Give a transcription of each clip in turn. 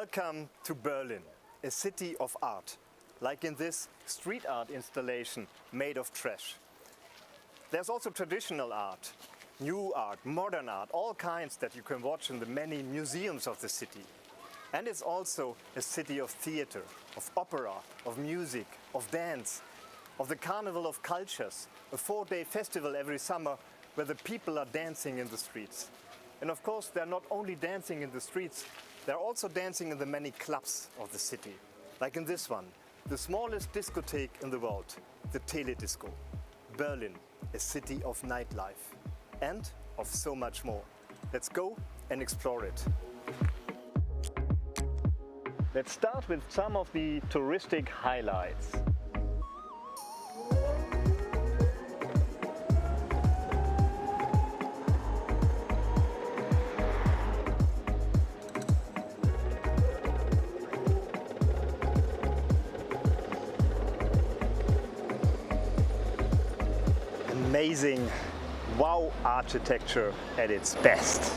Welcome to Berlin, a city of art, like in this street art installation made of trash. There's also traditional art, new art, modern art, all kinds that you can watch in the many museums of the city. And it's also a city of theater, of opera, of music, of dance, of the Carnival of Cultures, a 4-day festival every summer where the people are dancing in the streets. And of course, they're not only dancing in the streets, they're also dancing in the many clubs of the city. Like in this one, the smallest discotheque in the world, the Teledisco. Berlin, a city of nightlife and of so much more. Let's go and explore it. Let's start with some of the touristic highlights. Amazing wow architecture at its best.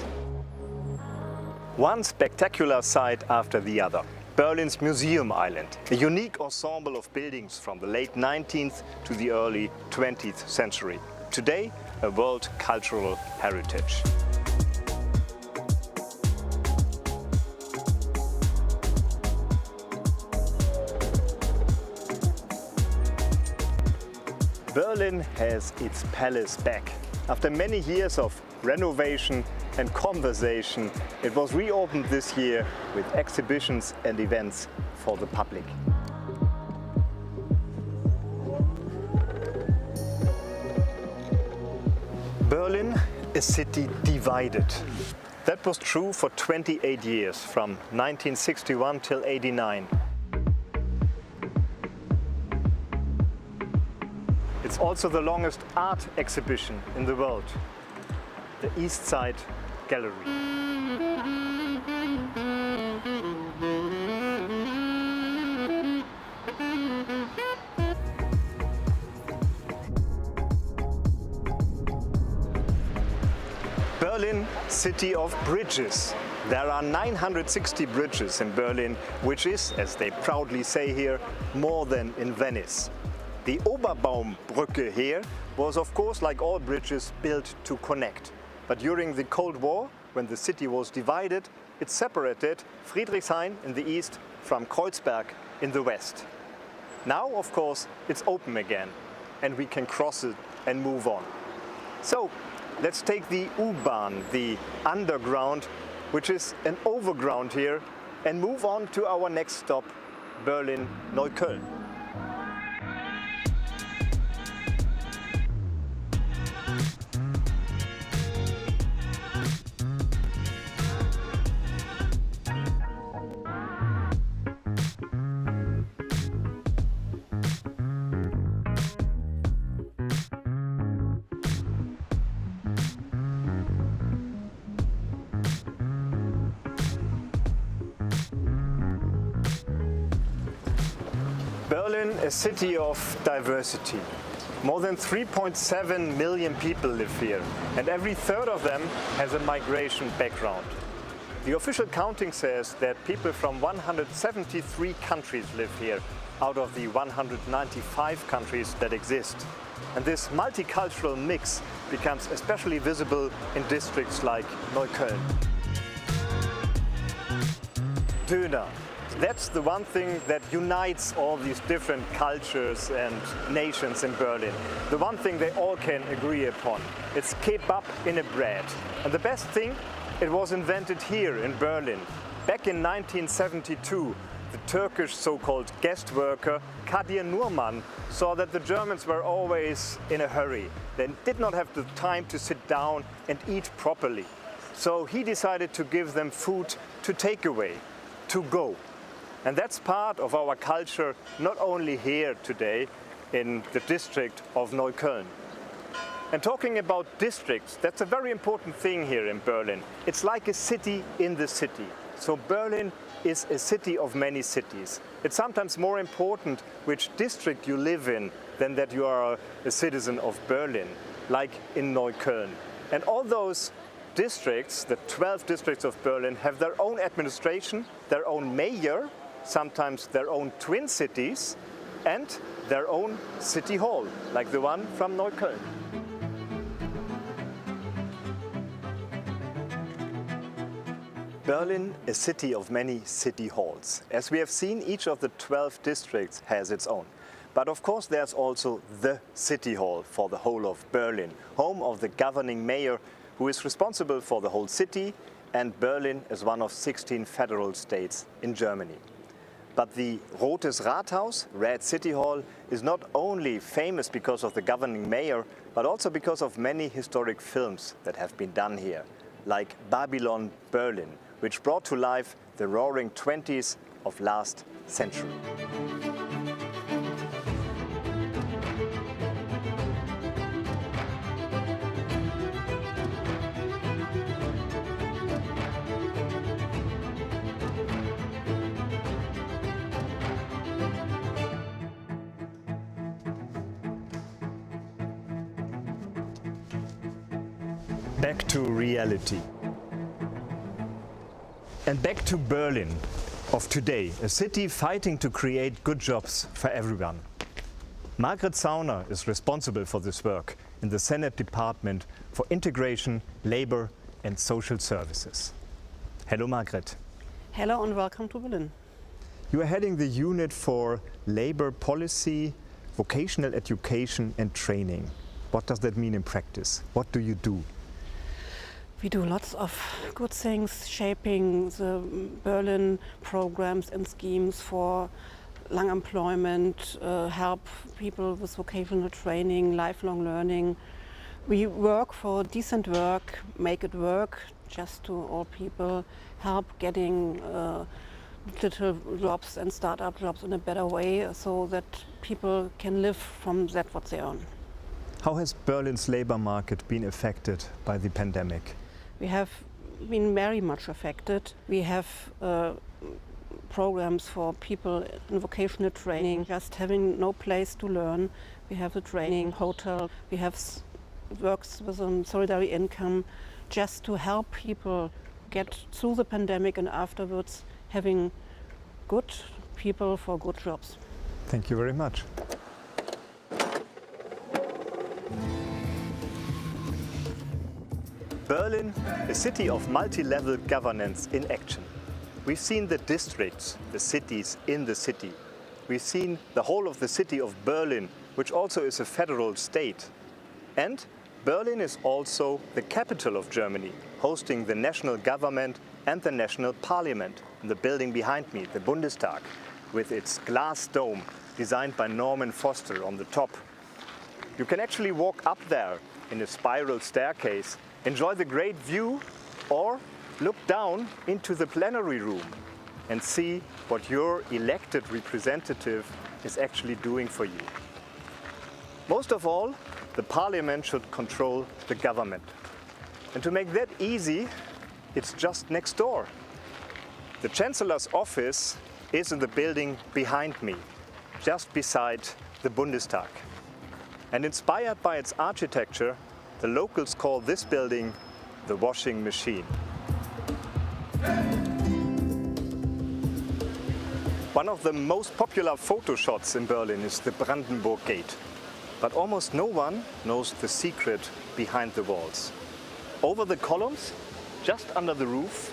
One spectacular site after the other. Berlin's Museum Island, a unique ensemble of buildings from the late 19th to the early 20th century. Today, a World Cultural Heritage. Berlin has its palace back. After many years of renovation and conversation, it was reopened this year with exhibitions and events for the public. Berlin, a city divided. That was true for 28 years, from 1961 till '89. It's also the longest art exhibition in the world, the East Side Gallery. Berlin, city of bridges. There are 960 bridges in Berlin, which is, as they proudly say here, more than in Venice. The Oberbaumbrücke here was, of course, like all bridges, built to connect. But during the Cold War, when the city was divided, it separated Friedrichshain in the east from Kreuzberg in the west. Now, of course, it's open again, and we can cross it and move on. So, let's take the U-Bahn, the underground, which is an overground here, and move on to our next stop, Berlin-Neukölln. Berlin, a city of diversity. More than 3.7 million people live here, and every third of them has a migration background. The official counting says that people from 173 countries live here, out of the 195 countries that exist. And this multicultural mix becomes especially visible in districts like Neukölln. Döner. That's the one thing that unites all these different cultures and nations in Berlin. The one thing they all can agree upon. It's kebab in a bread. And the best thing, it was invented here in Berlin. Back in 1972, the Turkish so-called guest worker Kadir Nurman saw that the Germans were always in a hurry. They did not have the time to sit down and eat properly. So he decided to give them food to take away, to go. And that's part of our culture, not only here today in the district of Neukölln. And talking about districts, that's a very important thing here in Berlin. It's like a city in the city. So Berlin is a city of many cities. It's sometimes more important which district you live in than that you are a citizen of Berlin, like in Neukölln. And all those districts, the 12 districts of Berlin, have their own administration, their own mayor, sometimes their own twin cities, and their own city hall, like the one from Neukölln. Berlin, a city of many city halls. As we have seen, each of the 12 districts has its own. But of course there's also the city hall for the whole of Berlin, home of the governing mayor, who is responsible for the whole city, and Berlin is one of 16 federal states in Germany. But the Rotes Rathaus, Red City Hall, is not only famous because of the governing mayor, but also because of many historic films that have been done here, like Babylon Berlin, which brought to life the roaring 20s of last century. Back to reality. And back to Berlin of today, a city fighting to create good jobs for everyone. Margret Sauner is responsible for this work in the Senate Department for Integration, Labor and Social Services. Hello, Margret. Hello and welcome to Berlin. You are heading the unit for labor policy, vocational education and training. What does that mean in practice? What do you do? We do lots of good things, shaping the Berlin programs and schemes for long employment, help people with vocational training, lifelong learning. We work for decent work, make it work just to all people, help getting little jobs and startup jobs in a better way so that people can live from that what they earn. How has Berlin's labor market been affected by the pandemic? We have been very much affected. We have programs for people in vocational training, just having no place to learn. We have the training hotel. We have works with a solidarity income just to help people get through the pandemic and afterwards having good people for good jobs. Thank you very much. Berlin, a city of multi-level governance in action. We've seen the districts, the cities in the city. We've seen the whole of the city of Berlin, which also is a federal state. And Berlin is also the capital of Germany, hosting the national government and the national parliament. In the building behind me, the Bundestag, with its glass dome designed by Norman Foster on the top. You can actually walk up there in a spiral staircase, enjoy the great view, or look down into the plenary room and see what your elected representative is actually doing for you. Most of all, the parliament should control the government. And to make that easy, it's just next door. The Chancellor's office is in the building behind me, just beside the Bundestag. And inspired by its architecture, the locals call this building the washing machine. One of the most popular photo shots in Berlin is the Brandenburg Gate. But almost no one knows the secret behind the walls. Over the columns, just under the roof,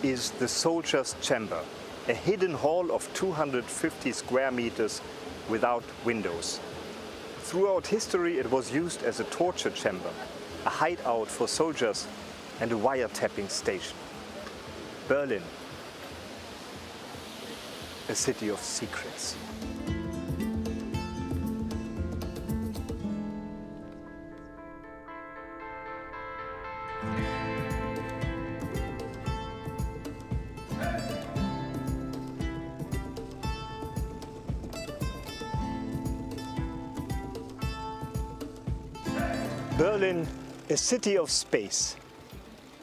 is the Soldier's Chamber, a hidden hall of 250 square meters without windows. Throughout history, it was used as a torture chamber, a hideout for soldiers, and a wiretapping station. Berlin, a city of secrets. Berlin, a city of space.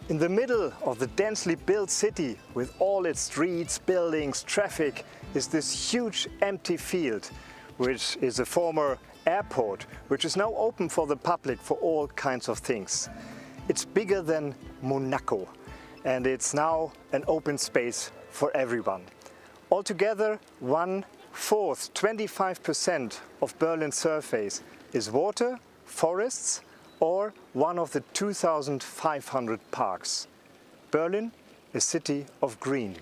In the middle of the densely built city, with all its streets, buildings, traffic, is this huge empty field, which is a former airport, which is now open for the public for all kinds of things. It's bigger than Monaco, and it's now an open space for everyone. Altogether, 1/4, 25% of Berlin's surface is water, forests, or one of the 2,500 parks. Berlin, a city of green.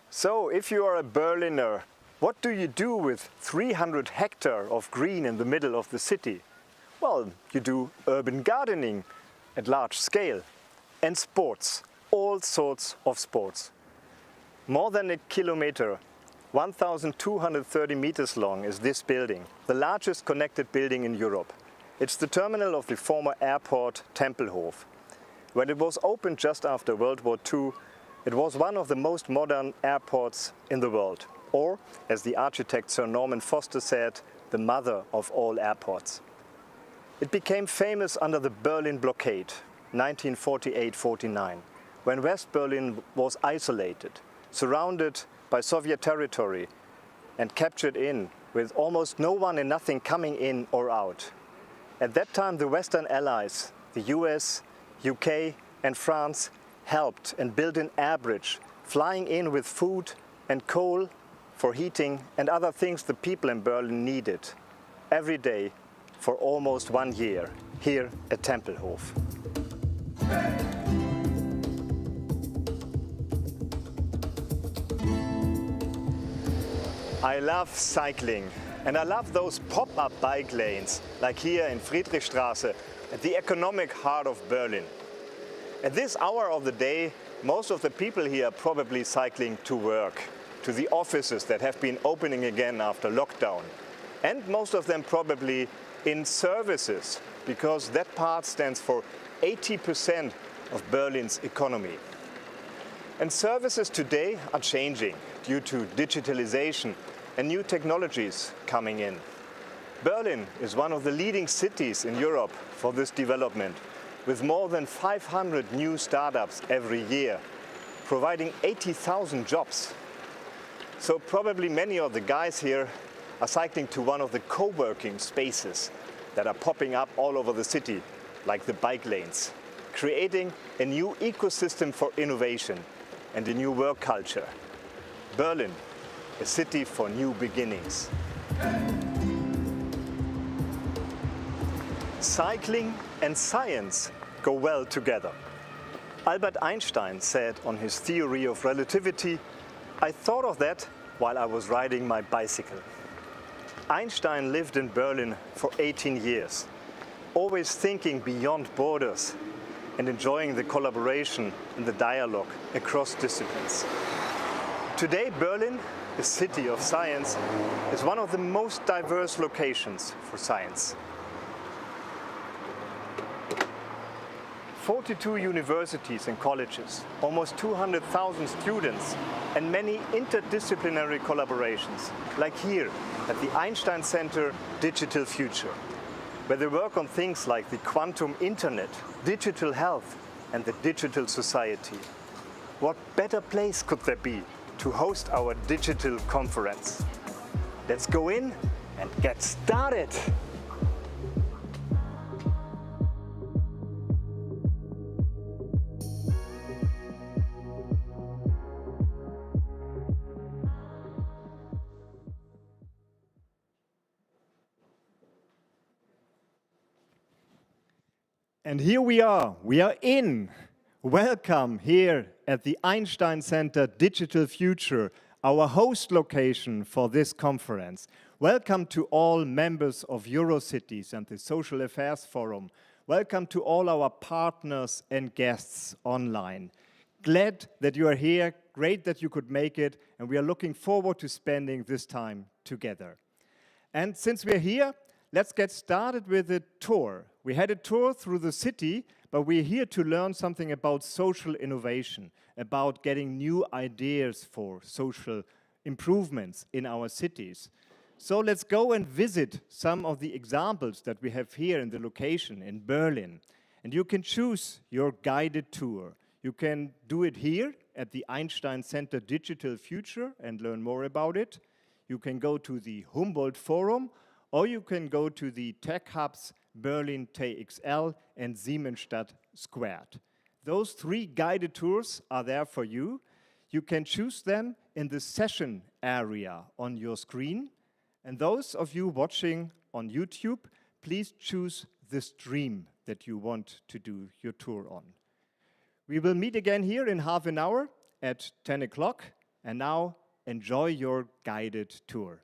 So, if you are a Berliner, what do you do with 300 hectares of green in the middle of the city? Well, you do urban gardening at large scale and sports, all sorts of sports. More than a kilometer, 1,230 meters long is this building, the largest connected building in Europe. It's the terminal of the former airport Tempelhof. When it was opened just after World War II, it was one of the most modern airports in the world. Or, as the architect Sir Norman Foster said, the mother of all airports. It became famous under the Berlin blockade, 1948-49, when West Berlin was isolated, surrounded by Soviet territory and captured in, with almost no one and nothing coming in or out. At that time, the Western Allies, the US, UK and France, helped and built an air bridge, flying in with food and coal for heating and other things the people in Berlin needed every day for almost 1 year, here at Tempelhof. I love cycling, and I love those pop-up bike lanes, like here in Friedrichstraße, at the economic heart of Berlin. At this hour of the day, most of the people here are probably cycling to work, to the offices that have been opening again after lockdown. And most of them probably in services, because that part stands for 80% of Berlin's economy. And services today are changing due to digitalization and new technologies coming in. Berlin is one of the leading cities in Europe for this development, with more than 500 new startups every year, providing 80,000 jobs. So probably many of the guys here are cycling to one of the co-working spaces that are popping up all over the city, like the bike lanes, creating a new ecosystem for innovation and a new work culture. Berlin, a city for new beginnings. Cycling and science go well together. Albert Einstein said on his theory of relativity, "I thought of that while I was riding my bicycle." Einstein lived in Berlin for 18 years, always thinking beyond borders and enjoying the collaboration and the dialogue across disciplines. Today, Berlin, a city of science, is one of the most diverse locations for science. 42 universities and colleges, almost 200,000 students, and many interdisciplinary collaborations, like here at the Einstein Center Digital Future, where they work on things like the quantum internet, digital health, and the digital society. What better place could there be to host our digital conference? Let's go in and get started. And here we are in. Welcome here at the Einstein Center Digital Future, our host location for this conference. Welcome to all members of EuroCities and the Social Affairs Forum. Welcome to all our partners and guests online. Glad that you are here, great that you could make it, and we are looking forward to spending this time together. And since we're here, let's get started with a tour. We had a tour through the city, but we're here to learn something about social innovation, about getting new ideas for social improvements in our cities. So let's go and visit some of the examples that we have here in the location in Berlin. And you can choose your guided tour. You can do it here at the Einstein Center Digital Future and learn more about it. You can go to the Humboldt Forum, or you can go to the Tech Hub's Berlin TXL, and Siemensstadt Squared. Those 3 guided tours are there for you. You can choose them in the session area on your screen. And those of you watching on YouTube, please choose the stream that you want to do your tour on. We will meet again here in half an hour at 10 o'clock. And now enjoy your guided tour.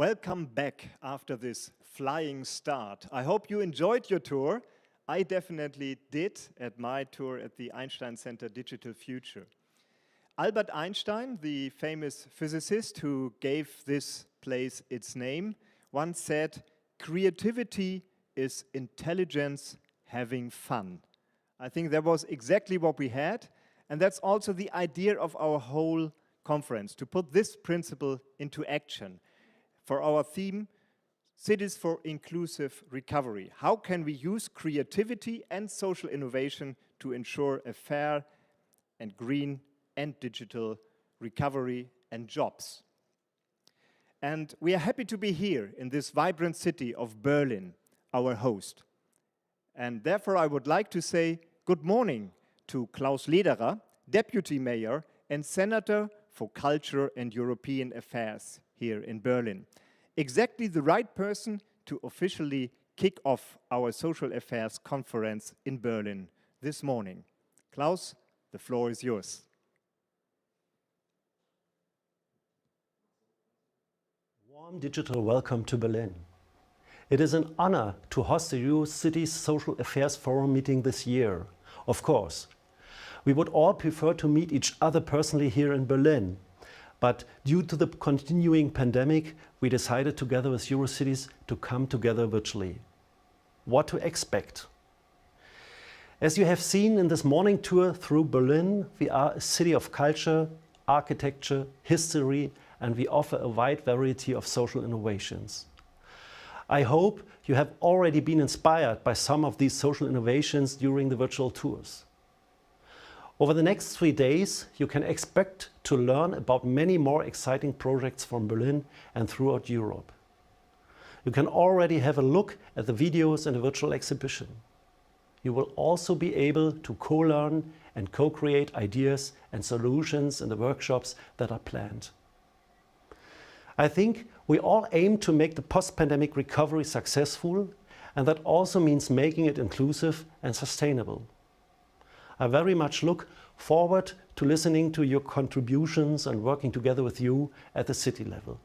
Welcome back after this flying start. I hope you enjoyed your tour. I definitely did at my tour at the Einstein Center Digital Future. Albert Einstein, the famous physicist who gave this place its name, once said, "Creativity is intelligence having fun." I think that was exactly what we had, and that's also the idea of our whole conference, to put this principle into action. For our theme, Cities for Inclusive Recovery. How can we use creativity and social innovation to ensure a fair and green and digital recovery and jobs? And we are happy to be here in this vibrant city of Berlin, our host. And therefore I would like to say good morning to Klaus Lederer, Deputy Mayor and Senator for Culture and European Affairs here in Berlin. Exactly the right person to officially kick off our Social Affairs Conference in Berlin this morning. Klaus, the floor is yours. Warm digital welcome to Berlin. It is an honor to host the EuroCities Social Affairs Forum meeting this year. Of course, we would all prefer to meet each other personally here in Berlin, but due to the continuing pandemic, we decided together with EuroCities to come together virtually. What to expect? As you have seen in this morning tour through Berlin, we are a city of culture, architecture, history, and we offer a wide variety of social innovations. I hope you have already been inspired by some of these social innovations during the virtual tours. Over the next 3 days, you can expect to learn about many more exciting projects from Berlin and throughout Europe. You can already have a look at the videos in the virtual exhibition. You will also be able to co-learn and co-create ideas and solutions in the workshops that are planned. I think we all aim to make the post-pandemic recovery successful, and that also means making it inclusive and sustainable. I very much look forward to listening to your contributions and working together with you at the city level.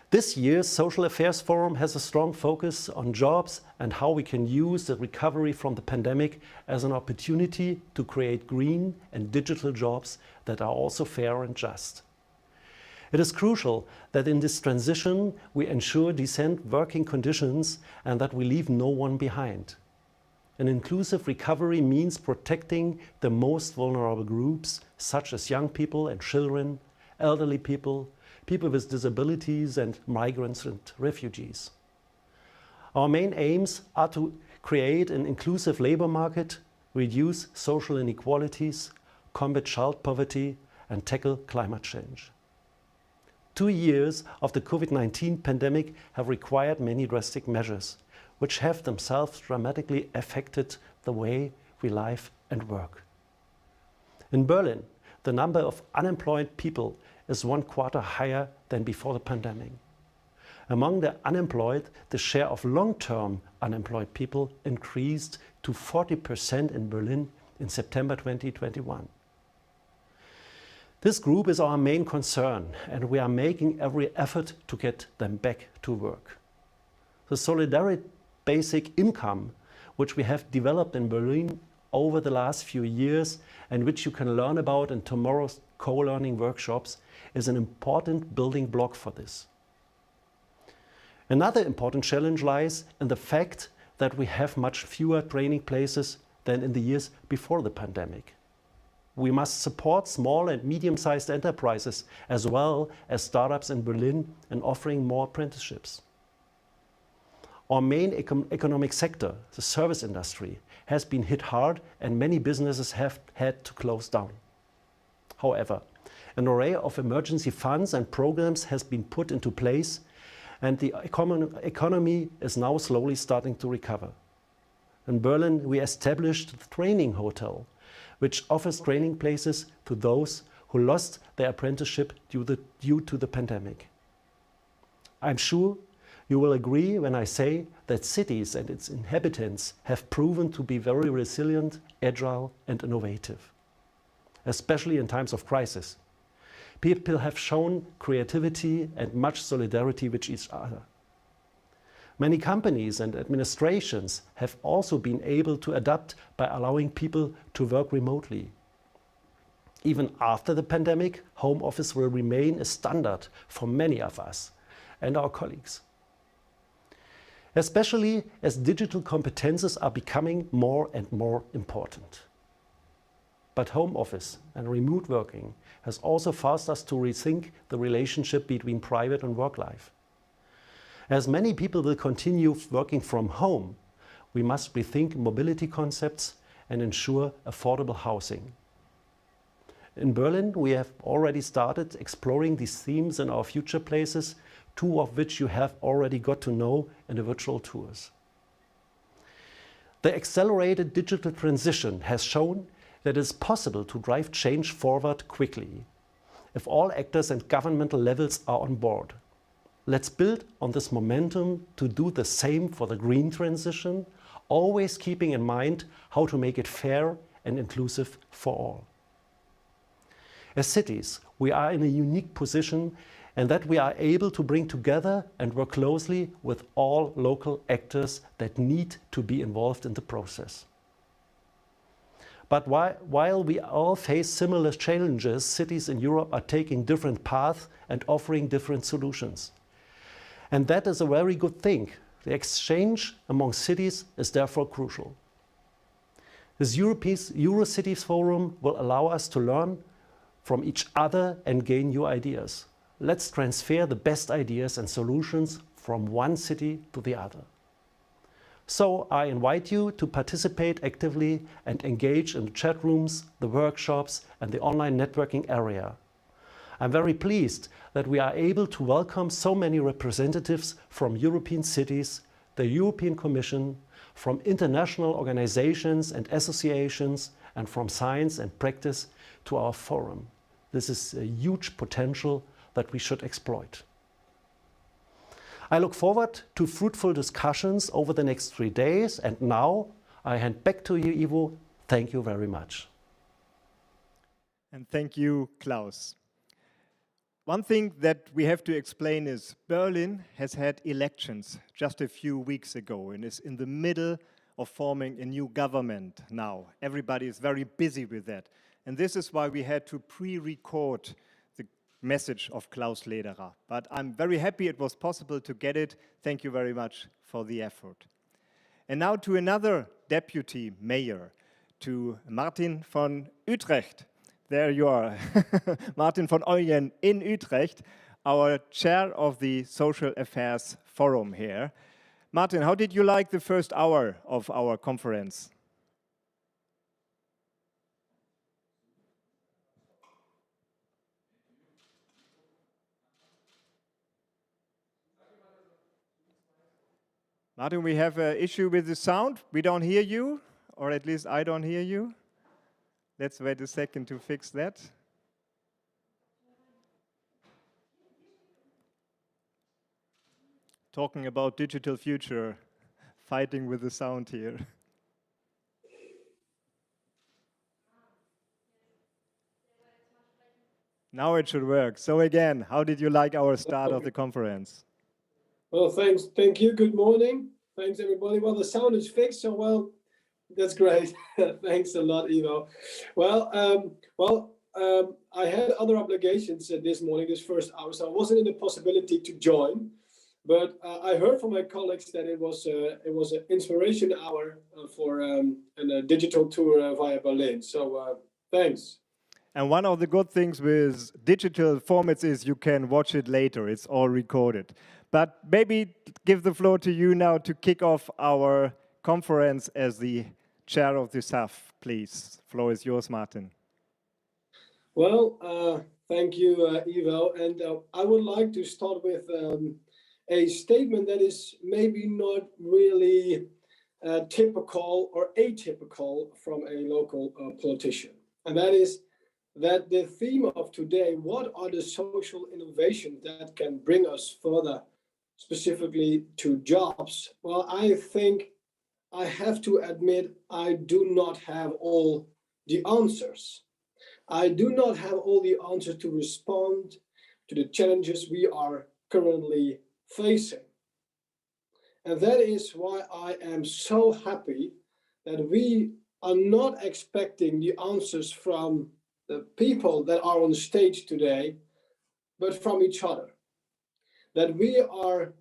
This year's Social Affairs Forum has a strong focus on jobs and how we can use the recovery from the pandemic as an opportunity to create green and digital jobs that are also fair and just. It is crucial that in this transition we ensure decent working conditions and that we leave no one behind. An inclusive recovery means protecting the most vulnerable groups, such as young people and children, elderly people, people with disabilities, and migrants and refugees. Our main aims are to create an inclusive labor market, reduce social inequalities, combat child poverty, and tackle climate change. 2 years of the COVID-19 pandemic have required many drastic measures, which have themselves dramatically affected the way we live and work. In Berlin, the number of unemployed people is 1/4 higher than before the pandemic. Among the unemployed, the share of long-term unemployed people increased to 40% in Berlin in September 2021. This group is our main concern, and we are making every effort to get them back to work. The solidarity basic income, which we have developed in Berlin over the last few years and which you can learn about in tomorrow's co-learning workshops, is an important building block for this. Another important challenge lies in the fact that we have much fewer training places than in the years before the pandemic. We must support small and medium-sized enterprises as well as startups in Berlin in offering more apprenticeships. Our main economic sector, the service industry, has been hit hard and many businesses have had to close down. However, an array of emergency funds and programs has been put into place and the economy is now slowly starting to recover. In Berlin, we established the Training Hotel, which offers training places to those who lost their apprenticeship due to the pandemic. I'm sure you will agree when I say that cities and its inhabitants have proven to be very resilient, agile and innovative, especially in times of crisis. People have shown creativity and much solidarity with each other. Many companies and administrations have also been able to adapt by allowing people to work remotely. Even after the pandemic, home office will remain a standard for many of us and our colleagues. Especially as digital competences are becoming more and more important. But home office and remote working has also forced us to rethink the relationship between private and work life. As many people will continue working from home, we must rethink mobility concepts and ensure affordable housing. In Berlin, we have already started exploring these themes in our future places, two of which you have already got to know in the virtual tours. The accelerated digital transition has shown that it is possible to drive change forward quickly, if all actors and governmental levels are on board. Let's build on this momentum to do the same for the green transition, always keeping in mind how to make it fair and inclusive for all. As cities, we are in a unique position and that we are able to bring together and work closely with all local actors that need to be involved in the process. But while we all face similar challenges, cities in Europe are taking different paths and offering different solutions. And that is a very good thing. The exchange among cities is therefore crucial. This EuroCities Forum will allow us to learn from each other and gain new ideas. Let's transfer the best ideas and solutions from one city to the other. So I invite you to participate actively and engage in the chat rooms, the workshops and the online networking area. I'm very pleased that we are able to welcome so many representatives from European cities, the European Commission, from international organizations and associations, and from science and practice to our forum. This is a huge potential that we should exploit. I look forward to fruitful discussions over the next 3 days, and now I hand back to you, Ivo. Thank you very much. And thank you, Klaus. One thing that we have to explain is Berlin has had elections just a few weeks ago and is in the middle of forming a new government now. Everybody is very busy with that. And this is why we had to pre-record the message of Klaus Lederer. But I'm very happy it was possible to get it. Thank you very much for the effort. And now to another deputy mayor, to Martin von Utrecht. There you are, Martin von Ooyen in Utrecht, our chair of the Social Affairs Forum here. Martin, how did you like the first hour of our conference? Martin, we have an issue with the sound. We don't hear you, or at least I don't hear you. Let's wait a second to fix that. Talking about digital future, fighting with the sound here. Now it should work. So again, how did you like our start of the conference? Well, thanks. Thank you. Good morning. Thanks, everybody. Well, the sound is fixed, so well, that's great. Thanks a lot, Ivo. Well, I had other obligations this morning, this first hour, so I wasn't in the possibility to join. But I heard from my colleagues that it was an inspiration hour for a digital tour via Berlin. So thanks. And one of the good things with digital formats is you can watch it later. It's all recorded. But maybe give the floor to you now to kick off our conference as the chair of the SAF, please. Floor is yours, Martin. Well, thank you, Ivo. And I would like to start with a statement that is maybe not really typical or atypical from a local politician. And that is that the theme of today, what are the social innovations that can bring us further, specifically to jobs? Well, I think I have to admit I do not have all the answers. I do not have all the answers to respond to the challenges we are currently facing. And that is why I am so happy that we are not expecting the answers from the people that are on stage today, but from each other. That we are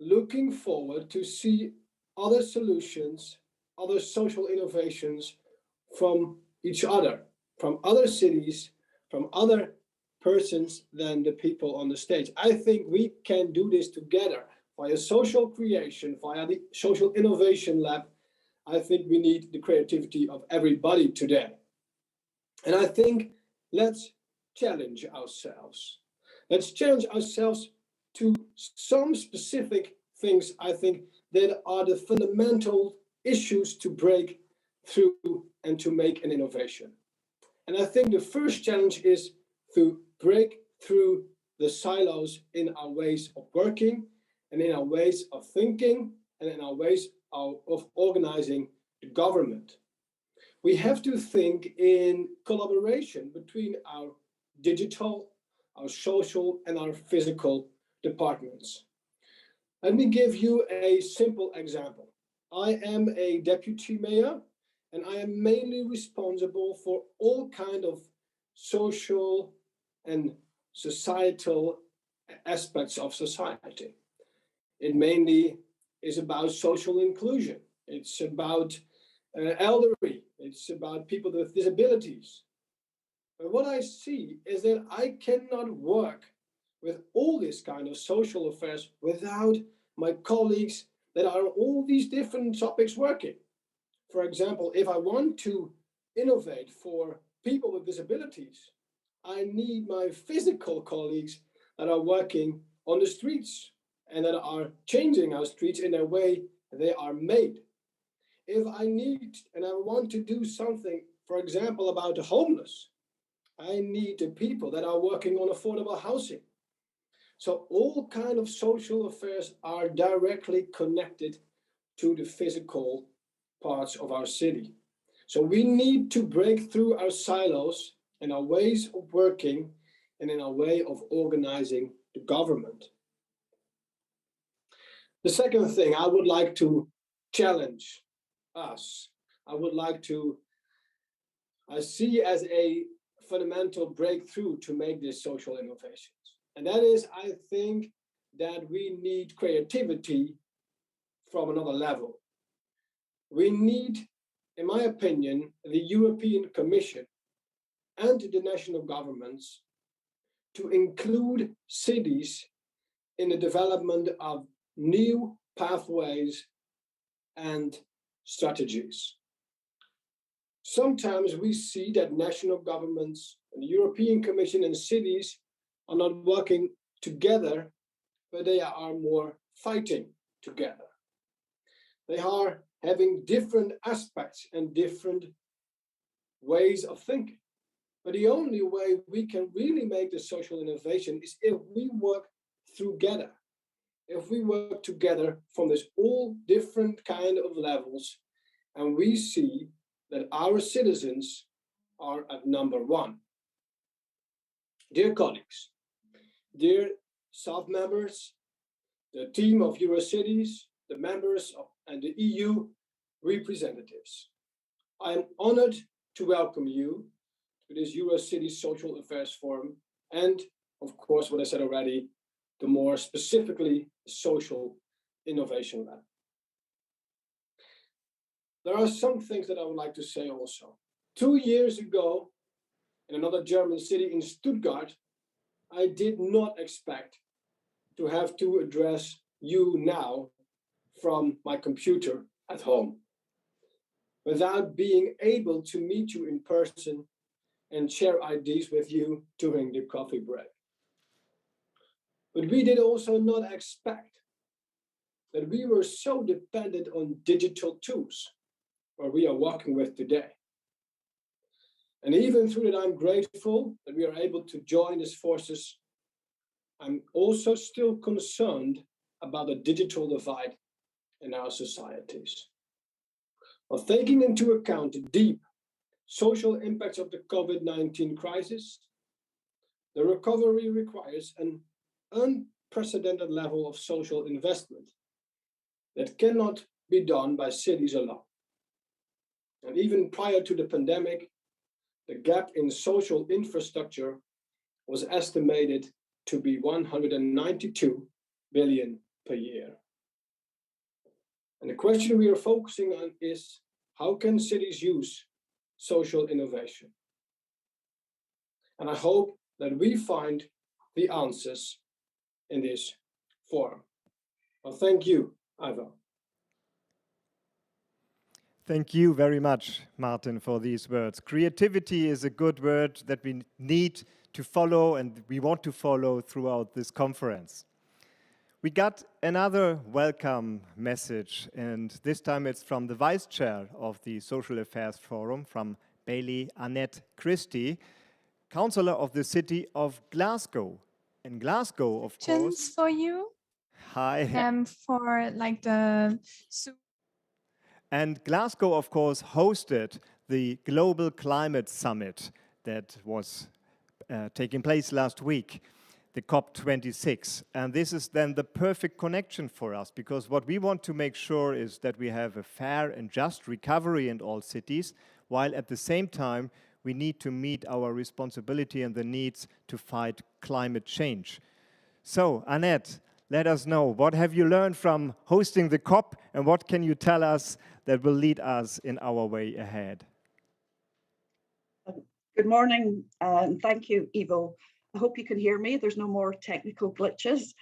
looking forward to see other solutions, other social innovations from each other, from other cities, from other persons than the people on the stage. I think we can do this together via social creation, via the social innovation lab. I think we need the creativity of everybody today. And I think let's challenge ourselves. Let's challenge ourselves to some specific things, I think, that are the fundamental issues to break through and to make an innovation. And I think the first challenge is to break through the silos in our ways of working and in our ways of thinking and in our ways of organizing the government. We have to think in collaboration between our digital, our social, and our physical departments. Let me give you a simple example. I am a deputy mayor, and I am mainly responsible for all kinds of social and societal aspects of society. It mainly is about social inclusion. It's about elderly. It's about people with disabilities. But what I see is that I cannot work with all this kind of social affairs without my colleagues that are all these different topics working. For example, if I want to innovate for people with disabilities, I need my physical colleagues that are working on the streets and that are changing our streets in a way they are made. If I need and I want to do something, for example, about the homeless, I need the people that are working on affordable housing. So all kinds of social affairs are directly connected to the physical parts of our city. So we need to break through our silos in our ways of working and in our way of organizing the government. The second thing I would like to challenge us, I see as a fundamental breakthrough to make this social innovations. And that is, I think that we need creativity from another level. We need, in my opinion, the European Commission and the national governments to include cities in the development of new pathways and strategies. Sometimes we see that national governments and the European Commission and cities are not working together, but they are more fighting together. They are having different aspects and different ways of thinking. But the only way we can really make the social innovation is if we work together. If we work together from this all different kind of levels, and we see that our citizens are at number one. Dear colleagues, dear staff members, the team of EuroCities, the members of, and the EU representatives, I am honored to welcome you to this EuroCities Social Affairs Forum, and of course, what I said already, the more specifically Social Innovation Lab. There are some things that I would like to say also. 2 years ago, in another German city in Stuttgart, I did not expect to have to address you now from my computer at home, without being able to meet you in person and share ideas with you during the coffee break. But we did also not expect that we were so dependent on digital tools, where we are working with today. And even through that, I'm grateful that we are able to join these forces. I'm also still concerned about the digital divide in our societies. Well, taking into account the deep social impacts of the COVID-19 crisis, the recovery requires an unprecedented level of social investment that cannot be done by cities alone. And even prior to the pandemic, the gap in social infrastructure was estimated to be 192 billion per year. And the question we are focusing on is, how can cities use social innovation? And I hope that we find the answers in this forum. Well, thank you, Ivo. Thank you very much, Martin, for these words. Creativity is a good word that we need to follow and we want to follow throughout this conference. We got another welcome message, and this time it's from the Vice Chair of the Social Affairs Forum, from Bailey Annette Christie, Councillor of the City of Glasgow. In Glasgow, of course. For you. Hi. For like the. And Glasgow, of course, hosted the Global Climate Summit that was taking place last week, the COP26. And this is then the perfect connection for us, because what we want to make sure is that we have a fair and just recovery in all cities, while at the same time we need to meet our responsibility and the needs to fight climate change. So, Annette, let us know, what have you learned from hosting the COP, and what can you tell us that will lead us in our way ahead? Good morning, and thank you, Ivo. I hope you can hear me. There's no more technical glitches.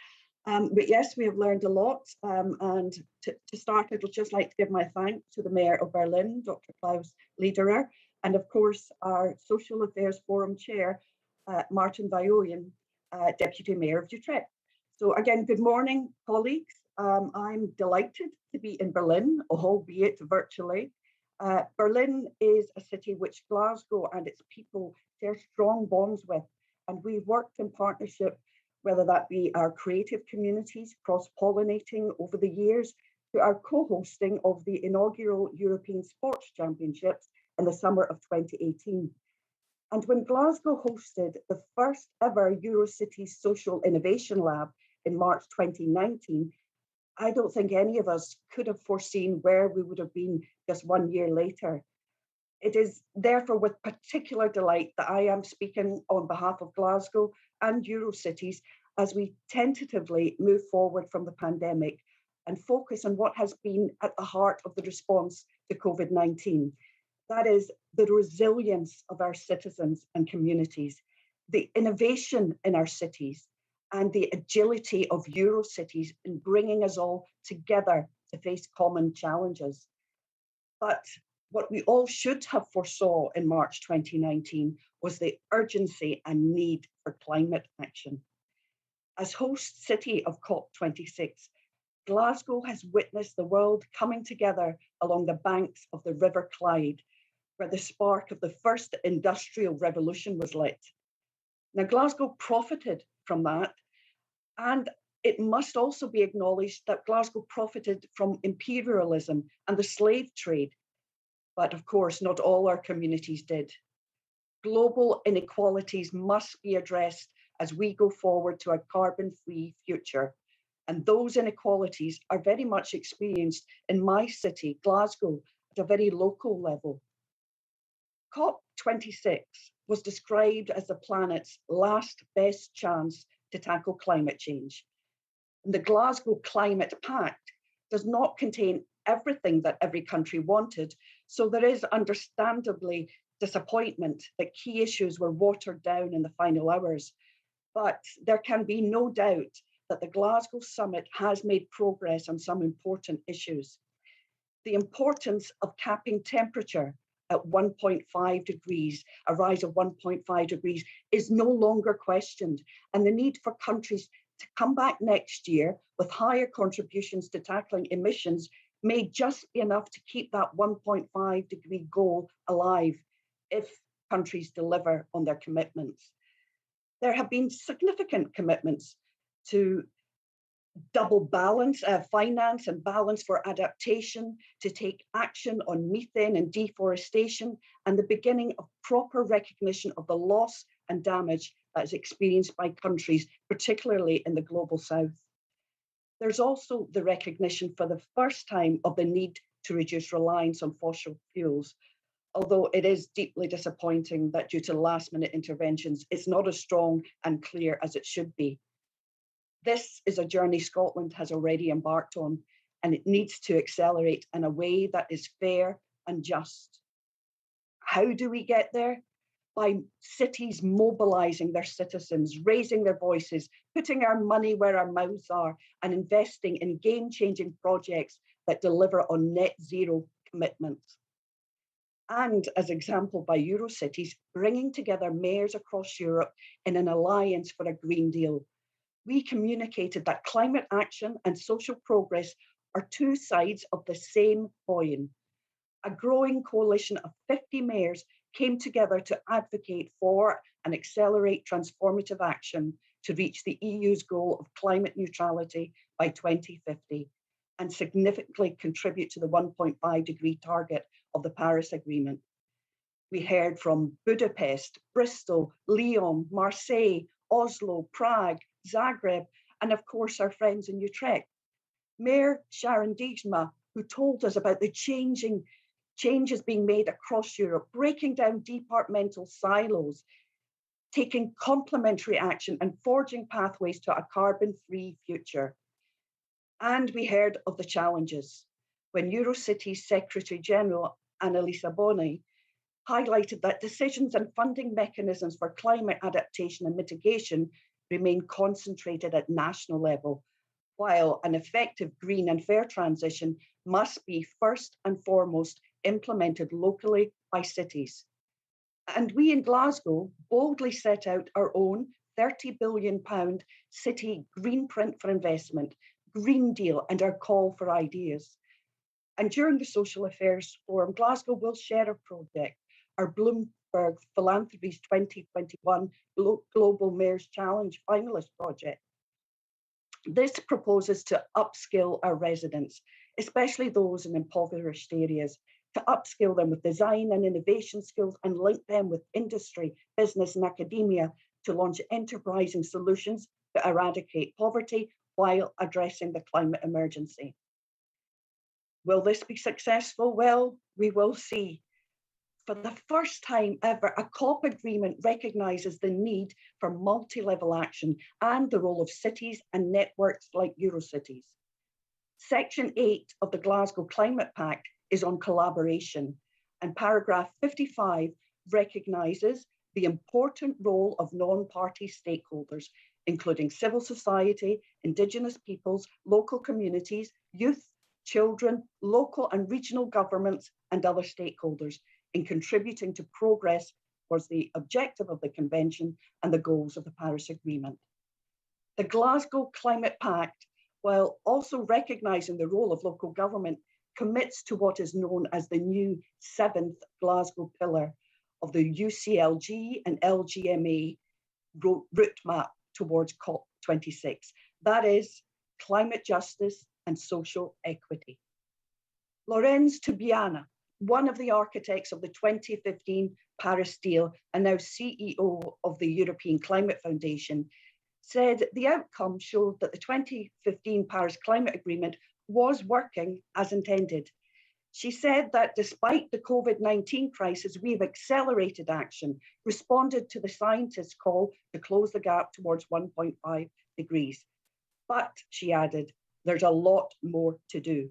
But yes, we have learned a lot. And to start, I would just like to give my thanks to the Mayor of Berlin, Dr. Klaus Lederer, and of course, our Social Affairs Forum Chair, Martin Vajoyen, Deputy Mayor of Utrecht. So again, good morning, colleagues. I'm delighted to be in Berlin, albeit virtually. Berlin is a city which Glasgow and its people share strong bonds with, and we've worked in partnership, whether that be our creative communities cross-pollinating over the years, to our co-hosting of the inaugural European Sports Championships in the summer of 2018. And when Glasgow hosted the first ever EuroCities Social Innovation Lab in March 2019, I don't think any of us could have foreseen where we would have been just 1 year later. It is therefore with particular delight that I am speaking on behalf of Glasgow and EuroCities as we tentatively move forward from the pandemic and focus on what has been at the heart of the response to COVID-19. That is the resilience of our citizens and communities, the innovation in our cities, and the agility of EuroCities in bringing us all together to face common challenges. But what we all should have foresaw in March 2019 was the urgency and need for climate action. As host city of COP26, Glasgow has witnessed the world coming together along the banks of the River Clyde, where the spark of the first industrial revolution was lit. Now, Glasgow profited from that, and it must also be acknowledged that Glasgow profited from imperialism and the slave trade. But of course, not all our communities did. Global inequalities must be addressed as we go forward to a carbon-free future. And those inequalities are very much experienced in my city, Glasgow, at a very local level. COP26 was described as the planet's last best chance to tackle climate change. And the Glasgow Climate Pact does not contain everything that every country wanted, so there is understandably disappointment that key issues were watered down in the final hours. But there can be no doubt that the Glasgow summit has made progress on some important issues. The importance of capping temperature at 1.5 degrees, a rise of 1.5 degrees, is no longer questioned. And the need for countries to come back next year with higher contributions to tackling emissions may just be enough to keep that 1.5 degree goal alive if countries deliver on their commitments. There have been significant commitments to double balance, finance and balance for adaptation, to take action on methane and deforestation, and the beginning of proper recognition of the loss and damage that is experienced by countries, particularly in the global south. There's also the recognition for the first time of the need to reduce reliance on fossil fuels, although it is deeply disappointing that due to last-minute interventions, it's not as strong and clear as it should be. This is a journey Scotland has already embarked on, and it needs to accelerate in a way that is fair and just. How do we get there? By cities mobilising their citizens, raising their voices, putting our money where our mouths are, and investing in game-changing projects that deliver on net zero commitments. And as example by EuroCities, bringing together mayors across Europe in an alliance for a Green Deal. We communicated that climate action and social progress are two sides of the same coin. A growing coalition of 50 mayors came together to advocate for and accelerate transformative action to reach the EU's goal of climate neutrality by 2050 and significantly contribute to the 1.5 degree target of the Paris Agreement. We heard from Budapest, Bristol, Lyon, Marseille, Oslo, Prague, Zagreb, and of course our friends in Utrecht. Mayor Sharon Dijksma, who told us about the changes being made across Europe, breaking down departmental silos, taking complementary action and forging pathways to a carbon-free future. And we heard of the challenges when EuroCities Secretary General Annalisa Boni highlighted that decisions and funding mechanisms for climate adaptation and mitigation remain concentrated at national level, while an effective green and fair transition must be first and foremost implemented locally by cities. And we in Glasgow boldly set out our own £30 billion city green print for investment, Green Deal, and our call for ideas. And during the Social Affairs Forum, Glasgow will share a project, our Bloomberg Philanthropies 2021 Global Mayors Challenge finalist project. This proposes to upskill our residents, especially those in impoverished areas, to upskill them with design and innovation skills and link them with industry, business and academia to launch enterprising solutions to eradicate poverty while addressing the climate emergency. Will this be successful? Well, we will see. For the first time ever, a COP agreement recognises the need for multi-level action and the role of cities and networks like EuroCities. Section 8 of the Glasgow Climate Pact is on collaboration, and paragraph 55 recognises the important role of non-party stakeholders, including civil society, Indigenous peoples, local communities, youth, children, local and regional governments, and other stakeholders in contributing to progress towards the objective of the Convention and the goals of the Paris Agreement. The Glasgow Climate Pact, while also recognising the role of local government, commits to what is known as the new 7th Glasgow pillar of the UCLG and LGMA route map towards COP26. That is climate justice and social equity. Lorenz Tubiana, one of the architects of the 2015 Paris deal and now CEO of the European Climate Foundation, said the outcome showed that the 2015 Paris Climate Agreement was working as intended. She said that despite the COVID-19 crisis, we've accelerated action, responded to the scientists' call to close the gap towards 1.5 degrees. But, she added, there's a lot more to do.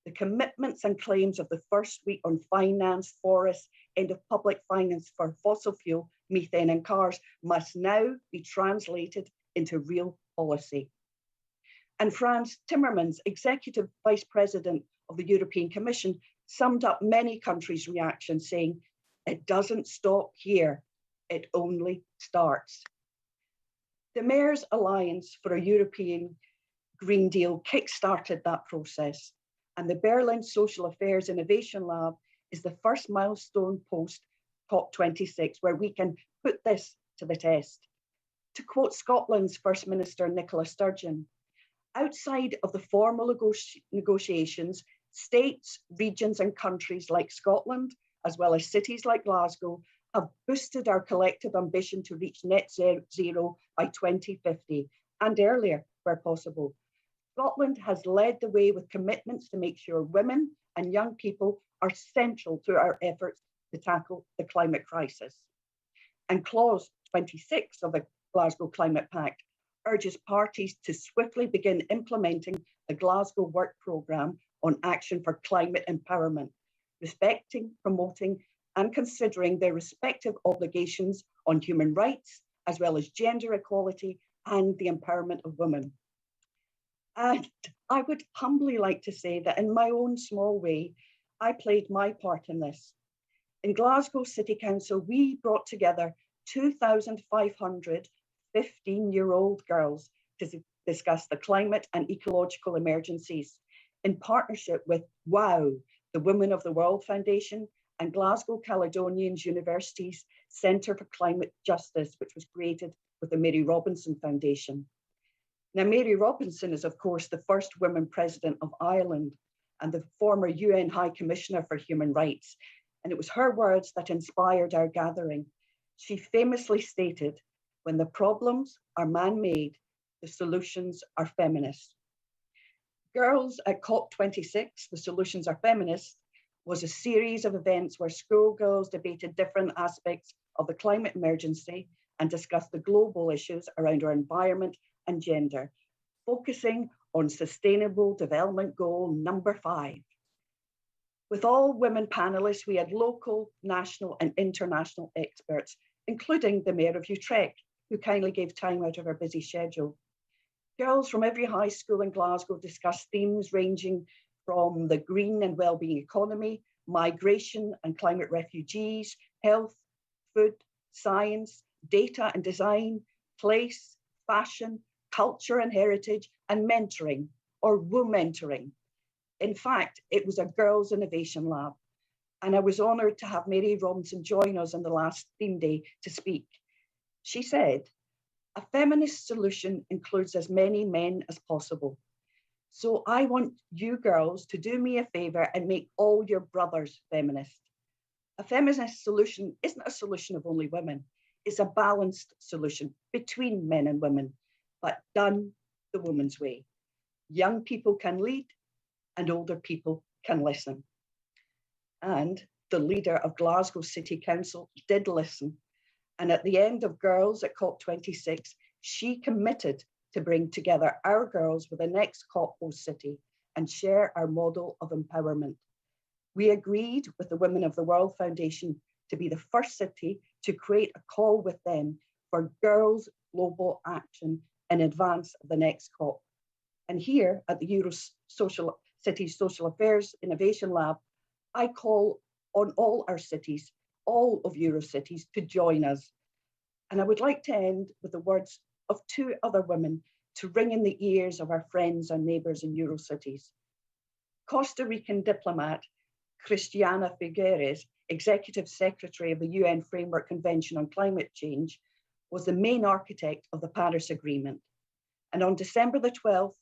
The commitments and claims of the first week on finance, forests, end of public finance for fossil fuel, methane and cars must now be translated into real policy. And Frans Timmermans, Executive Vice President of the European Commission, summed up many countries' reactions, saying, it doesn't stop here, it only starts. The Mayors' Alliance for a European Green Deal kick-started that process, and the Berlin Social Affairs Innovation Lab is the first milestone post COP26 where we can put this to the test. To quote Scotland's First Minister Nicola Sturgeon, Outside of the formal negotiations, states, regions, and countries like Scotland, as well as cities like Glasgow, have boosted our collective ambition to reach net zero by 2050 and earlier where possible. Scotland has led the way with commitments to make sure women and young people are central to our efforts to tackle the climate crisis. And clause 26 of the Glasgow Climate Pact urges parties to swiftly begin implementing the Glasgow Work Programme on Action for Climate Empowerment, respecting, promoting, and considering their respective obligations on human rights, as well as gender equality and the empowerment of women. And I would humbly like to say that in my own small way, I played my part in this. In Glasgow City Council, we brought together 2,500 15-year-old girls to discuss the climate and ecological emergencies in partnership with WOW, the Women of the World Foundation, and Glasgow Caledonian University's Centre for Climate Justice, which was created with the Mary Robinson Foundation. Now, Mary Robinson is, of course, the first woman president of Ireland and the former UN High Commissioner for Human Rights. And it was her words that inspired our gathering. She famously stated, "When the problems are man-made, the solutions are feminist." Girls at COP26, The Solutions Are Feminist, was a series of events where schoolgirls debated different aspects of the climate emergency and discussed the global issues around our environment and gender, focusing on Sustainable Development Goal number 5. With all women panelists, we had local, national, and international experts, including the Mayor of Utrecht, who kindly gave time out of her busy schedule. Girls from every high school in Glasgow discussed themes ranging from the green and wellbeing economy, migration and climate refugees, health, food, science, data and design, place, fashion, culture and heritage, and mentoring, or womentoring. In fact, it was a girls' innovation lab, and I was honoured to have Mary Robinson join us on the last theme day to speak. She said, "A feminist solution includes as many men as possible. So I want you girls to do me a favour and make all your brothers feminist. A feminist solution isn't a solution of only women. It's a balanced solution between men and women, but done the woman's way. Young people can lead and older people can listen." And the leader of Glasgow City Council did listen. And at the end of Girls at COP26, she committed to bring together our girls with the next COP host city and share our model of empowerment. We agreed with the Women of the World Foundation to be the first city to create a call with them for girls' global action in advance of the next COP. And here at the EuroCities Social Affairs Innovation Lab, I call on all our cities, all of EuroCities, to join us. And I would like to end with the words of 2 other women to ring in the ears of our friends and neighbours in EuroCities. Costa Rican diplomat Cristiana Figueres, Executive Secretary of the UN Framework Convention on Climate Change, was the main architect of the Paris Agreement. And on December the 12th,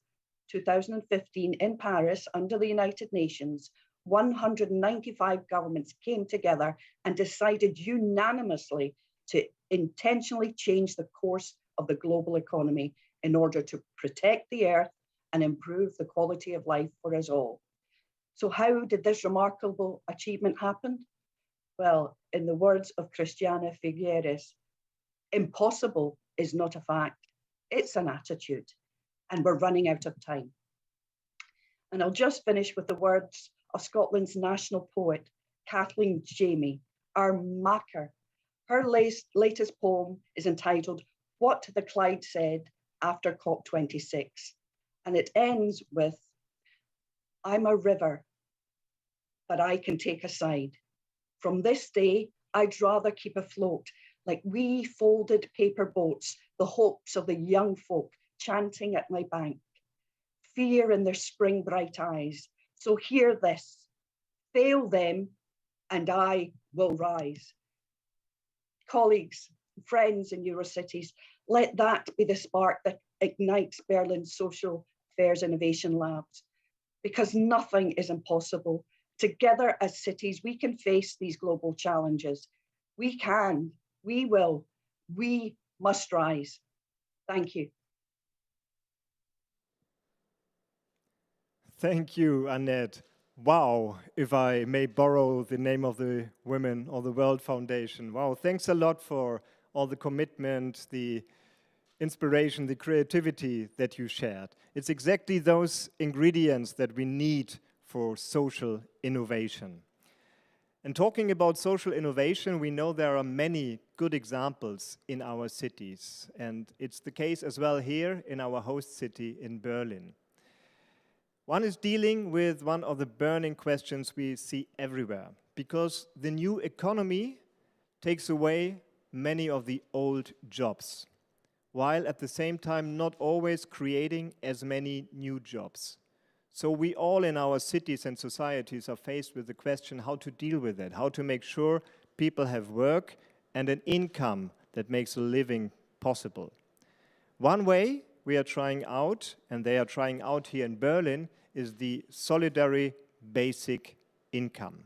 2015, in Paris, under the United Nations, 195 governments came together and decided unanimously to intentionally change the course of the global economy in order to protect the earth and improve the quality of life for us all. So how did this remarkable achievement happen? Well, in the words of Cristiana Figueres, impossible is not a fact, it's an attitude, and we're running out of time. And I'll just finish with the words of Scotland's national poet, Kathleen Jamie, our maker. Her latest poem is entitled What the Clyde Said After COP26. And it ends with, "I'm a river, but I can take a side. From this day, I'd rather keep afloat like wee folded paper boats, the hopes of the young folk chanting at my bank. Fear in their spring bright eyes. So hear this, fail them and I will rise." Colleagues, friends in EuroCities, let that be the spark that ignites Berlin's social Affairs Innovation Labs, because nothing is impossible. Together as cities, we can face these global challenges. We can, we will, we must rise. Thank you. Thank you, Annette. Wow, if I may borrow the name of the Women of the World Foundation. Wow, thanks a lot for all the commitment, the inspiration, the creativity that you shared. It's exactly those ingredients that we need for social innovation. And talking about social innovation, we know there are many good examples in our cities. And it's the case as well here in our host city in Berlin. One is dealing with one of the burning questions we see everywhere, because the new economy takes away many of the old jobs, while at the same time not always creating as many new jobs. So we all in our cities and societies are faced with the question how to deal with it, how to make sure people have work and an income that makes a living possible. One way we are trying out, and they are trying out here in Berlin, is the Solidary Basic Income.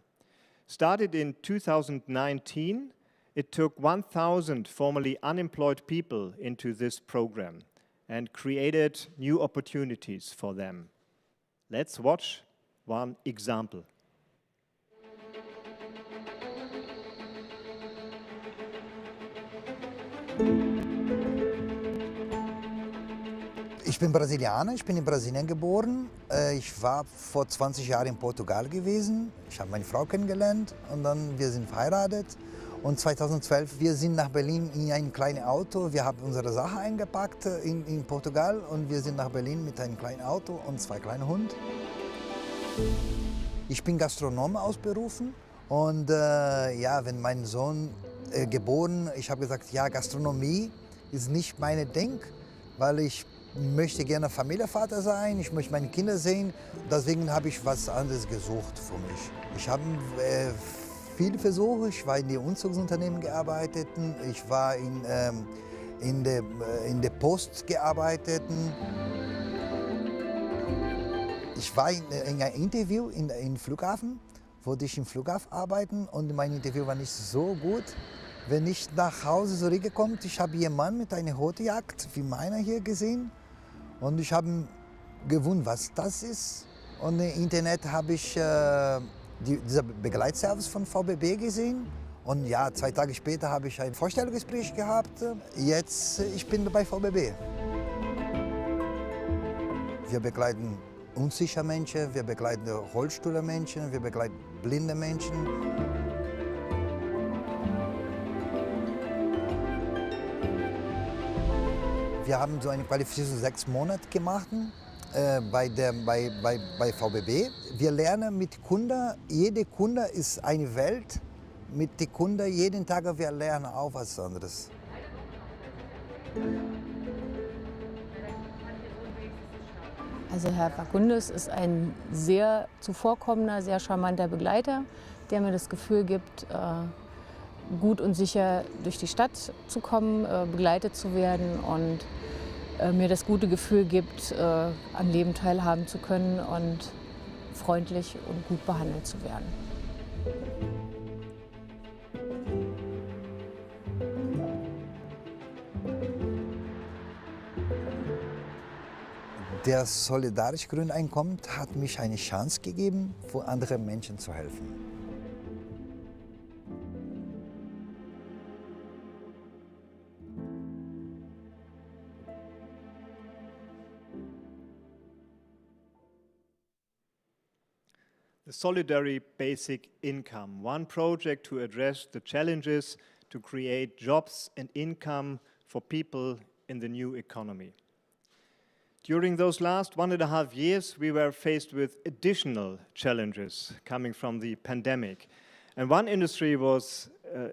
Started in 2019, it took 1,000 formerly unemployed people into this program and created new opportunities for them. Let's watch one example. Ich bin Brasilianer, ich bin in Brasilien geboren. Ich war vor 20 Jahren in Portugal gewesen. Ich habe meine Frau kennengelernt und dann wir sind verheiratet. Und 2012, wir sind nach Berlin in ein kleines Auto. Wir haben unsere Sachen eingepackt in Portugal und wir sind nach Berlin mit einem kleinen Auto und 2 kleinen Hunden. Ich bin Gastronom ausberufen und ja, wenn mein Sohn geboren, ich habe gesagt, ja, Gastronomie ist nicht meine Ding, weil ich möchte gerne Familienvater sein, ich möchte meine Kinder sehen. Deswegen habe ich was anderes gesucht für mich. Ich habe viele Versuche, ich war in den Umzugsunternehmen gearbeitet, ich war in der Post gearbeitet. Ich war in einem Interview im Flughafen, wollte ich im Flughafen arbeiten und mein Interview war nicht so gut. Wenn ich nach Hause zurückgekommen, ich habe jemanden mit einer Hotjagd wie meiner hier gesehen und ich habe gewundert, was das ist. Und im Internet habe ich dieser Begleitservice von VBB gesehen und ja, 2 Tage später habe ich ein Vorstellungsgespräch gehabt. Jetzt ich bin bei VBB. Wir begleiten unsichere Menschen, wir begleiten Rollstuhlmenschen, wir begleiten blinde Menschen. Wir haben so eine Qualifizierung 6 Monate gemacht bei VBB. Wir lernen mit Kunden, jeder Kunde ist eine Welt. Mit den Kunden jeden Tag wir lernen auch was anderes. Also Herr Fakundes ist ein sehr zuvorkommender, sehr charmanter Begleiter, der mir das Gefühl gibt, gut und sicher durch die Stadt zu kommen, begleitet zu werden und mir das gute Gefühl gibt, am Leben teilhaben zu können und freundlich und gut behandelt zu werden. Der solidarische Grundeinkommen hat mich eine Chance gegeben, für andere Menschen zu helfen. The Solidary Basic Income, one project to address the challenges to create jobs and income for people in the new economy. During those last 1.5 years, we were faced with additional challenges coming from the pandemic. And one industry was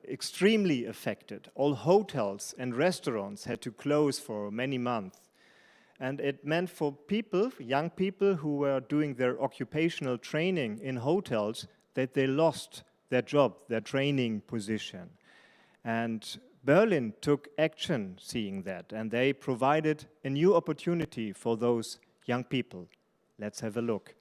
extremely affected. All hotels and restaurants had to close for many months. And it meant for people, young people who were doing their occupational training in hotels, that they lost their job, their training position. And Berlin took action seeing that, and they provided a new opportunity for those young people. Let's have a look.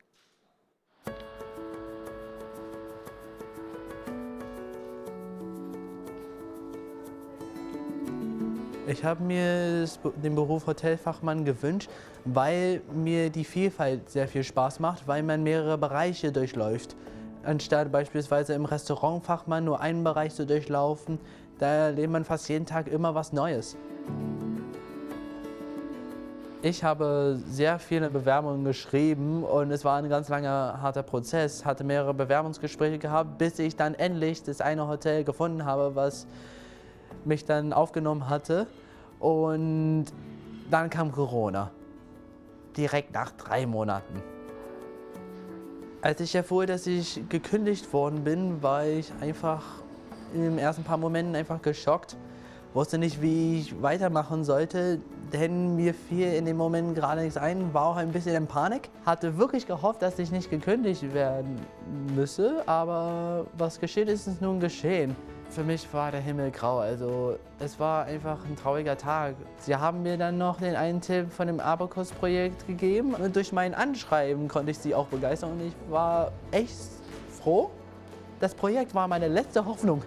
Ich habe mir den Beruf Hotelfachmann gewünscht, weil mir die Vielfalt sehr viel Spaß macht, weil man mehrere Bereiche durchläuft. Anstatt beispielsweise im Restaurantfachmann nur einen Bereich zu durchlaufen, da erlebt man fast jeden Tag immer was Neues. Ich habe sehr viele Bewerbungen geschrieben und es war ein ganz langer, harter Prozess. Hatte mehrere Bewerbungsgespräche gehabt, bis ich dann endlich das eine Hotel gefunden habe, was mich dann aufgenommen hatte. Und dann kam Corona, direkt nach 3 Monaten. Als ich erfuhr, dass ich gekündigt worden bin, war ich einfach in den ersten paar Momenten einfach geschockt. Wusste nicht, wie ich weitermachen sollte, denn mir fiel in dem Moment gerade nichts ein, war auch ein bisschen in Panik. Hatte wirklich gehofft, dass ich nicht gekündigt werden müsse, aber was geschehen ist, ist nun geschehen. Für mich war der Himmel grau, also es war einfach ein trauriger Tag. Sie haben mir dann noch den einen Tipp von dem Abacus-Projekt gegeben und durch mein Anschreiben konnte ich sie auch begeistern und ich war echt froh. Das Projekt war meine letzte Hoffnung.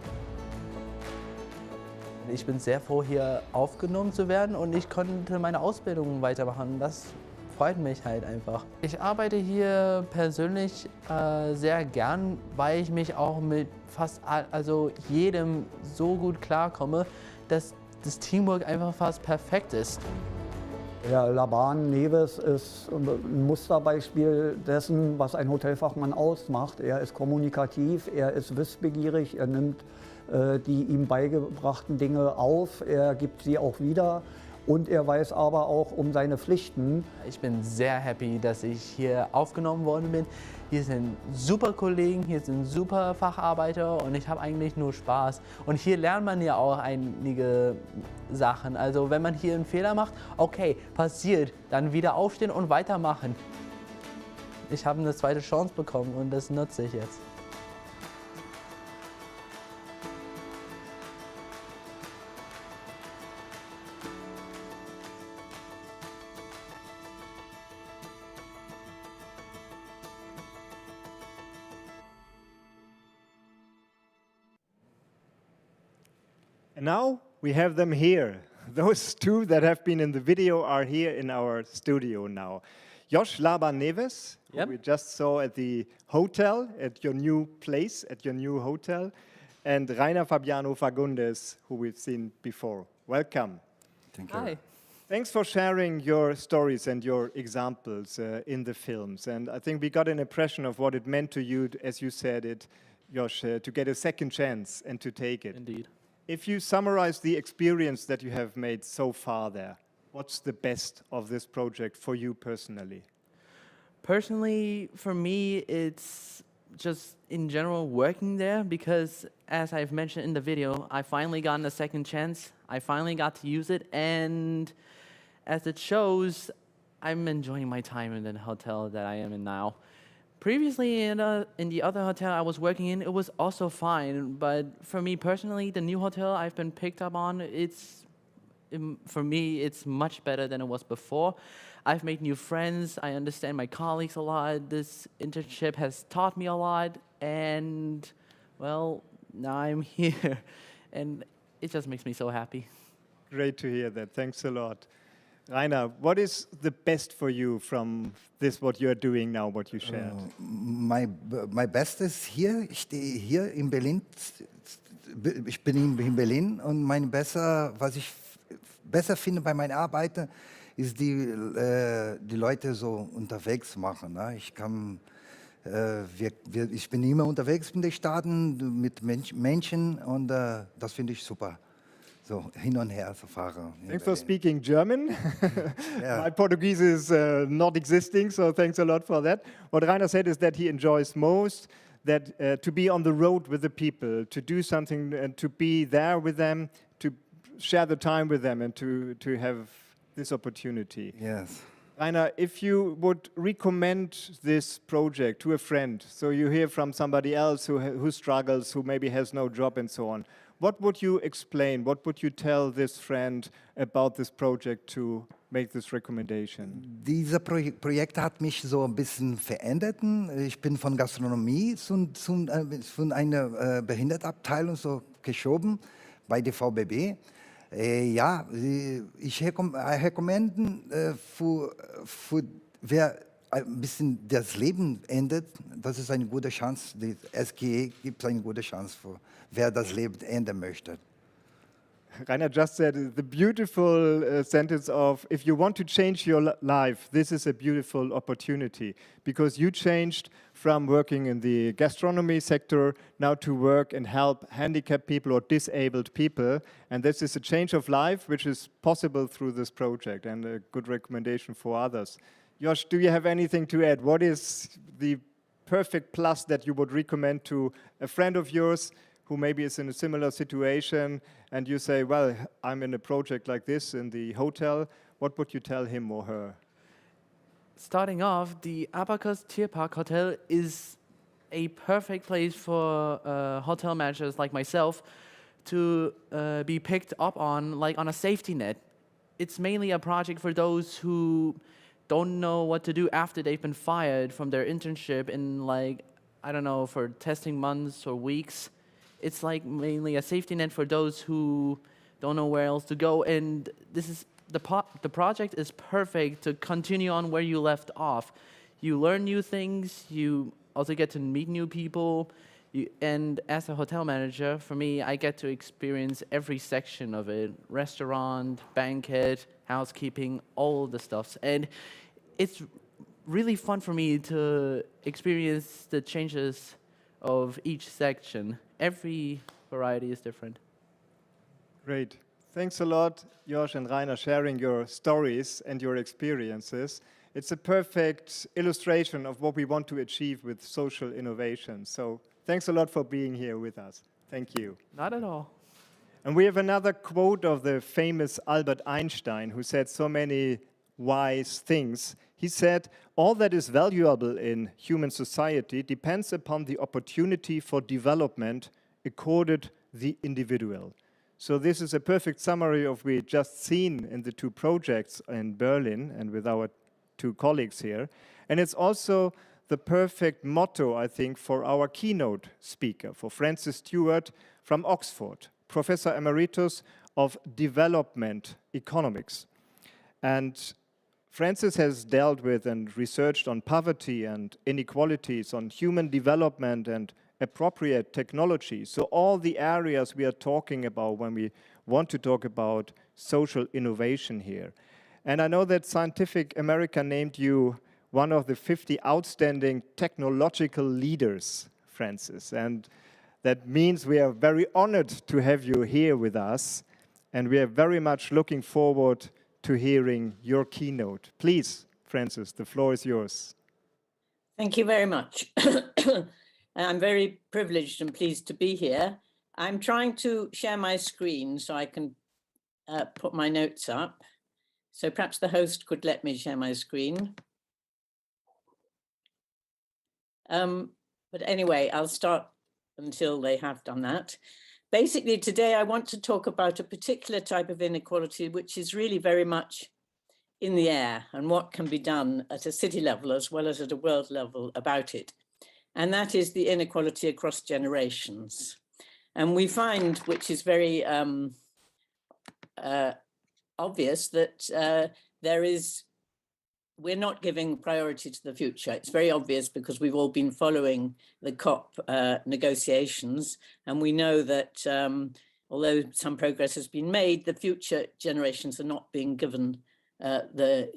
Ich bin sehr froh, hier aufgenommen zu werden und ich konnte meine Ausbildung weitermachen. Das freut mich halt einfach. Ich arbeite hier persönlich sehr gern, weil ich mich auch mit fast jedem so gut klarkomme, dass das Teamwork einfach fast perfekt ist. Herr Laban Neves ist ein Musterbeispiel dessen, was ein Hotelfachmann ausmacht. Er ist kommunikativ, er ist wissbegierig, er nimmt die ihm beigebrachten Dinge auf, er gibt sie auch wieder. Und er weiß aber auch um seine Pflichten. Ich bin sehr happy, dass ich hier aufgenommen worden bin. Hier sind super Kollegen, hier sind super Facharbeiter und ich habe eigentlich nur Spaß. Und hier lernt man ja auch einige Sachen. Also wenn man hier einen Fehler macht, okay, passiert, dann wieder aufstehen und weitermachen. Ich habe eine zweite Chance bekommen und das nutze ich jetzt. And now we have them here. Those two that have been in the video are here in our studio now. Josh Laban Neves, who we just saw at the hotel, at your new place, at your new hotel, and Rainer Fabiano Fagundes, who we've seen before. Welcome. Thank you. Hi. Thanks for sharing your stories and your examples in the films. And I think we got an impression of what it meant to you, as you said it, Josh, to get a second chance and to take it. Indeed. If you summarize the experience that you have made so far there, what's the best of this project for you personally? Personally, for me, it's just in general working there because, as I've mentioned in the video, I finally gotten a second chance. I finally got to use it, and as it shows, I'm enjoying my time in the hotel that I am in now. Previously, in the other hotel I was working in, it was also fine. But for me personally, the new hotel I've been picked up on, for me, it's much better than it was before. I've made new friends. I understand my colleagues a lot. This internship has taught me a lot. And, well, now I'm here. And it just makes me so happy. Great to hear that. Thanks a lot. Rainer, what is the best for you from this, what you're doing now, what you shared? My Bestes hier, ich stehe hier in Berlin, ich bin in Berlin und was ich besser finde bei meiner Arbeit, ist die Leute so unterwegs machen. Ne? Ich bin immer unterwegs in den Staaten mit Menschen und das finde ich super. So hin und her zu fahren. Thanks for speaking German. Yeah. My Portuguese is not existing, so thanks a lot for that. What Rainer said is that he enjoys most that to be on the road with the people, to do something and to be there with them, to share the time with them and to have this opportunity. Yes. Rainer, if you would recommend this project to a friend, so you hear from somebody else who struggles, who maybe has no job and so on, What would you explain? What would you tell this friend about this project to make this recommendation? Dieses Projekt hat mich so ein bisschen verändert. Ich bin von Gastronomie von einer Behindertenabteilung so geschoben bei der VBB. Ja, ich rekommende für wer ein bisschen das Leben endet, das ist eine gute Chance. Die SGE gibt eine gute Chance für wer das Leben ändern möchte. Rainer just said the beautiful sentence of, if you want to change your life, this is a beautiful opportunity, because you changed from working in the gastronomy sector now to work and help handicapped people or disabled people. And this is a change of life which is possible through this project, and a good recommendation for others. Josh, do you have anything to add? What is the perfect plus that you would recommend to a friend of yours who maybe is in a similar situation, and you say, well, I'm in a project like this in the hotel, what would you tell him or her? Starting off, the Abacus Tierpark Hotel is a perfect place for hotel managers like myself to be picked up on, like on a safety net. It's mainly a project for those who don't know what to do after they've been fired from their internship in, like, I don't know, for testing months or weeks. It's like mainly a safety net for those who don't know where else to go, and this is the project is perfect to continue on where you left off. You learn new things, you also get to meet new people, and as a hotel manager, for me, I get to experience every section of it: restaurant, banquet, housekeeping, all the stuff. And it's really fun for me to experience the changes of each section. Every variety is different. Great. Thanks a lot, Josh and Rainer, sharing your stories and your experiences. It's a perfect illustration of what we want to achieve with social innovation. So thanks a lot for being here with us. Thank you. Not at all. And we have another quote of the famous Albert Einstein, who said so many wise things. He said, all that is valuable in human society depends upon the opportunity for development accorded the individual. So this is a perfect summary of what we just seen in the two projects in Berlin and with our two colleagues here. And it's also the perfect motto, I think, for our keynote speaker, for Francis Stewart from Oxford, Professor Emeritus of Development Economics. And Francis has dealt with and researched on poverty and inequalities, on human development and appropriate technology. So all the areas we are talking about when we want to talk about social innovation here. And I know that Scientific America named you one of the 50 outstanding technological leaders, Francis. And that means we are very honored to have you here with us. And we are very much looking forward to hearing your keynote. Please, Francis, the floor is yours. Thank you very much. I'm very privileged and pleased to be here. I'm trying to share my screen so I can put my notes up. So perhaps the host could let me share my screen. But anyway, I'll start until they have done that. Basically, today I want to talk about a particular type of inequality which is really very much in the air, and what can be done at a city level as well as at a world level about it. And that is the inequality across generations. And we find, which is very obvious, that we're not giving priority to the future. It's very obvious because we've all been following the COP negotiations, and we know that although some progress has been made, the future generations are not being given the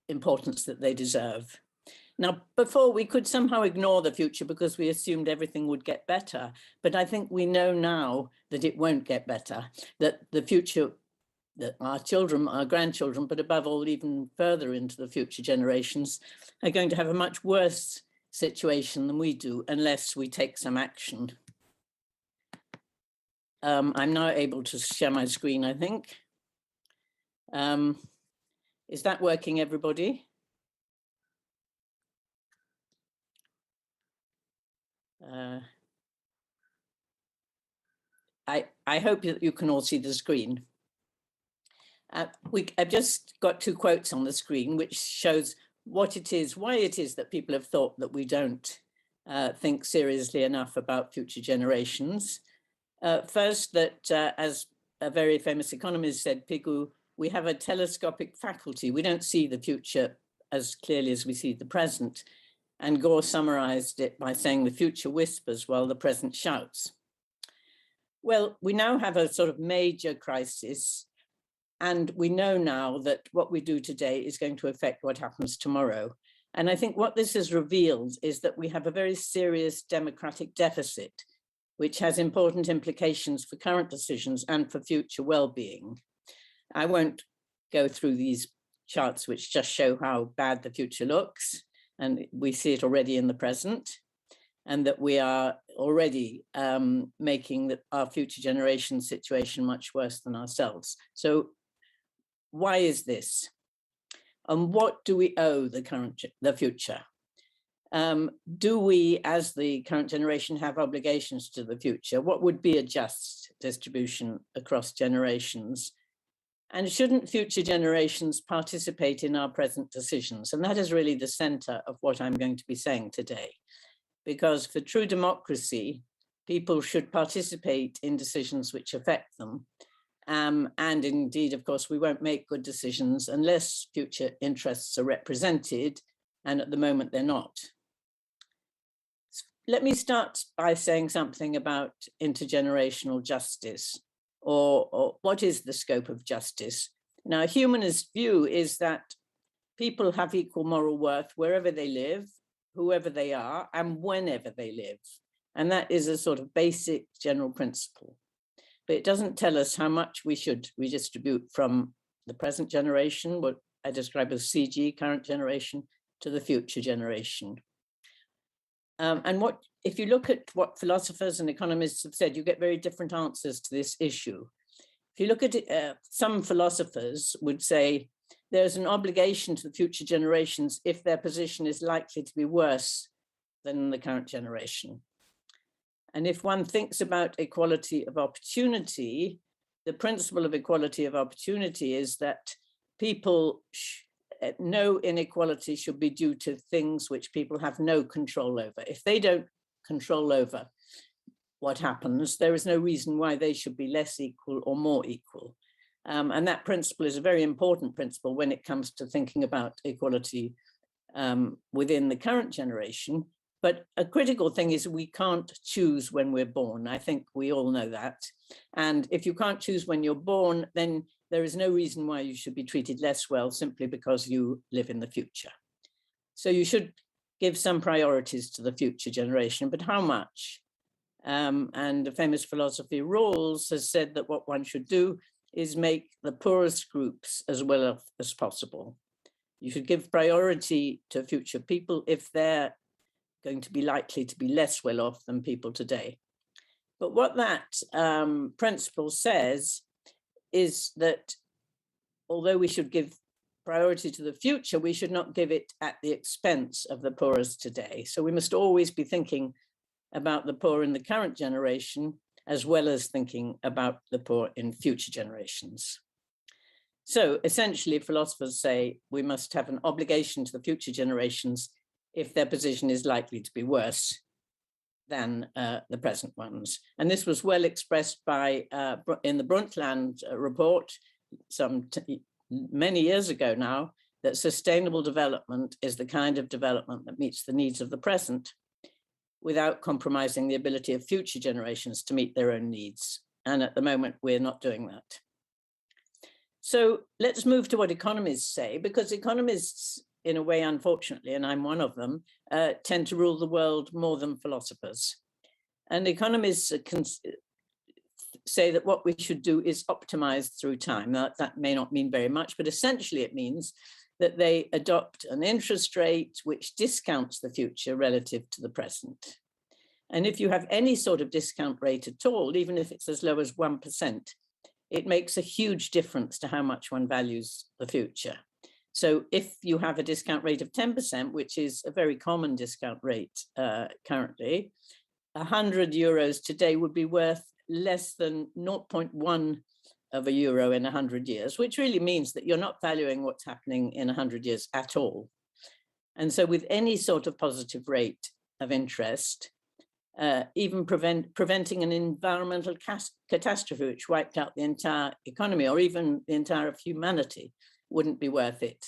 importance that they deserve. Now, before we could somehow ignore the future because we assumed everything would get better, but I think we know now that it won't get better, that the future, that our children, our grandchildren, but above all, even further into the future generations, are going to have a much worse situation than we do unless we take some action. I'm now able to share my screen, I think. Is that working, everybody? I hope that you can all see the screen. I've just got two quotes on the screen, which shows what it is, why it is that people have thought that we don't think seriously enough about future generations. First, that as a very famous economist said, Pigou, we have a telescopic faculty. We don't see the future as clearly as we see the present. And Gore summarized it by saying the future whispers while the present shouts. Well, we now have a sort of major crisis, and we know now that what we do today is going to affect what happens tomorrow. And I think what this has revealed is that we have a very serious democratic deficit, which has important implications for current decisions and for future well-being. I won't go through these charts, which just show how bad the future looks, and we see it already in the present, and that we are already making our future generations' situation much worse than ourselves. So why is this? And what do we owe the future? Do we, as the current generation, have obligations to the future? What would be a just distribution across generations? And shouldn't future generations participate in our present decisions? And that is really the center of what I'm going to be saying today. Because for true democracy, people should participate in decisions which affect them. And indeed, of course, we won't make good decisions unless future interests are represented, and at the moment they're not. Let me start by saying something about intergenerational justice, or what is the scope of justice? Now, a humanist view is that people have equal moral worth wherever they live, whoever they are, and whenever they live. And that is a sort of basic general principle. But it doesn't tell us how much we should redistribute from the present generation, what I describe as CG, current generation, to the future generation. And if you look at what philosophers and economists have said, you get very different answers to this issue. If you look at it, some philosophers would say there's an obligation to the future generations if their position is likely to be worse than the current generation. And if one thinks about equality of opportunity, the principle of equality of opportunity is that no inequality should be due to things which people have no control over. If they don't control over what happens, there is no reason why they should be less equal or more equal. And that principle is a very important principle when it comes to thinking about equality within the current generation. But a critical thing is we can't choose when we're born. I think we all know that. And if you can't choose when you're born, then there is no reason why you should be treated less well simply because you live in the future. So you should give some priorities to the future generation, but how much? And the famous philosophy Rawls has said that what one should do is make the poorest groups as well as possible. You should give priority to future people if they're going to be likely to be less well off than people today. But what that principle says is that although we should give priority to the future, we should not give it at the expense of the poorest today. So we must always be thinking about the poor in the current generation, as well as thinking about the poor in future generations. So essentially, philosophers say we must have an obligation to the future generations if their position is likely to be worse than the present ones. And this was well expressed by in the Brundtland report many years ago now, that sustainable development is the kind of development that meets the needs of the present without compromising the ability of future generations to meet their own needs. And at the moment, we're not doing that. So let's move to what economists say, because economists, in a way, unfortunately, and I'm one of them, tend to rule the world more than philosophers. And economists say that what we should do is optimize through time. Now, that may not mean very much, but essentially it means that they adopt an interest rate which discounts the future relative to the present. And if you have any sort of discount rate at all, even if it's as low as 1%, it makes a huge difference to how much one values the future. So if you have a discount rate of 10%, which is a very common discount rate currently, 100 euros today would be worth less than 0.1 of a euro in 100 years, which really means that you're not valuing what's happening in 100 years at all. And so with any sort of positive rate of interest, even preventing an environmental catastrophe which wiped out the entire economy or even the entire of humanity wouldn't be worth it,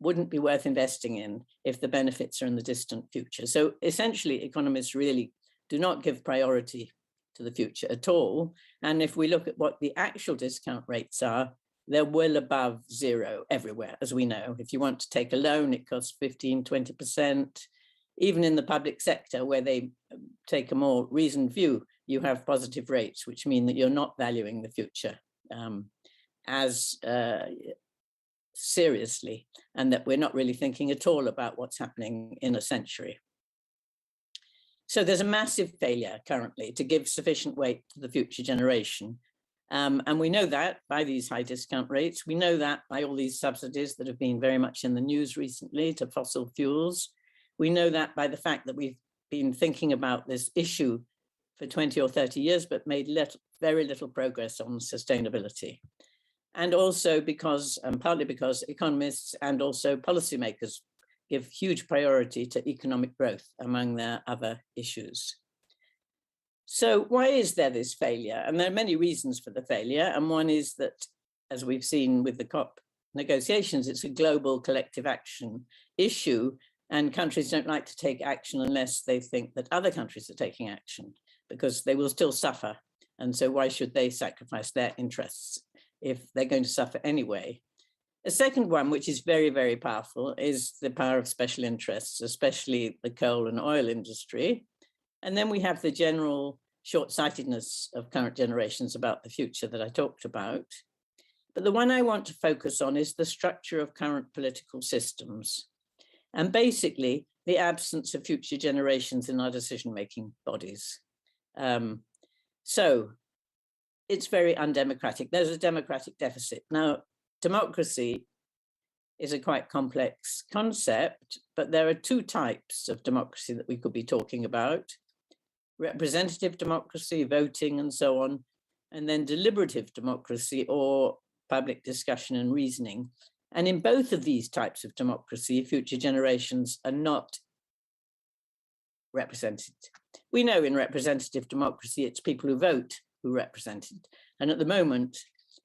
wouldn't be worth investing in if the benefits are in the distant future. So essentially, economists really do not give priority to the future at all. And if we look at what the actual discount rates are, they're well above zero everywhere, as we know. If you want to take a loan, it costs 15, 20%. Even in the public sector, where they take a more reasoned view, you have positive rates, which mean that you're not valuing the future as seriously, and that we're not really thinking at all about what's happening in a century. So there's a massive failure currently to give sufficient weight to the future generation. And we know that by these high discount rates. We know that by all these subsidies that have been very much in the news recently to fossil fuels. We know that by the fact that we've been thinking about this issue for 20 or 30 years, but made very little progress on sustainability. And also because, partly because economists and also policymakers give huge priority to economic growth among their other issues. So why is there this failure? And there are many reasons for the failure. And one is that, as we've seen with the COP negotiations, it's a global collective action issue, and countries don't like to take action unless they think that other countries are taking action, because they will still suffer. And so why should they sacrifice their interests if they're going to suffer anyway? A second one, which is very, very powerful, is the power of special interests, especially the coal and oil industry. And then we have the general short-sightedness of current generations about the future that I talked about. But the one I want to focus on is the structure of current political systems, and basically the absence of future generations in our decision-making bodies. So it's very undemocratic. There's a democratic deficit. Now, democracy is a quite complex concept, but there are two types of democracy that we could be talking about: representative democracy, voting and so on, and then deliberative democracy or public discussion and reasoning. And in both of these types of democracy, future generations are not represented. We know in representative democracy, it's people who vote who are represented. And at the moment,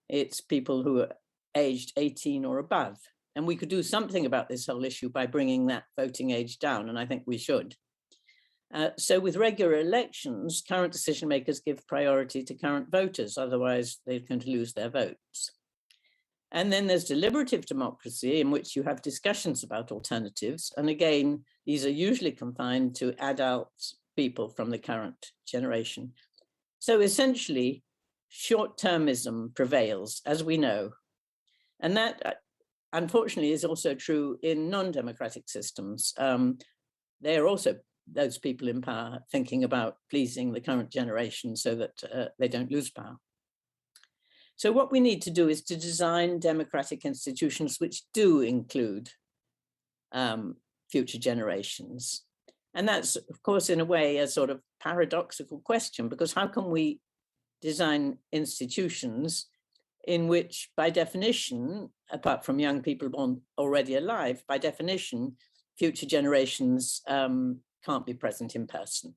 it's people who are aged 18 or above. And we could do something about this whole issue by bringing that voting age down, and I think we should. So with regular elections, current decision makers give priority to current voters, otherwise they're going to lose their votes. And then there's deliberative democracy, in which you have discussions about alternatives. And again, these are usually confined to adult people from the current generation. So essentially, short-termism prevails, as we know. And that, unfortunately, is also true in non-democratic systems. They are also those people in power thinking about pleasing the current generation so that they don't lose power. So what we need to do is to design democratic institutions which do include future generations. And that's, of course, in a way, a sort of paradoxical question, because how can we design institutions in which, by definition, apart from young people born already alive, by definition, future generations can't be present in person?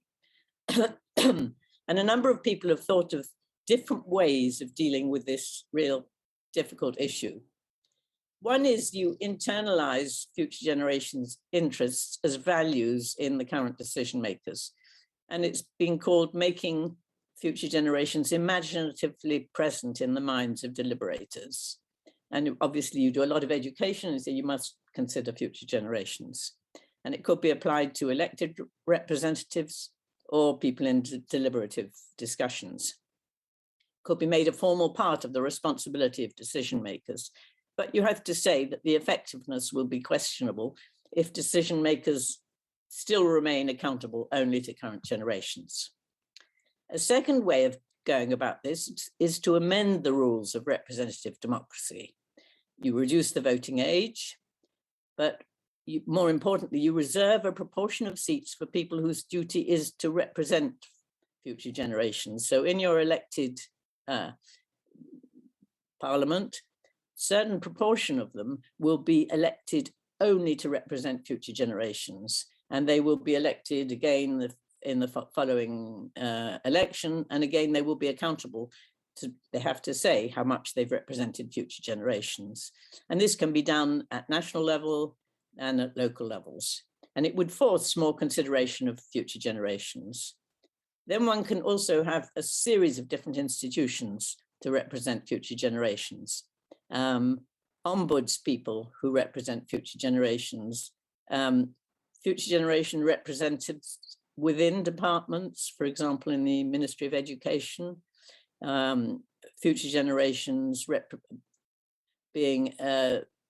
And a number of people have thought of different ways of dealing with this real difficult issue. One is you internalize future generations' interests as values in the current decision makers. And it's been called making future generations imaginatively present in the minds of deliberators. And obviously you do a lot of education and so you must consider future generations. And it could be applied to elected representatives or people in deliberative discussions. Could be made a formal part of the responsibility of decision makers. But you have to say that the effectiveness will be questionable if decision makers still remain accountable only to current generations. A second way of going about this is to amend the rules of representative democracy. You reduce the voting age, but more importantly, you reserve a proportion of seats for people whose duty is to represent future generations. So in your elected parliament, certain proportion of them will be elected only to represent future generations, and they will be elected again in the following election, and again they will be accountable they have to say how much they've represented future generations. And this can be done at national level and at local levels, and it would force more consideration of future generations. Then one can also have a series of different institutions to represent future generations. Ombuds people who represent future generations, future generation representatives within departments, for example, in the Ministry of Education, future generations being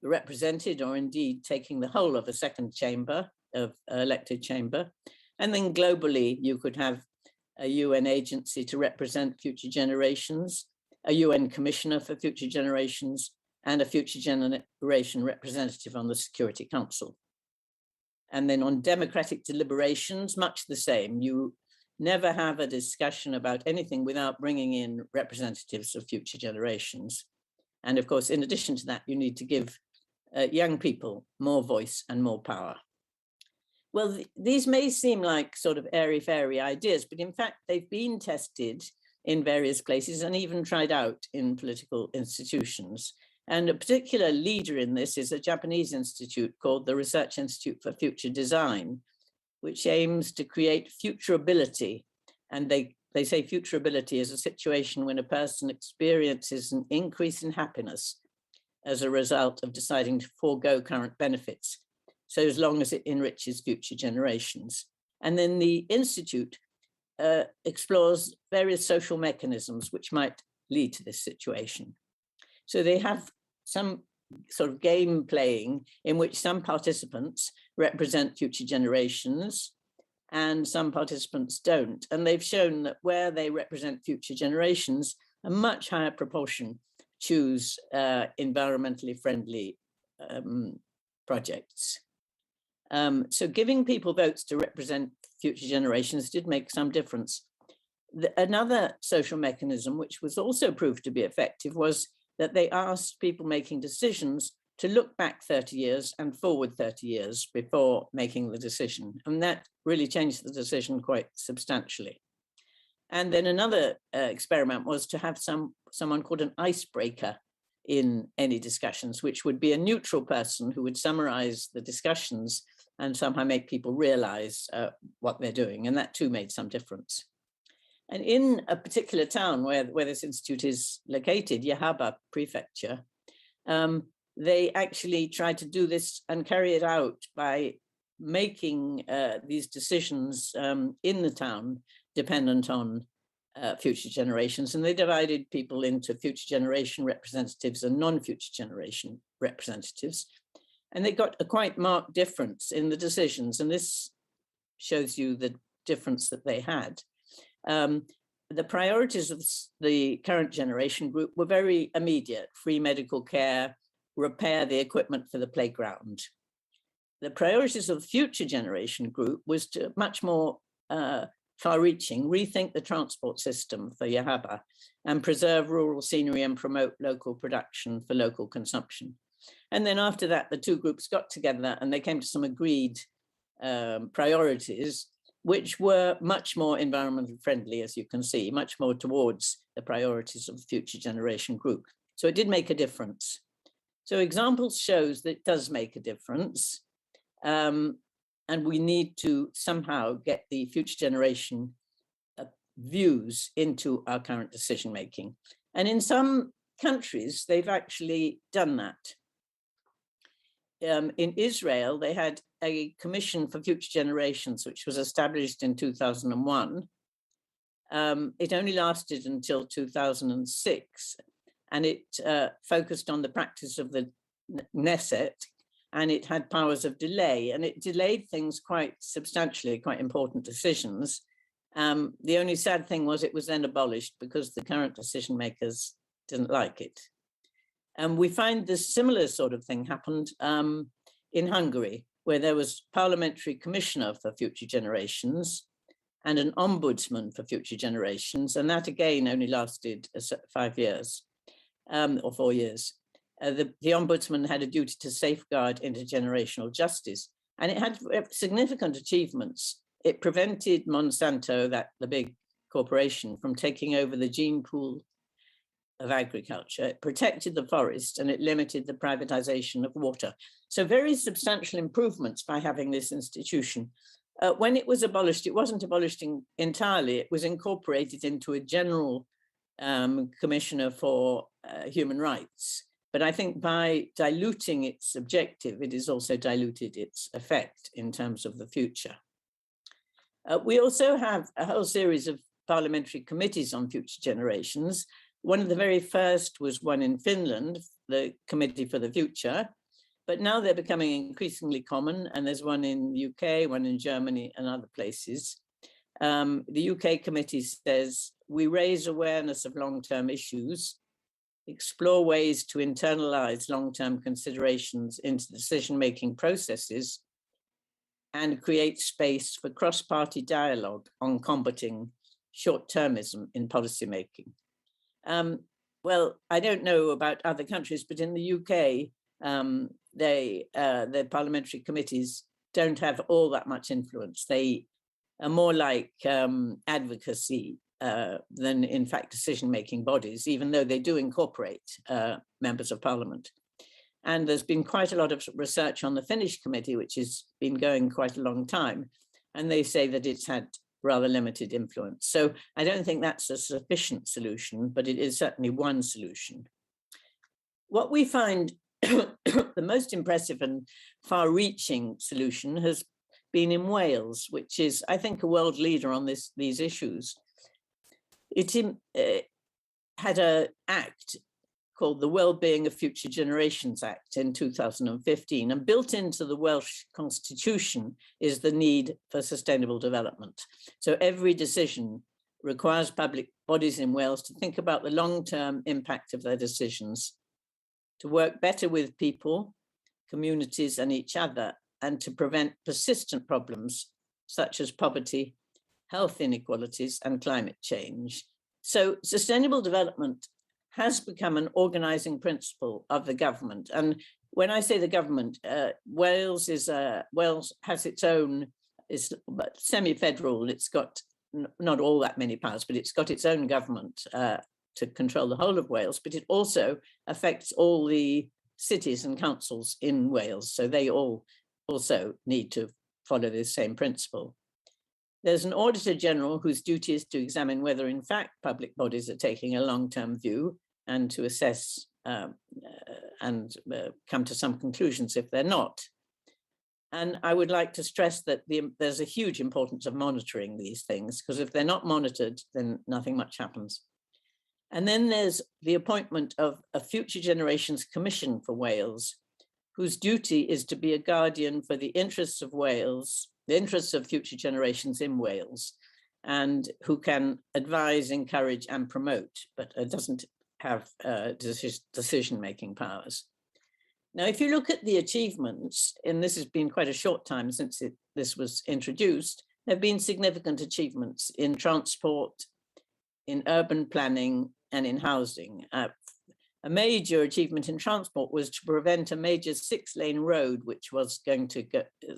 represented or indeed taking the whole of a second chamber of elected chamber. And then globally, you could have a UN agency to represent future generations, a UN commissioner for future generations, and a future generation representative on the Security Council. And then on democratic deliberations, much the same. You never have a discussion about anything without bringing in representatives of future generations. And of course, in addition to that, you need to give young people more voice and more power. Well, these may seem like sort of airy-fairy ideas, but in fact, they've been tested in various places and even tried out in political institutions. And a particular leader in this is a Japanese institute called the Research Institute for Future Design, which aims to create futurability. And they say futurability is a situation when a person experiences an increase in happiness as a result of deciding to forego current benefits, so as long as it enriches future generations. And then the Institute explores various social mechanisms which might lead to this situation. So they have some sort of game playing in which some participants represent future generations and some participants don't. And they've shown that where they represent future generations, a much higher proportion choose environmentally friendly projects. So giving people votes to represent future generations did make some difference. Another social mechanism, which was also proved to be effective, was that they asked people making decisions to look back 30 years and forward 30 years before making the decision. And that really changed the decision quite substantially. And then another experiment was to have someone called an icebreaker in any discussions, which would be a neutral person who would summarize the discussions and somehow make people realize what they're doing. And that too made some difference. And in a particular town where this institute is located, Yahaba Prefecture, they actually tried to do this and carry it out by making these decisions in the town dependent on future generations. And they divided people into future generation representatives and non-future generation representatives. And they got a quite marked difference in the decisions. And this shows you the difference that they had. The priorities of the current generation group were very immediate: free medical care, repair the equipment for the playground. The priorities of the future generation group was to much more far-reaching, rethink the transport system for Yahaba and preserve rural scenery and promote local production for local consumption. And then after that, the two groups got together and they came to some agreed priorities, which were much more environmentally friendly, as you can see, much more towards the priorities of the future generation group. So it did make a difference. So examples shows that it does make a difference. And we need to somehow get the future generation views into our current decision-making. And in some countries, they've actually done that. In Israel, they had a commission for future generations, which was established in 2001. It only lasted until 2006, and it focused on the practice of the Knesset, and it had powers of delay, and it delayed things quite substantially, quite important decisions. The only sad thing was it was then abolished because the current decision makers didn't like it. And we find this similar sort of thing happened in Hungary, where there was parliamentary commissioner for future generations, and an ombudsman for future generations. And that again only lasted 5 years or 4 years. The ombudsman had a duty to safeguard intergenerational justice, and it had significant achievements. It prevented Monsanto, the big corporation, from taking over the gene pool of agriculture. It protected the forest, and it limited the privatization of water. So very substantial improvements by having this institution. When it was abolished, it wasn't abolished entirely. It was incorporated into a general commissioner for human rights. But I think by diluting its objective, it has also diluted its effect in terms of the future. We also have a whole series of parliamentary committees on future generations. One of the very first was one in Finland, the Committee for the Future, but now they're becoming increasingly common, and there's one in the UK, one in Germany and other places. The UK committee says, we raise awareness of long-term issues, explore ways to internalize long-term considerations into decision-making processes, and create space for cross-party dialogue on combating short-termism in policymaking. Well, I don't know about other countries, but in the UK, the parliamentary committees don't have all that much influence. They are more like advocacy than, in fact, decision-making bodies, even though they do incorporate members of parliament. And there's been quite a lot of research on the Finnish committee, which has been going quite a long time, and they say that it's had rather limited influence. So I don't think that's a sufficient solution, but it is certainly one solution. What we find the most impressive and far-reaching solution has been in Wales, which is, I think, a world leader on these issues. It had an act called the Wellbeing of Future Generations Act in 2015, and built into the Welsh constitution is the need for sustainable development. So every decision requires public bodies in Wales to think about the long-term impact of their decisions, to work better with people, communities and each other, and to prevent persistent problems such as poverty, health inequalities and climate change. So sustainable development has become an organizing principle of the government. And when I say the government, Wales has its own, is semi-federal. It's got not all that many powers, but it's got its own government to control the whole of Wales, but it also affects all the cities and councils in Wales. So they all also need to follow this same principle. There's an Auditor General whose duty is to examine whether in fact public bodies are taking a long-term view and to assess and come to some conclusions if they're not. And I would like to stress that there's a huge importance of monitoring these things, because if they're not monitored, then nothing much happens. And then there's the appointment of a Future Generations Commission for Wales, whose duty is to be a guardian for the interests of Wales, the interests of future generations in Wales, and who can advise, encourage and promote, but doesn't have decision-making powers. Now, if you look at the achievements, and this has been quite a short time since this was introduced, there have been significant achievements in transport, in urban planning and in housing. A major achievement in transport was to prevent a major 6-lane road, which was going to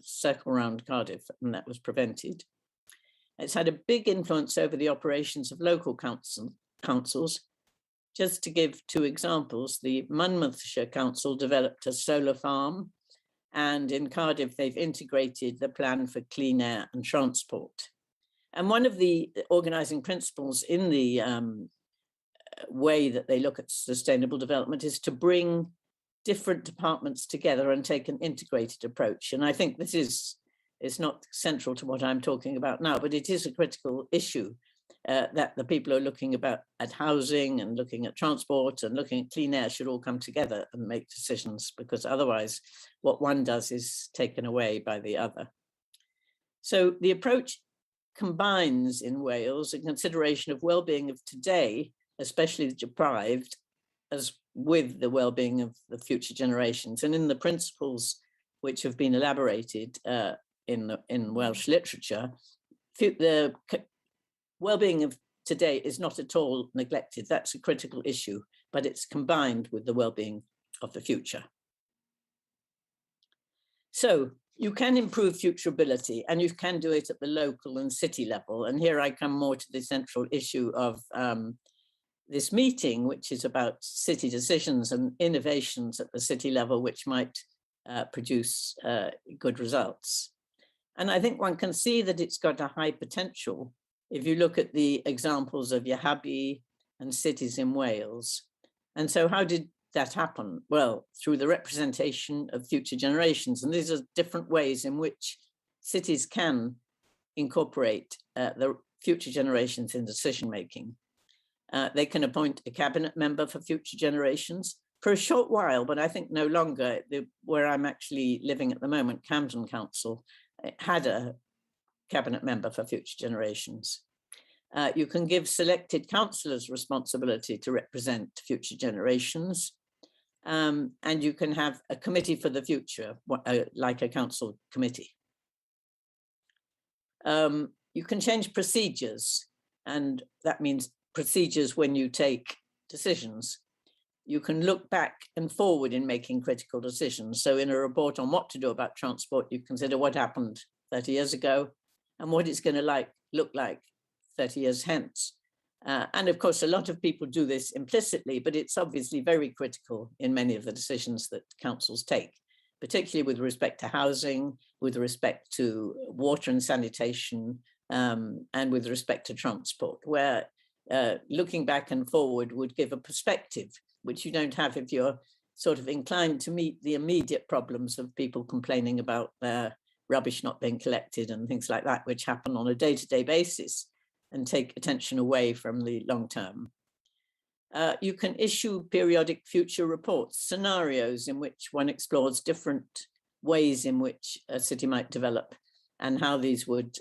circle around Cardiff, and that was prevented. It's had a big influence over the operations of local councils. Just to give 2 examples, the Monmouthshire Council developed a solar farm, and in Cardiff, they've integrated the plan for clean air and transport. And one of the organizing principles in the way that they look at sustainable development is to bring different departments together and take an integrated approach. And I think this is not central to what I'm talking about now, but it is a critical issue that the people who are looking at housing and looking at transport and looking at clean air should all come together and make decisions, because otherwise what one does is taken away by the other. So the approach combines in Wales a consideration of well-being of today, especially the deprived, as with the well-being of the future generations. And in the principles which have been elaborated in Welsh literature, the well-being of today is not at all neglected. That's a critical issue, but it's combined with the well-being of the future. So you can improve futurability, and you can do it at the local and city level. And here I come more to the central issue of this meeting, which is about city decisions and innovations at the city level, which might produce good results. And I think one can see that it's got a high potential if you look at the examples of Yahabi and cities in Wales. And so how did that happen? Well, through the representation of future generations. And these are different ways in which cities can incorporate the future generations in decision-making. They can appoint a cabinet member for future generations for a short while, but I think no longer. Where I'm actually living at the moment, Camden Council, had a cabinet member for future generations. You can give selected councillors responsibility to represent future generations. And you can have a committee for the future, like a council committee. You can change procedures, and that means procedures when you take decisions. You can look back and forward in making critical decisions. So in a report on what to do about transport, you consider what happened 30 years ago and what it's going to look like 30 years hence. And of course, a lot of people do this implicitly, but it's obviously very critical in many of the decisions that councils take, particularly with respect to housing, with respect to water and sanitation, and with respect to transport, where looking back and forward would give a perspective, which you don't have if you're sort of inclined to meet the immediate problems of people complaining about their rubbish not being collected and things like that, which happen on a day-to-day basis and take attention away from the long term. You can issue periodic future reports, scenarios in which one explores different ways in which a city might develop and how these would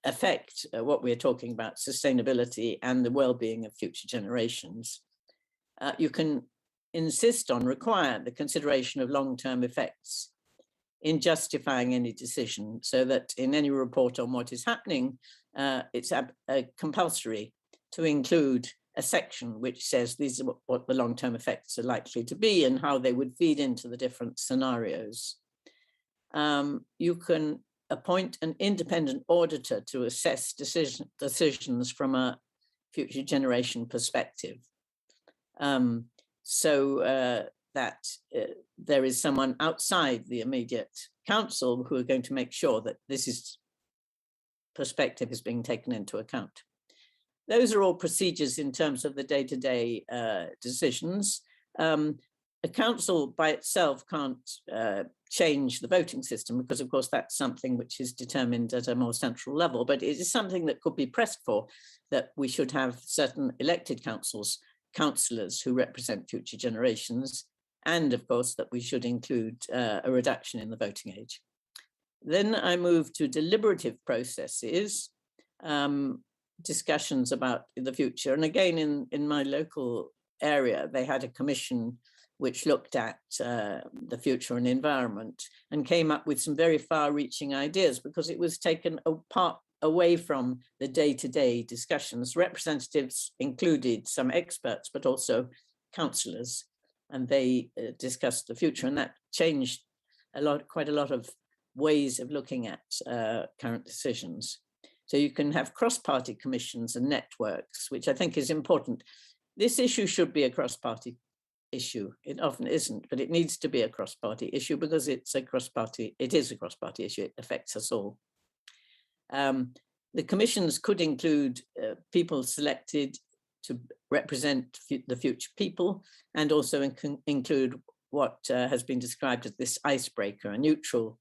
affect what we're talking about, sustainability and the well-being of future generations. You can insist on, require the consideration of long-term effects in justifying any decision, so that in any report on what is happening, it's compulsory to include a section which says these are what the long-term effects are likely to be and how they would feed into the different scenarios. You can appoint an independent auditor to assess decisions from a future generation perspective. That there is someone outside the immediate council who are going to make sure that this perspective is being taken into account. Those are all procedures in terms of the day-to-day decisions. A council by itself can't change the voting system because, of course, that's something which is determined at a more central level, but it is something that could be pressed for, that we should have certain elected councillors who represent future generations, and of course that we should include a reduction in the voting age. Then I move to deliberative processes, discussions about the future. And again, in my local area, they had a commission which looked at the future and environment and came up with some very far-reaching ideas, because it was taken apart away from the day-to-day discussions. Representatives included some experts, but also councillors, and they discussed the future, and that changed quite a lot of ways of looking at current decisions. So you can have cross-party commissions and networks, which I think is important. This issue should be a cross-party issue. It often isn't, but it needs to be a cross-party issue because it is a cross-party issue. It affects us all. The commissions could include people selected to represent the future people, and also include what has been described as this icebreaker, a neutral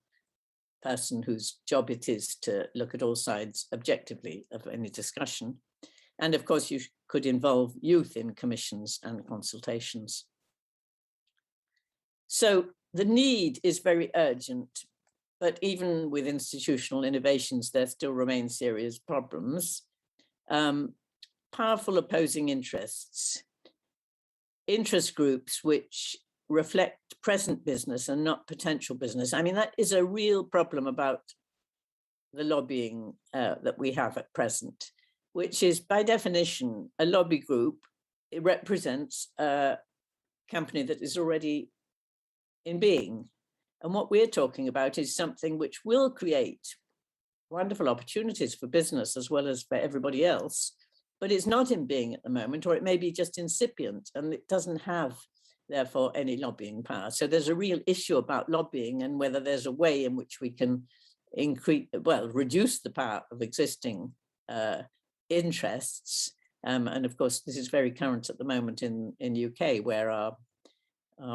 person whose job it is to look at all sides objectively of any discussion. And of course, you could involve youth in commissions and consultations. So the need is very urgent, but even with institutional innovations, there still remain serious problems. Powerful opposing interests, interest groups which reflect present business and not potential business. I mean, that is a real problem about the lobbying that we have at present, which is by definition a lobby group. It represents a company that is already in being. And what we're talking about is something which will create wonderful opportunities for business as well as for everybody else, but it's not in being at the moment, or it may be just incipient, and it doesn't have, therefore, any lobbying power. So there's a real issue about lobbying and whether there's a way in which we can reduce the power of existing interests. And of course, this is very current at the moment in UK, where our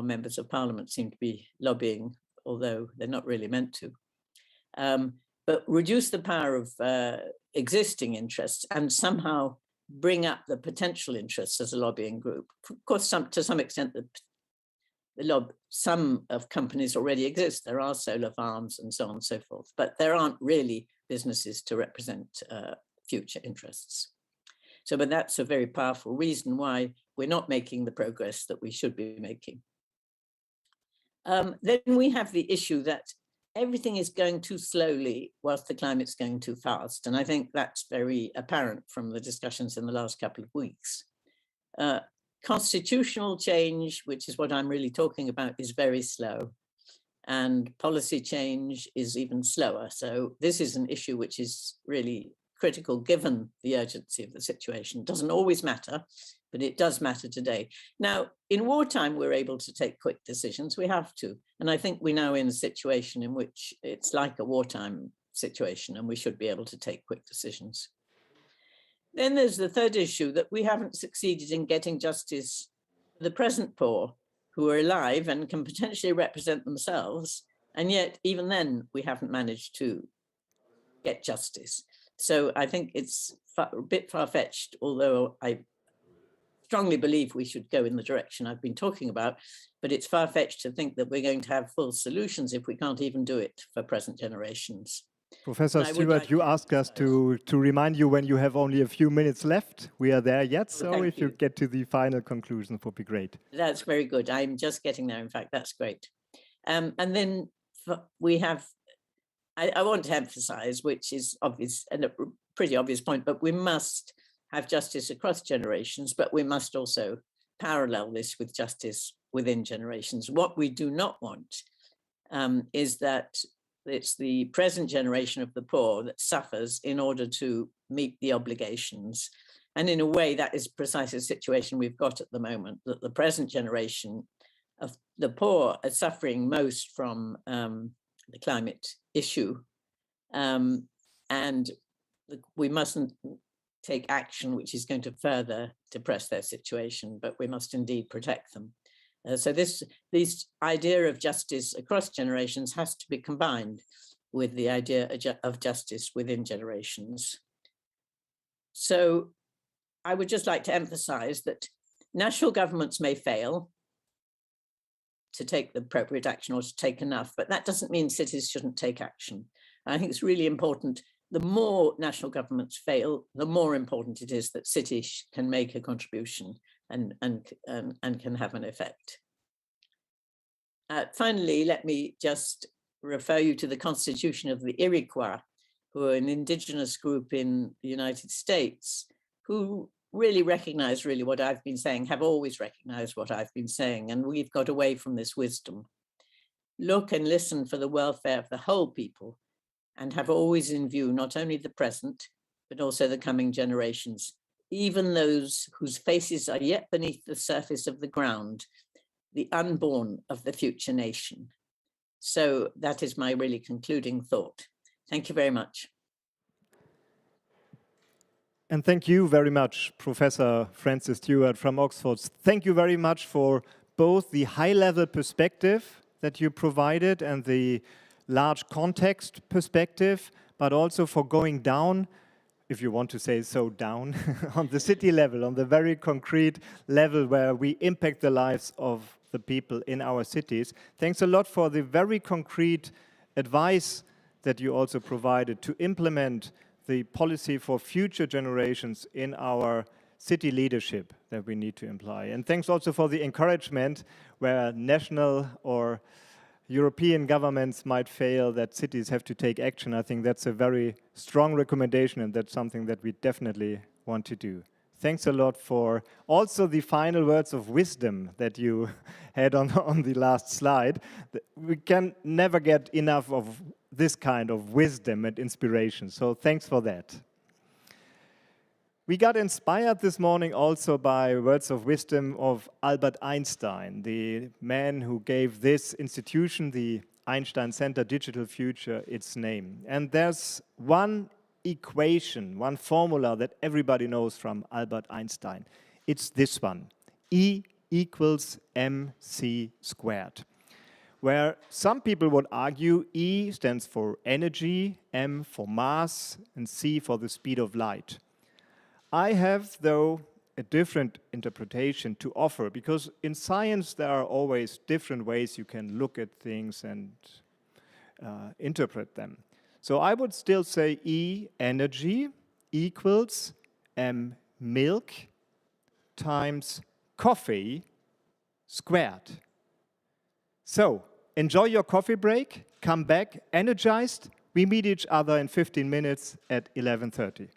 members of parliament seem to be lobbying, although they're not really meant to. But reduce the power of existing interests and somehow bring up the potential interests as a lobbying group. Of course, to some extent, some of companies already exist. There are solar farms and so on and so forth, but there aren't really businesses to represent future interests. So, but that's a very powerful reason why we're not making the progress that we should be making. Then we have the issue that everything is going too slowly whilst the climate's going too fast. And I think that's very apparent from the discussions in the last couple of weeks. Constitutional change, which is what I'm really talking about, is very slow. And policy change is even slower. So this is an issue which is really critical given the urgency of the situation. It doesn't always matter, but it does matter today. Now, in wartime, we're able to take quick decisions. We have to. And I think we're now in a situation in which it's like a wartime situation, and we should be able to take quick decisions. Then there's the third issue, that we haven't succeeded in getting justice for the present poor who are alive and can potentially represent themselves. And yet, even then, we haven't managed to get justice. So I think it's a bit far-fetched, although I strongly believe we should go in the direction I've been talking about, but it's far-fetched to think that we're going to have full solutions if we can't even do it for present generations. Professor Stewart, you asked us to remind you when you have only a few minutes left. We are there yet, so if you get to the final conclusion, it would be great. That's very good. I'm just getting there, in fact, that's great. And then we have, I want to emphasize, which is obvious and a pretty obvious point, but we must have justice across generations, but we must also parallel this with justice within generations. What we do not want is that it's the present generation of the poor that suffers in order to meet the obligations. And in a way, that is precisely the situation we've got at the moment, that the present generation of the poor are suffering most from the climate issue. And we mustn't take action which is going to further depress their situation, but we must indeed protect them. So this idea of justice across generations has to be combined with the idea of justice within generations. So I would just like to emphasize that national governments may fail to take the appropriate action or to take enough, but that doesn't mean cities shouldn't take action. I think it's really important. The more national governments fail, the more important it is that cities can make a contribution and can have an effect. Finally, let me just refer you to the Constitution of the Iroquois, who are an indigenous group in the United States, who really recognize what I've been saying, have always recognized what I've been saying, and we've got away from this wisdom. Look and listen for the welfare of the whole people, and have always in view not only the present, but also the coming generations, even those whose faces are yet beneath the surface of the ground, the unborn of the future nation. So that is my really concluding thought. Thank you very much. And thank you very much, Professor Frances Stewart from Oxford. Thank you very much for both the high-level perspective that you provided and the large context perspective, but also for going down, if you want to say so, down on the city level, on the very concrete level where we impact the lives of the people in our cities. Thanks a lot for the very concrete advice that you also provided to implement the policy for future generations in our city leadership that we need to imply. And thanks also for the encouragement where national or European governments might fail, that cities have to take action. I think that's a very strong recommendation, and that's something that we definitely want to do. Thanks a lot for also the final words of wisdom that you had on the last slide. We can never get enough of this kind of wisdom and inspiration, so thanks for that. We got inspired this morning also by words of wisdom of Albert Einstein, the man who gave this institution, the Einstein Center Digital Future, its name. And there's one equation, one formula that everybody knows from Albert Einstein. It's this one, E equals mc squared, where some people would argue E stands for energy, m for mass, and c for the speed of light. I have, though, a different interpretation to offer, because in science there are always different ways you can look at things and interpret them. So I would still say E, energy, equals m, milk, times coffee squared. So enjoy your coffee break, come back energized. We meet each other in 15 minutes at 11:30.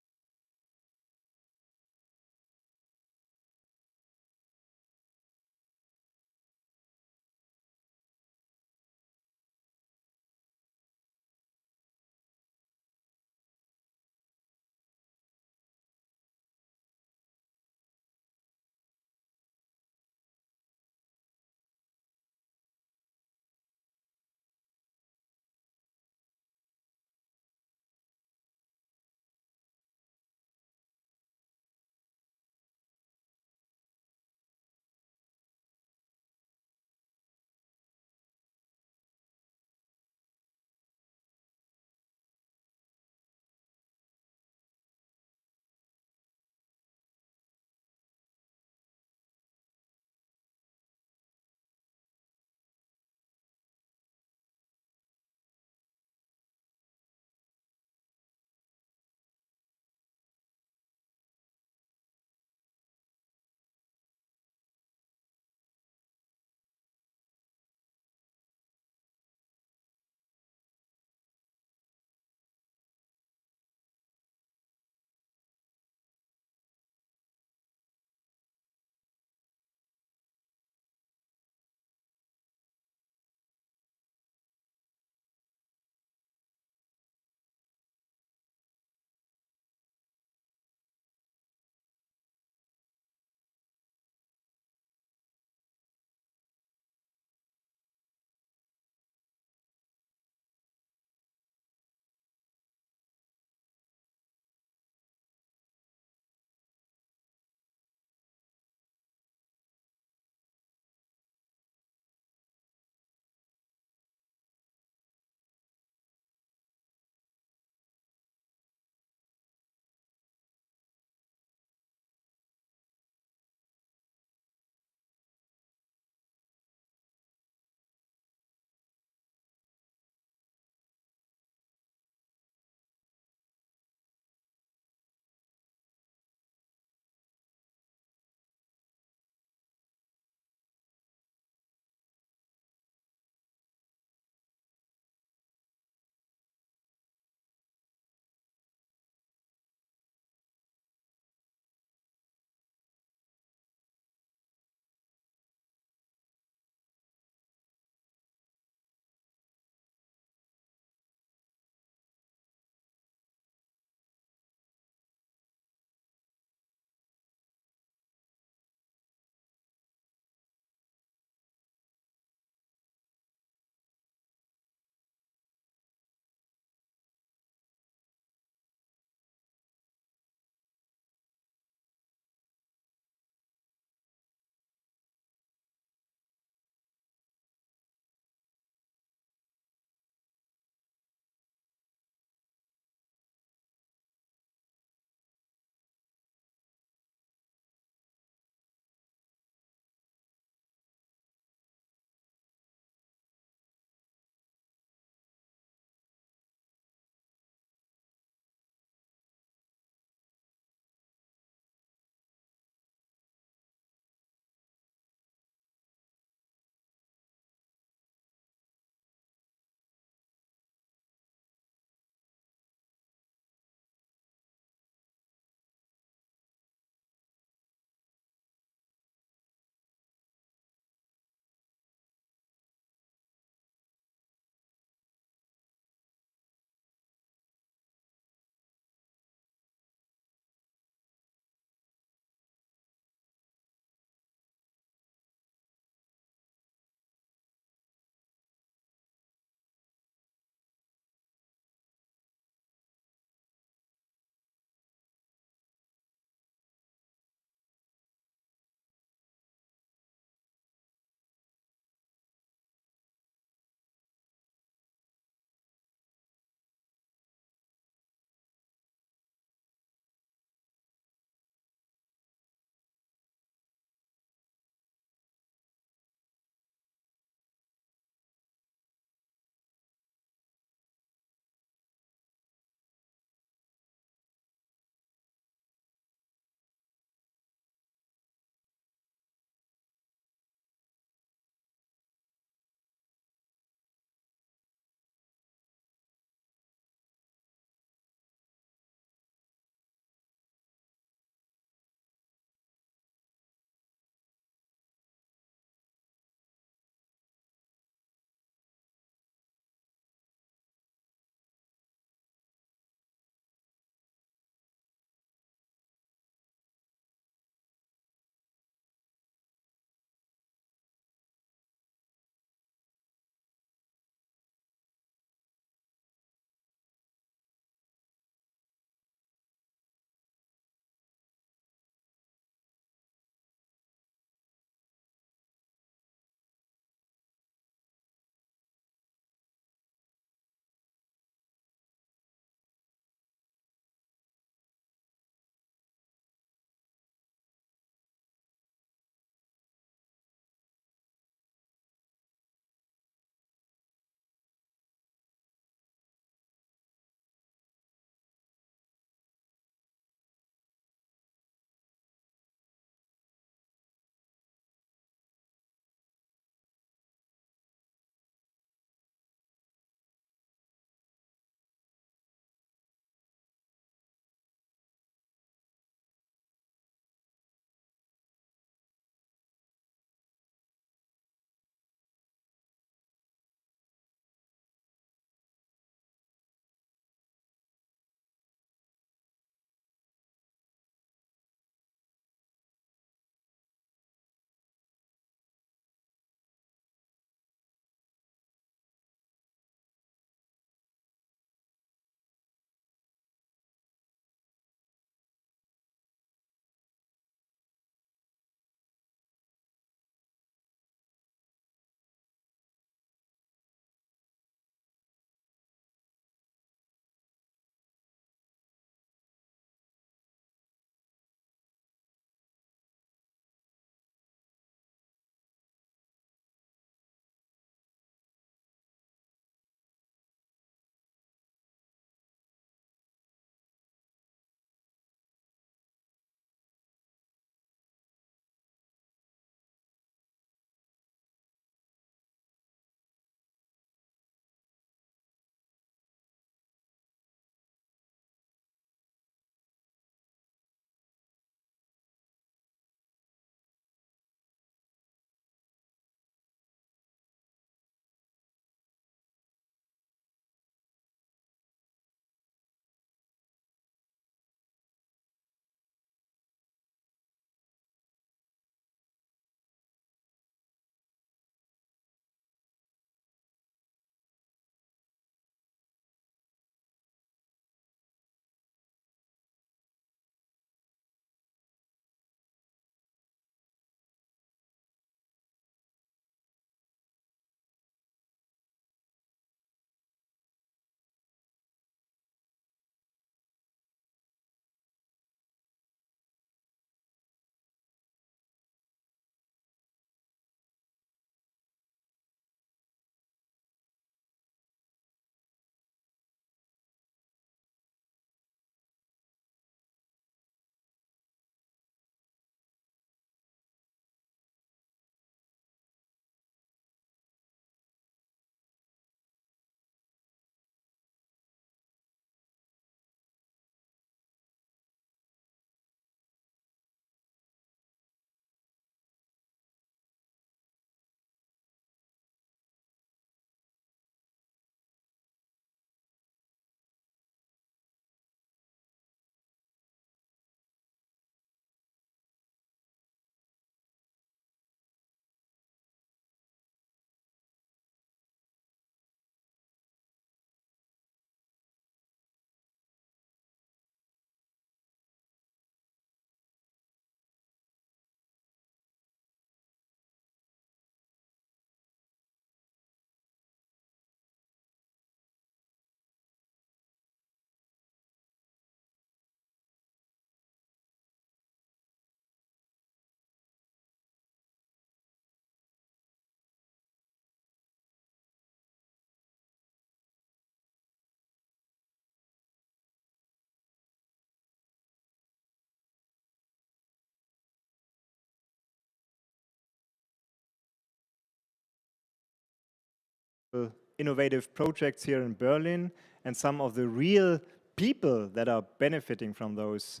innovative projects here in Berlin and some of the real people that are benefiting from those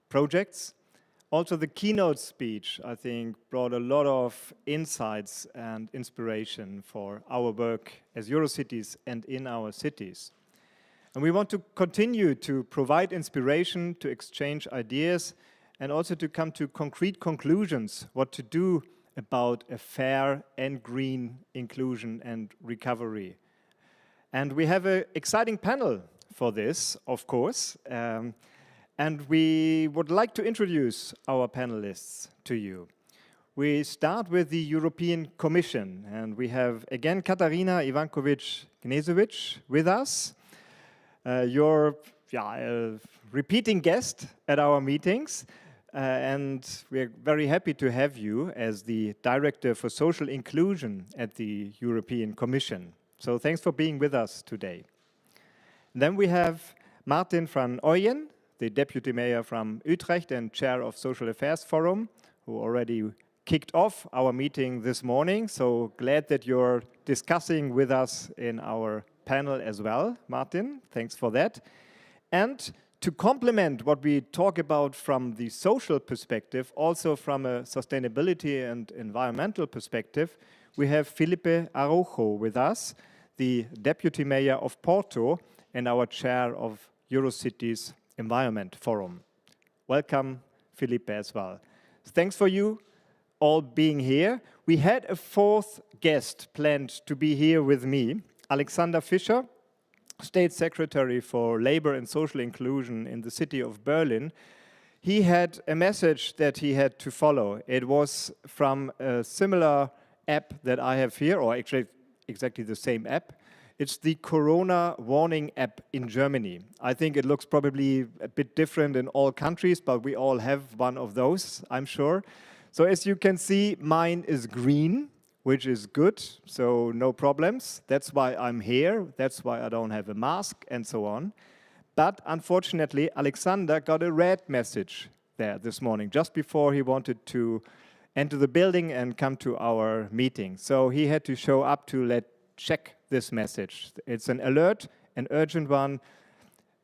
projects. Also, the keynote speech, I think, brought a lot of insights and inspiration for our work as EuroCities and in our cities. And we want to continue to provide inspiration, to exchange ideas, and also to come to concrete conclusions, what to do about a fair and green inclusion and recovery. And we have an exciting panel for this, of course. And we would like to introduce our panelists to you. We start with the European Commission, and we have again Katarina Ivankovic-Gnezovic with us. You're a repeating guest at our meetings, and we're very happy to have you as the Director for Social Inclusion at the European Commission. So thanks for being with us today. Then we have Martin van Ooyen, the Deputy Mayor from Utrecht and Chair of Social Affairs Forum, who already kicked off our meeting this morning. So glad that you're discussing with us in our panel as well, Martin. Thanks for that. And to complement what we talk about from the social perspective, also from a sustainability and environmental perspective, we have Felipe Araujo with us, the Deputy Mayor of Porto and our Chair of EuroCities Environment Forum. Welcome, Felipe, as well. Thanks for you all being here. We had a fourth guest planned to be here with me, Alexander Fischer, State Secretary for Labor and Social Inclusion in the city of Berlin. He had a message that he had to follow. It was from a similar app that I have here, or actually exactly the same app. It's the Corona warning app in Germany. I think it looks probably a bit different in all countries, but we all have one of those, I'm sure. So as you can see, mine is green, which is good, so no problems. That's why I'm here. That's why I don't have a mask and so on. But unfortunately, Alexander got a red message there this morning, just before he wanted to enter the building and come to our meeting. So he had to show up to check this message. It's an alert, an urgent one.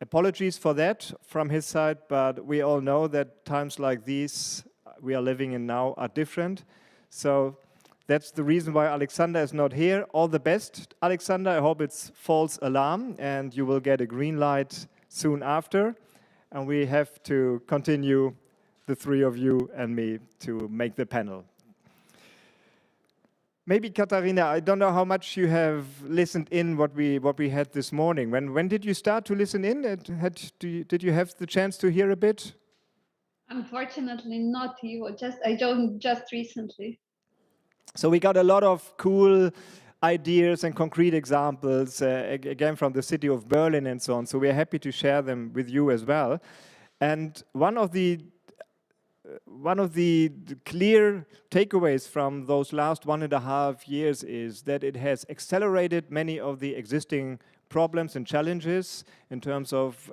Apologies for that from his side, but we all know that times like these we are living in now are different. So that's the reason why Alexander is not here. All the best, Alexander. I hope it's false alarm and you will get a green light soon after. And we have to continue, the three of you and me, to make the panel. Maybe, Katarina, I don't know how much you have listened in what we had this morning. When did you start to listen in? Did you have the chance to hear a bit? Unfortunately, not you. I joined just recently. So we got a lot of cool ideas and concrete examples, again, from the city of Berlin and so on. So we're happy to share them with you as well. And one of the clear takeaways from those last 1.5 years is that it has accelerated many of the existing problems and challenges in terms of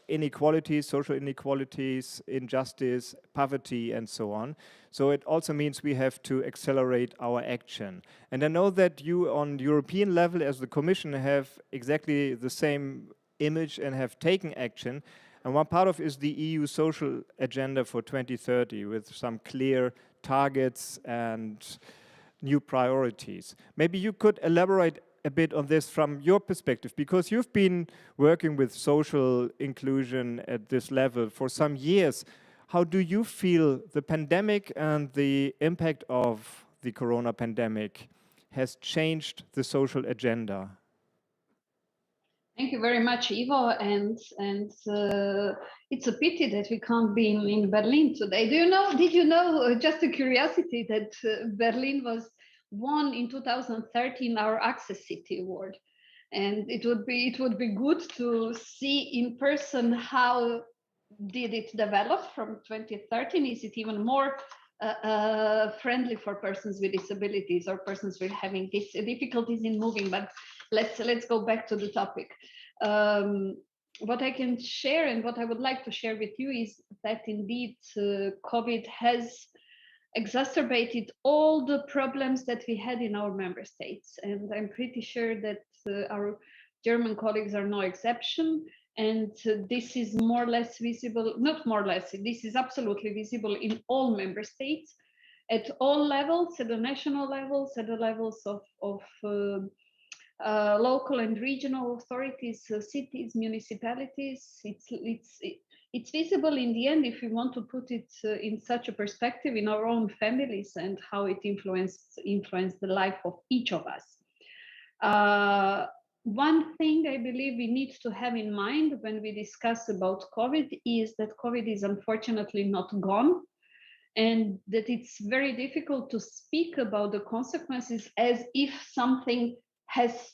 inequalities, social inequalities, injustice, poverty, and so on. So it also means we have to accelerate our action. And I know that you on European level as the Commission have exactly the same image and have taken action. And one part of it is the EU social agenda for 2030 with some clear targets and new priorities. Maybe you could elaborate a bit on this from your perspective, because you've been working with social inclusion at this level for some years. How do you feel the pandemic and the impact of the Corona pandemic has changed the social agenda? Thank you very much, Ivo, and it's a pity that we can't be in Berlin today. Did you know, just a curiosity, that Berlin was won in 2013 our Access City Award, and it would be good to see in person how did it develop from 2013. Is it even more friendly for persons with disabilities or persons with having difficulties in moving? But let's go back to the topic. What I can share and what I would like to share with you is that indeed COVID has exacerbated all the problems that we had in our member states. And I'm pretty sure that our German colleagues are no exception. And this is more or less visible, not more or less, this is absolutely visible in all member states, at all levels, at the national levels, at the levels of local and regional authorities, cities, municipalities. It's visible in the end, if we want to put it in such a perspective, in our own families and how it influenced the life of each of us. One thing I believe we need to have in mind when we discuss about COVID is that COVID is unfortunately not gone, and that it's very difficult to speak about the consequences as if something has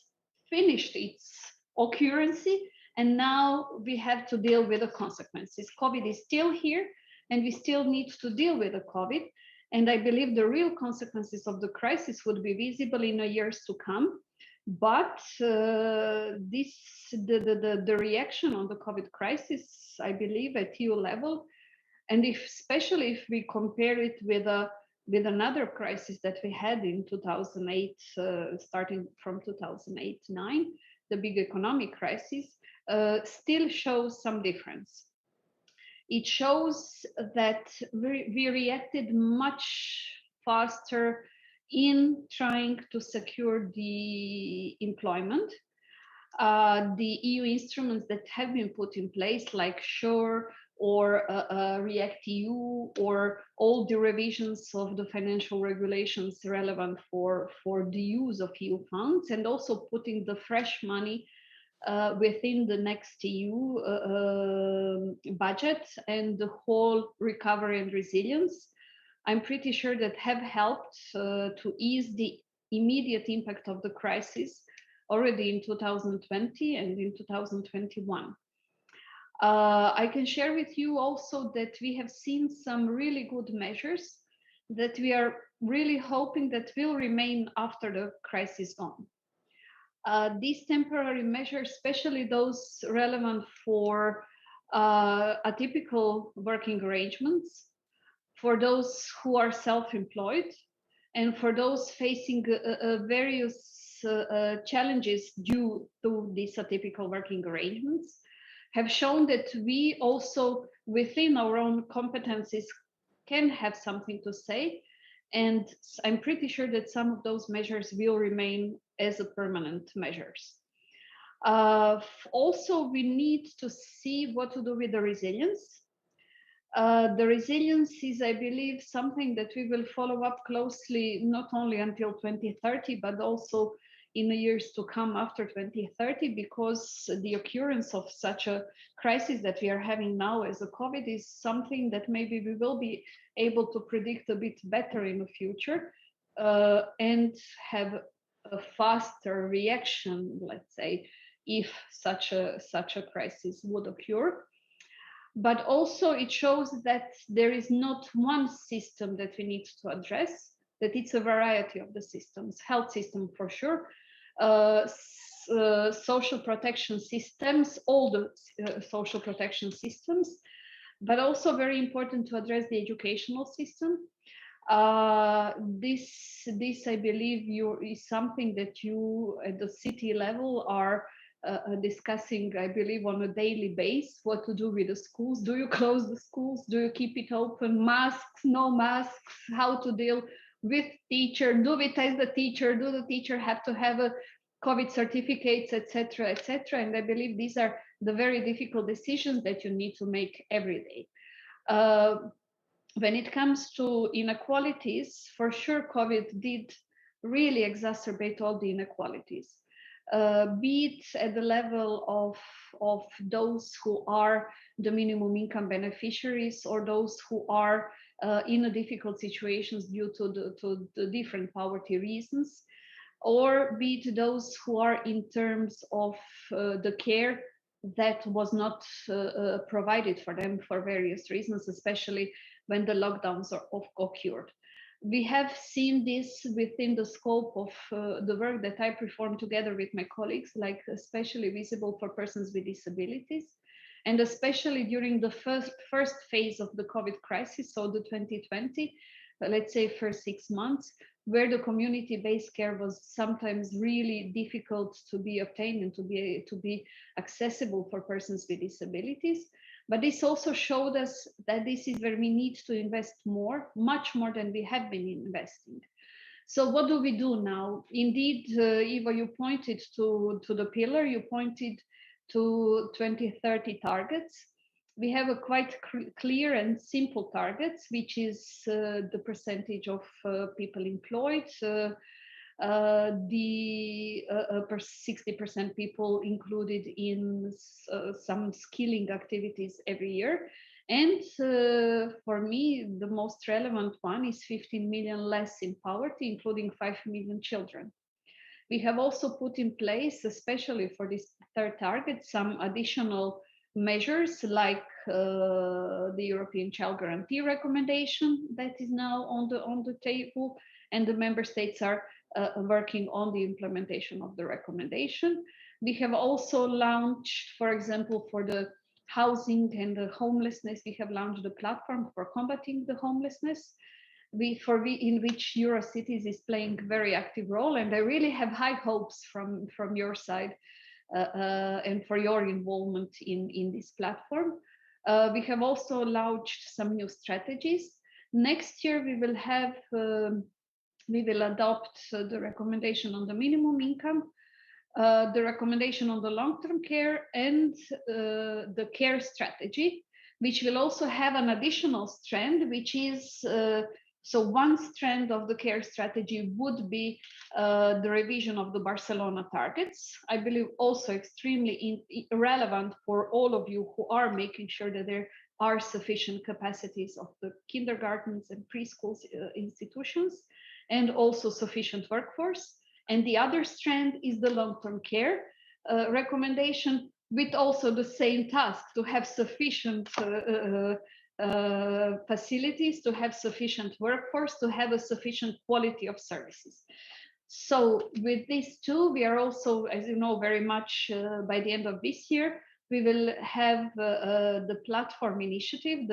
finished its occurrence and now we have to deal with the consequences. COVID is still here and we still need to deal with the COVID. And I believe the real consequences of the crisis would be visible in the years to come. But the reaction on the COVID crisis, I believe at EU level, and especially if we compare it with another crisis that we had in 2008, starting from 2008-9, the big economic crisis, still shows some difference. It shows that we reacted much faster in trying to secure the employment. The EU instruments that have been put in place, like SURE or REACT-EU, or all the revisions of the financial regulations relevant for the use of EU funds, and also putting the fresh money within the next EU budget and the whole recovery and resilience, I'm pretty sure that have helped to ease the immediate impact of the crisis already in 2020 and in 2021. I can share with you also that we have seen some really good measures that we are really hoping that will remain after the crisis on. These temporary measures, especially those relevant for atypical working arrangements, for those who are self-employed, and for those facing various challenges due to these atypical working arrangements, have shown that we also, within our own competencies, can have something to say. And I'm pretty sure that some of those measures will remain as a permanent measures. Also, we need to see what to do with the resilience. The resilience is, I believe, something that we will follow up closely, not only until 2030, but also in the years to come after 2030, because the occurrence of such a crisis that we are having now as a COVID is something that maybe we will be able to predict a bit better in the future and have a faster reaction, let's say, if such a crisis would occur. But also it shows that there is not one system that we need to address, that it's a variety of the systems, health system for sure, social protection systems, all the social protection systems, but also very important to address the educational system. This I believe is something that you at the city level are discussing, I believe, on a daily basis, what to do with the schools. Do you close the schools? Do you keep it open? Masks, no masks, how to deal with teacher? Do we test the teacher? Do the teacher have to have a COVID certificates, etc., etc.? And I believe these are the very difficult decisions that you need to make every day. When it comes to inequalities, for sure, COVID did really exacerbate all the inequalities. Be it at the level of those who are the minimum income beneficiaries, or those who are in a difficult situations due to the different poverty reasons, or be it those who are in terms of the care that was not provided for them for various reasons, especially when the lockdowns occurred. We have seen this within the scope of the work that I perform together with my colleagues, like especially visible for persons with disabilities, and especially during the first phase of the COVID crisis, so the 2020, let's say, first 6 months, where the community-based care was sometimes really difficult to be obtained and to be accessible for persons with disabilities. But this also showed us that this is where we need to invest more, much more than we have been investing. So what do we do now? Indeed, Eva, you pointed to the pillar, you pointed to 2030 targets. We have a quite clear and simple targets, which is the percentage of people employed, the 60% people included in some skilling activities every year. And for me, the most relevant one is 15 million less in poverty, including 5 million children. We have also put in place, especially for this third target, some additional measures like the European Child Guarantee recommendation that is now on the table, and the member states are working on the implementation of the recommendation. We have also launched, for example, for the housing and the homelessness, we have launched a platform for combating the homelessness, in which EuroCities is playing a very active role, and I really have high hopes from your side and for your involvement in this platform. We have also launched some new strategies. Next year we will adopt the recommendation on the minimum income, the recommendation on the long-term care, and the care strategy, which will also have an additional strand, which is so one strand of the care strategy would be the revision of the Barcelona targets. I believe also extremely relevant for all of you who are making sure that there are sufficient capacities of the kindergartens and preschool institutions, and also sufficient workforce. And the other strand is the long-term care recommendation, with also the same task, to have sufficient facilities, to have sufficient workforce, to have a sufficient quality of services. So with these two, we are also, as you know, very much by the end of this year, we will have the platform initiative,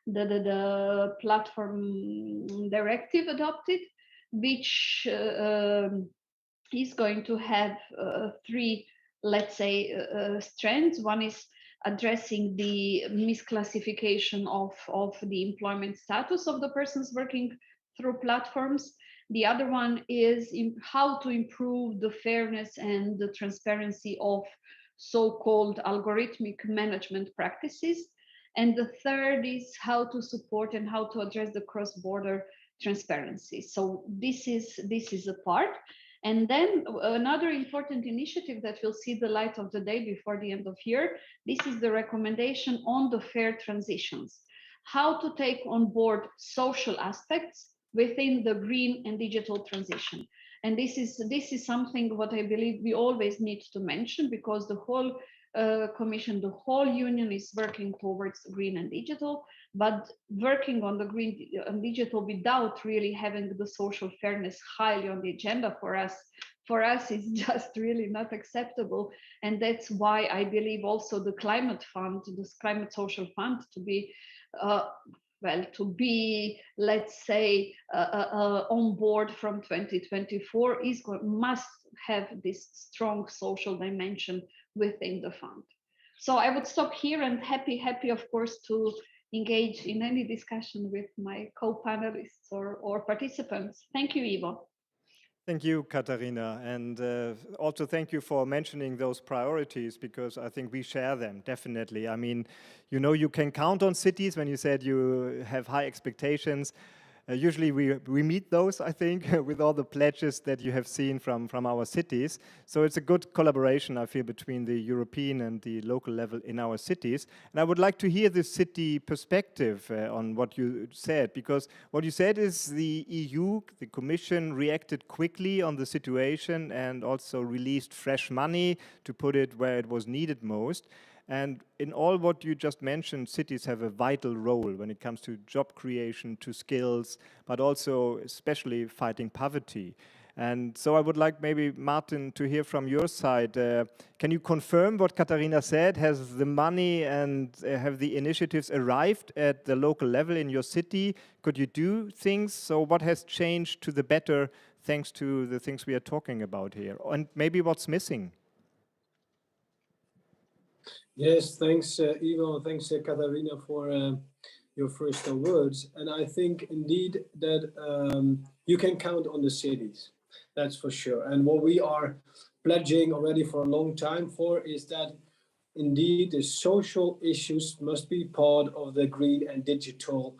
the platform directive adopted, which is going to have three, let's say, strands. One is addressing the misclassification of the employment status of the persons working through platforms. The other one is how to improve the fairness and the transparency of so-called algorithmic management practices. And the third is how to support and how to address the cross-border transparency. So this is a part. And then another important initiative that will see the light of the day before the end of year, this is the recommendation on the fair transitions. How to take on board social aspects within the green and digital transition. And this is something what I believe we always need to mention, because the whole Commission, the whole Union is working towards green and digital, but working on the green and digital without really having the social fairness highly on the agenda for us is just really not acceptable. And that's why I believe also the climate fund, this climate social fund, to be let's say on board from 2024 must have this strong social dimension within the fund. So I would stop here, and happy of course to engage in any discussion with my co-panelists or participants. Thank you, Ivo. Thank you, Katharina, and also thank you for mentioning those priorities, because I think we share them, definitely. I mean, you know, you can count on cities. When you said you have high expectations, usually we meet those, I think, with all the pledges that you have seen from our cities. So it's a good collaboration, I feel, between the European and the local level in our cities. And I would like to hear the city perspective on what you said, because what you said is the EU, the Commission, reacted quickly on the situation and also released fresh money to put it where it was needed most. And in all what you just mentioned, cities have a vital role when it comes to job creation, to skills, but also especially fighting poverty. And so I would like maybe, Martin, to hear from your side. Can you confirm what Katharina said? Has the money and have the initiatives arrived at the local level in your city? Could you do things? So what has changed to the better thanks to the things we are talking about here? And maybe what's missing? Yes, thanks, Ivo. Thanks, Katharina, for your first words. And I think indeed that you can count on the cities. That's for sure. And what we are pledging already for a long time for is that indeed the social issues must be part of the Green and Digital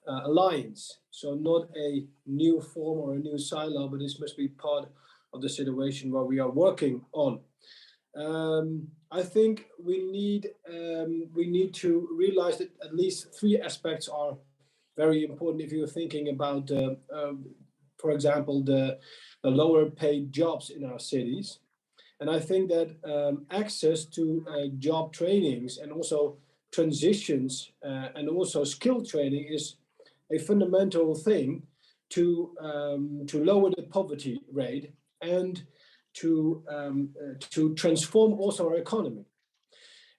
Alliance. So not a new form or a new silo, but this must be part of the situation where we are working on. I think we need to realize that at least three aspects are very important if you're thinking about, for example, the lower paid jobs in our cities. And I think that access to job trainings and also transitions and also skill training is a fundamental thing to lower the poverty rate and to transform also our economy.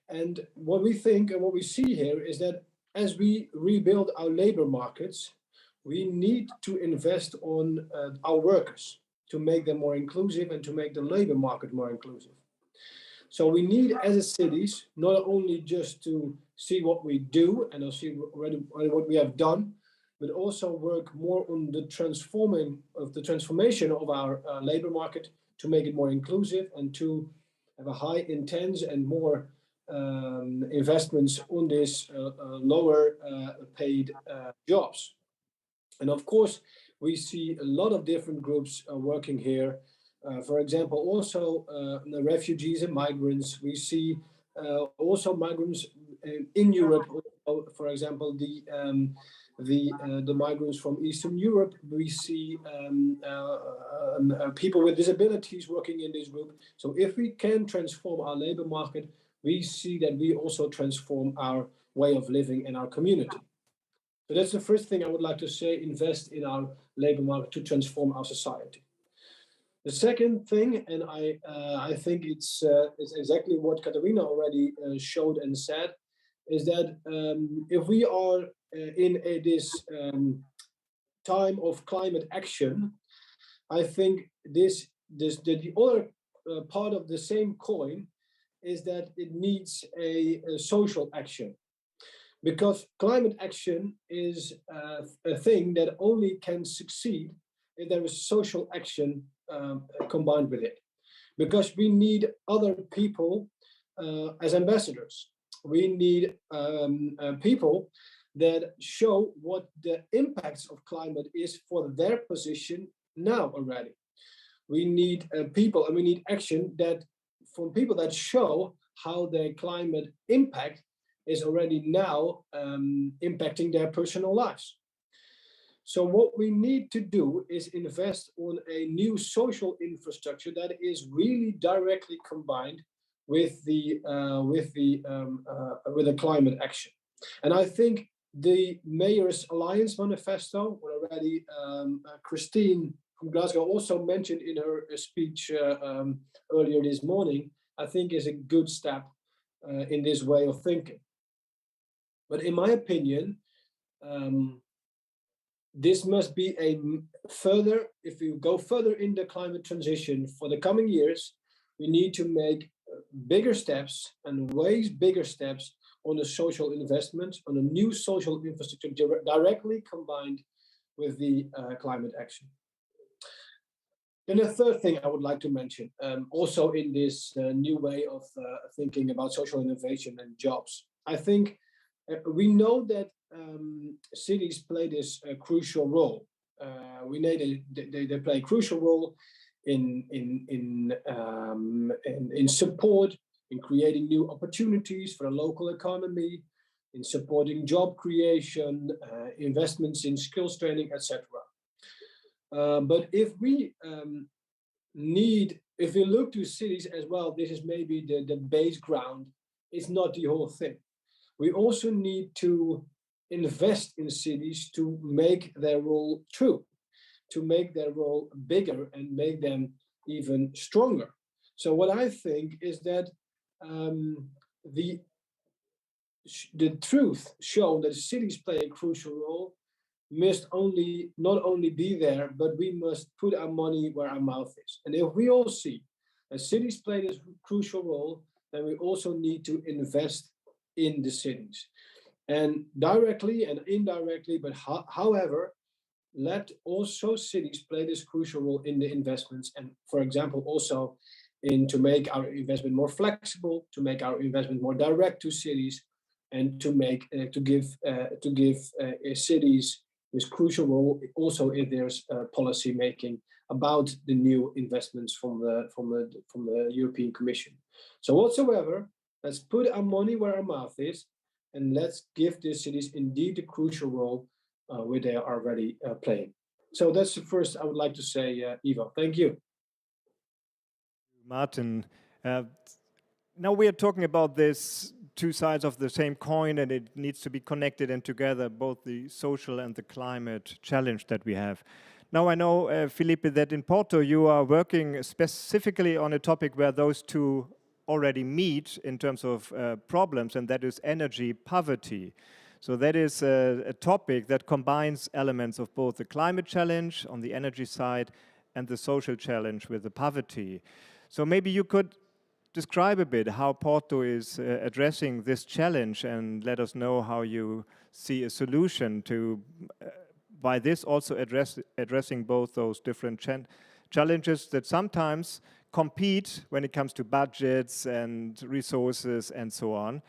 And what we think and what we see here is that as we rebuild our labor markets, we need to invest on our workers to make them more inclusive and to make the labor market more inclusive. So we need, as a cities, not only just to see what we do and see already what we have done, but also work more on the transformation of our labor market to make it more inclusive and to have a high intense and more investments on this lower paid jobs. And of course, we see a lot of different groups working here. For example, also the refugees and migrants. We see also migrants in Europe. For example, the migrants from Eastern Europe. We see people with disabilities working in this group. So if we can transform our labor market, we see that we also transform our way of living in our community. So that's the first thing I would like to say, invest in our labor market to transform our society. The second thing, and I think it's exactly what Katharina already showed and said, is that if we are in this time of climate action, I think the other part of the same coin is that it needs a social action. Because climate action is a thing that only can succeed if there is social action combined with it. Because we need other people as ambassadors. We need people that show what the impacts of climate is for their position now already. We need people and we need action that from people that show how their climate impact is already now impacting their personal lives. So what we need to do is invest on a new social infrastructure that is really directly combined with the climate action. And I think the Mayor's Alliance Manifesto, what already Christine from Glasgow also mentioned in her speech earlier this morning, I think is a good step in this way of thinking. But in my opinion, this must be a further, if you go further in the climate transition for the coming years, we need to make bigger steps and way bigger steps on the social investment, on a new social infrastructure directly combined with the climate action. And the third thing I would like to mention, also in this new way of thinking about social innovation and jobs, I think we know that cities play this crucial role. We know they play a crucial role in support, in creating new opportunities for the local economy, in supporting job creation, investments in skills training, etc. But if we look to cities as well, this is maybe the base ground. It's not the whole thing. We also need to invest in cities to make their role true. to make their role bigger and make them even stronger. So what I think is that the truth shown that cities play a crucial role must not only be there, but we must put our money where our mouth is. And if we all see that cities play this crucial role, then we also need to invest in the cities. And directly and indirectly, but however, let also cities play this crucial role in the investments. And for example, also to make our investment more flexible, to make our investment more direct to cities, and to give cities this crucial role also if there's policy making about the new investments from the European Commission. So whatsoever, let's put our money where our mouth is, and let's give the cities indeed the crucial role where they are already playing. So that's the first I would like to say, Ivo. Thank you. Martin, now we are talking about this two sides of the same coin, and it needs to be connected and together, both the social and the climate challenge that we have. Now I know, Felipe, that in Porto you are working specifically on a topic where those two already meet in terms of problems, and that is energy poverty. So that is a topic that combines elements of both the climate challenge on the energy side and the social challenge with the poverty. So maybe you could describe a bit how Porto is addressing this challenge, and let us know how you see a solution to, by this also addressing both those different challenges that sometimes compete when it comes to budgets and resources and so on.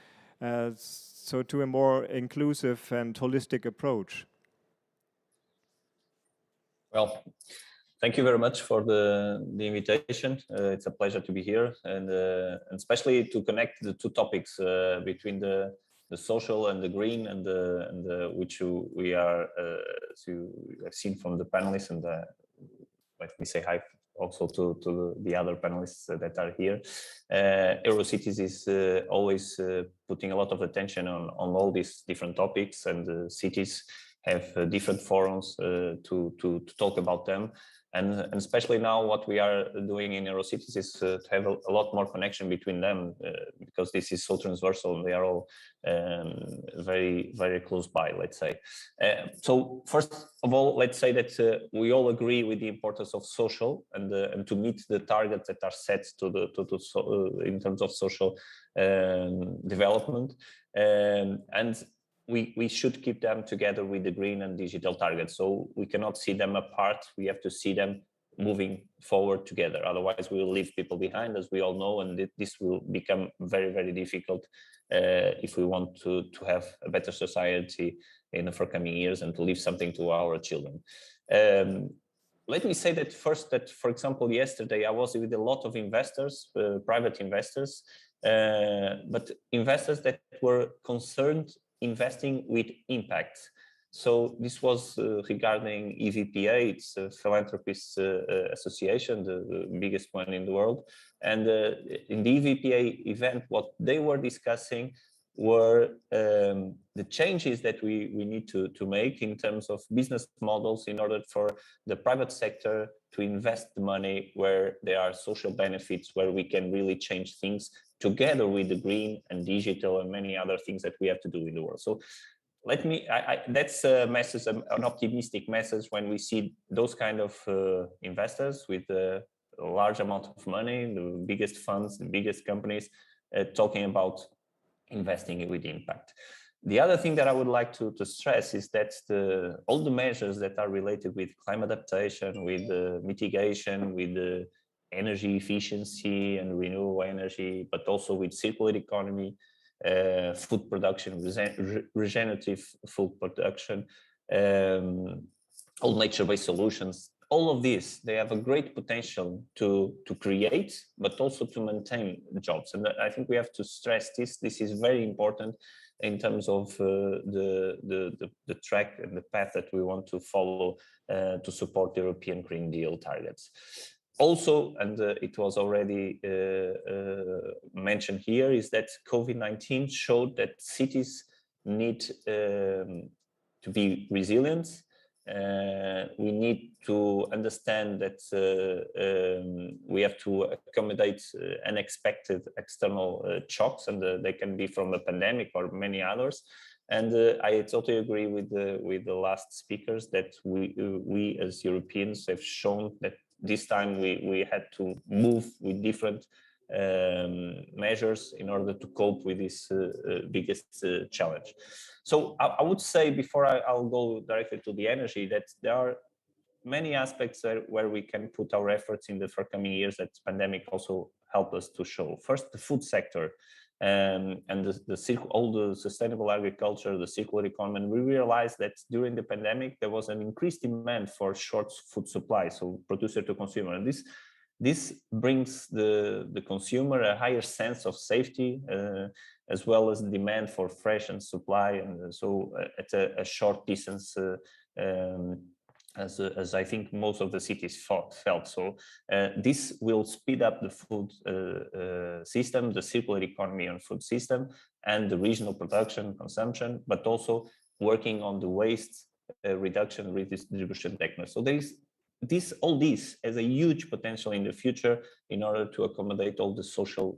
So to a more inclusive and holistic approach. Well, thank you very much for the invitation. It's a pleasure to be here, and especially to connect the two topics between the social and the green, and the which we are have seen from the panelists, and let me say hi also to the other panelists that are here. EuroCities is always putting a lot of attention on all these different topics, and cities have different forums to talk about them. And especially now what we are doing in EuroCities is to have a lot more connection between them, because this is so transversal and they are all very, very close by, let's say. So first of all, let's say that we all agree with the importance of social and to meet the targets that are set in terms of social development. And we should keep them together with the green and digital targets. So we cannot see them apart. We have to see them moving forward together. Otherwise, we will leave people behind, as we all know, and this will become very, very difficult if we want to have a better society in the forthcoming years and to leave something to our children. Let me say that first, that, for example, yesterday I was with a lot of investors, private investors, but investors that were concerned investing with impact. So this was regarding EVPA, it's a philanthropist association, the biggest one in the world. And in the EVPA event, what they were discussing were the changes that we need to make in terms of business models in order for the private sector to invest the money where there are social benefits, where we can really change things together with the green and digital and many other things that we have to do in the world. So that's a message, an optimistic message when we see those kind of investors with a large amount of money, the biggest funds, the biggest companies, talking about investing with impact. The other thing that I would like to stress is that all the measures that are related with climate adaptation, with mitigation, with the energy efficiency and renewable energy, but also with circular economy, food production, regenerative food production, all nature-based solutions. All of these, they have a great potential to create, but also to maintain jobs. And I think we have to stress this. This is very important in terms of the track and the path that we want to follow to support the European Green Deal targets. Also, and it was already mentioned here, is that COVID-19 showed that cities need to be resilient, We need to understand that we have to accommodate unexpected external shocks, and they can be from a pandemic or many others. And I totally agree with the last speakers that we as Europeans have shown that this time we had to move with different measures in order to cope with this biggest challenge. So I would say, before I'll go directly to the energy, that there are many aspects where we can put our efforts in the forthcoming years that the pandemic also helped us to show. First, the food sector. And all the sustainable agriculture, the circular economy. And we realized that during the pandemic, there was an increased demand for short food supply, so producer to consumer. And this brings the consumer a higher sense of safety, as well as demand for fresh and supply, and so at a short distance, as I think most of the cities felt. So this will speed up the food system, the circular economy and food system, and the regional production, consumption, but also working on the waste reduction, redistribution technology. So there is all this has a huge potential in the future in order to accommodate all the social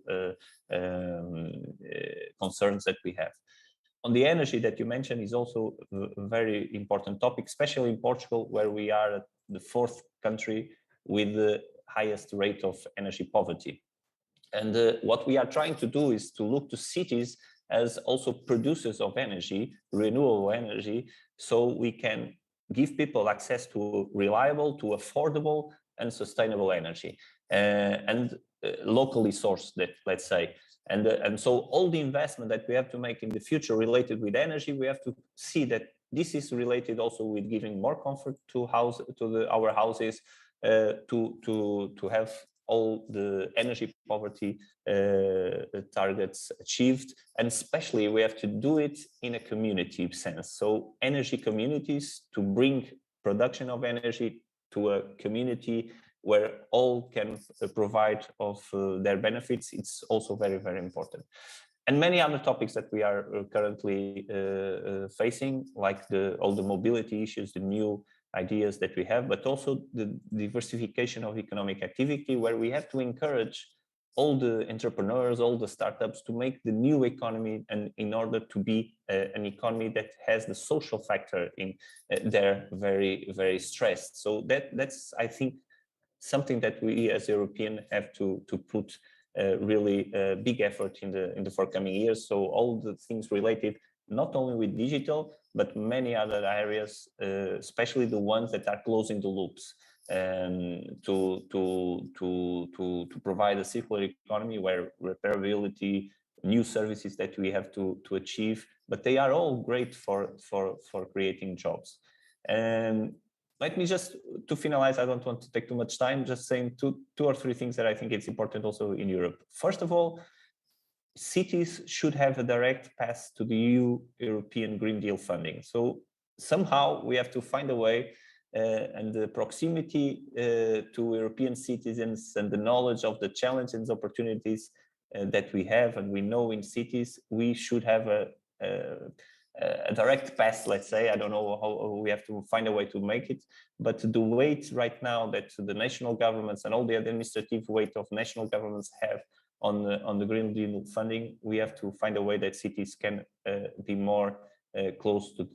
concerns that we have. On the energy that you mentioned is also a very important topic, especially in Portugal, where we are the 4th country with the highest rate of energy poverty. And what we are trying to do is to look to cities as also producers of energy, renewable energy, so we can give people access to reliable, to affordable and sustainable energy, and locally sourced, let's say. And so all the investment that we have to make in the future related with energy, we have to see that this is related also with giving more comfort to our houses, to have all the energy poverty targets achieved. And especially we have to do it in a community sense. So energy communities, to bring production of energy to a community where all can provide of their benefits, it's also very, very important. And many other topics that we are currently facing, like all the mobility issues, the new ideas that we have, but also the diversification of economic activity, where we have to encourage all the entrepreneurs, all the startups to make the new economy, and in order to be an economy that has the social factor in there very, very stressed. So that's, I think, something that we as Europeans have to put really big effort in the forthcoming years. So all the things related not only with digital, but many other areas, especially the ones that are closing the loops, to provide a circular economy where repairability, new services that we have to achieve, but they are all great for creating jobs. And let me just, to finalize, I don't want to take too much time, just saying two or three things that I think it's important also in Europe. First of all, cities should have a direct path to the European Green Deal funding. So somehow we have to find a way, and the proximity to European citizens and the knowledge of the challenges and opportunities that we have and we know in cities, we should have a direct path, let's say. I don't know how we have to find a way to make it, but the weight right now that the national governments and all the administrative weight of national governments have on the Green Deal funding, we have to find a way that cities can be more close to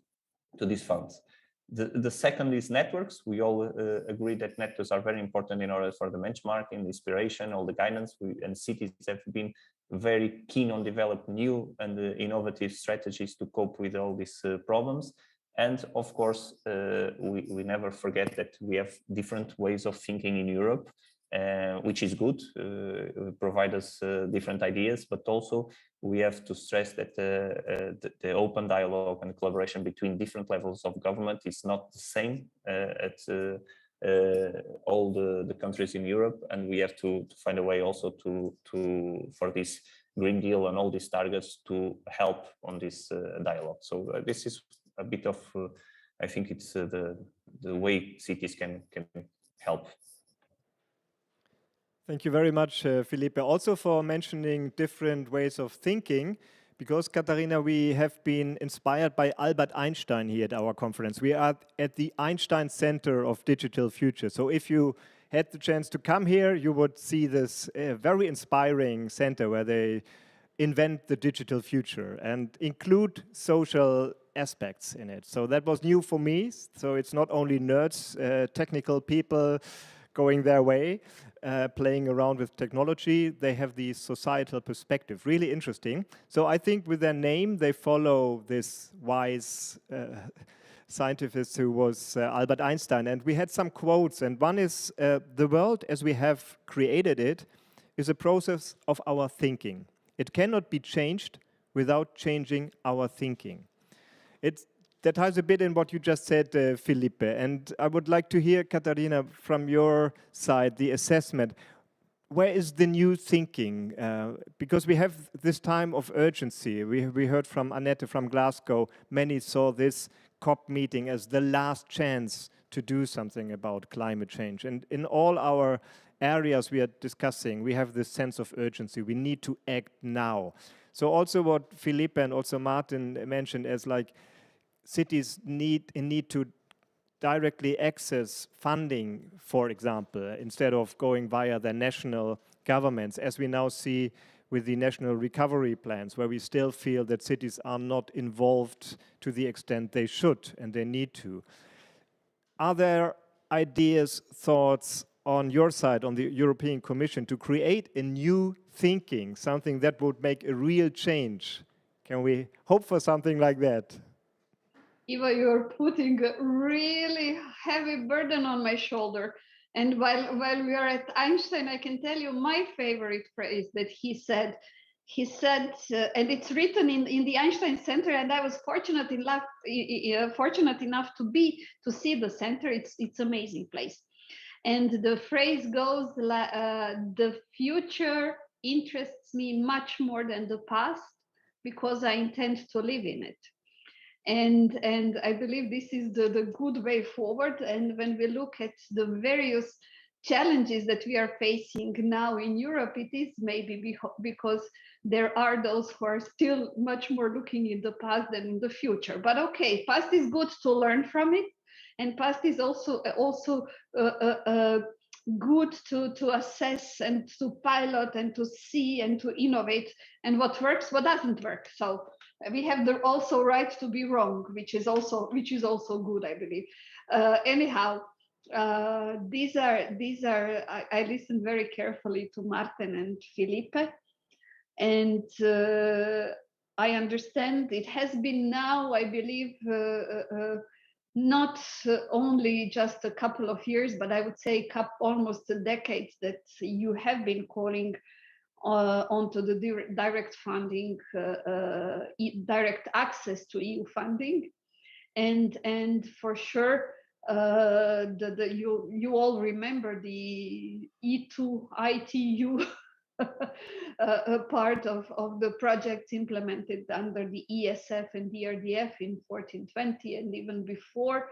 these funds. The second is networks. We all agree that networks are very important in order for the benchmarking, the inspiration, all the guidance. And cities have been very keen on developing new and innovative strategies to cope with all these problems. And of course, we never forget that we have different ways of thinking in Europe, which is good, provide us different ideas, but also we have to stress that the open dialogue and collaboration between different levels of government is not the same at all the countries in Europe, and we have to find a way also for this Green Deal and all these targets to help on this dialogue. So this is a bit of, I think it's the way cities can help. Thank you very much, Felipe, also for mentioning different ways of thinking, because, Katharina, we have been inspired by Albert Einstein here at our conference. We are at the Einstein Center of Digital Future. So if you had the chance to come here, you would see this very inspiring center where they invent the digital future and include social aspects in it. So that was new for me. So it's not only nerds, technical people going their way, playing around with technology. They have the societal perspective, really interesting. So I think with their name, they follow this wise scientist who was Albert Einstein. And we had some quotes, and one is, the world as we have created it is a process of our thinking. It cannot be changed without changing our thinking. That ties a bit in what you just said, Felipe. And I would like to hear, Katharina, from your side, the assessment. Where is the new thinking? Because we have this time of urgency. We heard from Annette from Glasgow. Many saw this COP meeting as the last chance to do something about climate change. And in all our areas we are discussing, we have this sense of urgency. We need to act now. So also what Felipe and also Martin mentioned as like cities need to directly access funding, for example, instead of going via their national governments, as we now see with the national recovery plans, where we still feel that cities are not involved to the extent they should and they need to. Are there ideas, thoughts on your side, on the European Commission, to create a new thinking, something that would make a real change? Can we hope for something like that? Eva, you're putting a really heavy burden on my shoulder. And while we are at Einstein, I can tell you my favorite phrase that he said, and it's written in the Einstein Center, and I was fortunate enough to see the center. It's an amazing place. And the phrase goes, the future interests me much more than the past because I intend to live in it. And I believe this is the good way forward. And when we look at the various challenges that we are facing now in Europe, it is maybe because there are those who are still much more looking in the past than in the future. But okay, past is good to learn from it. And past is also good to assess and to pilot and to see and to innovate, and what works, what doesn't work. So we have the also right to be wrong, which is also good, I believe. Anyhow, these are. I listened very carefully to Martin and Felipe, and I understand it has been now, I believe, not only just a couple of years, but I would say almost a decade that you have been calling onto the direct funding, direct access to EU funding, and for sure, you all remember the ITU a part of the projects implemented under the ESF and the RDF in 1420, and even before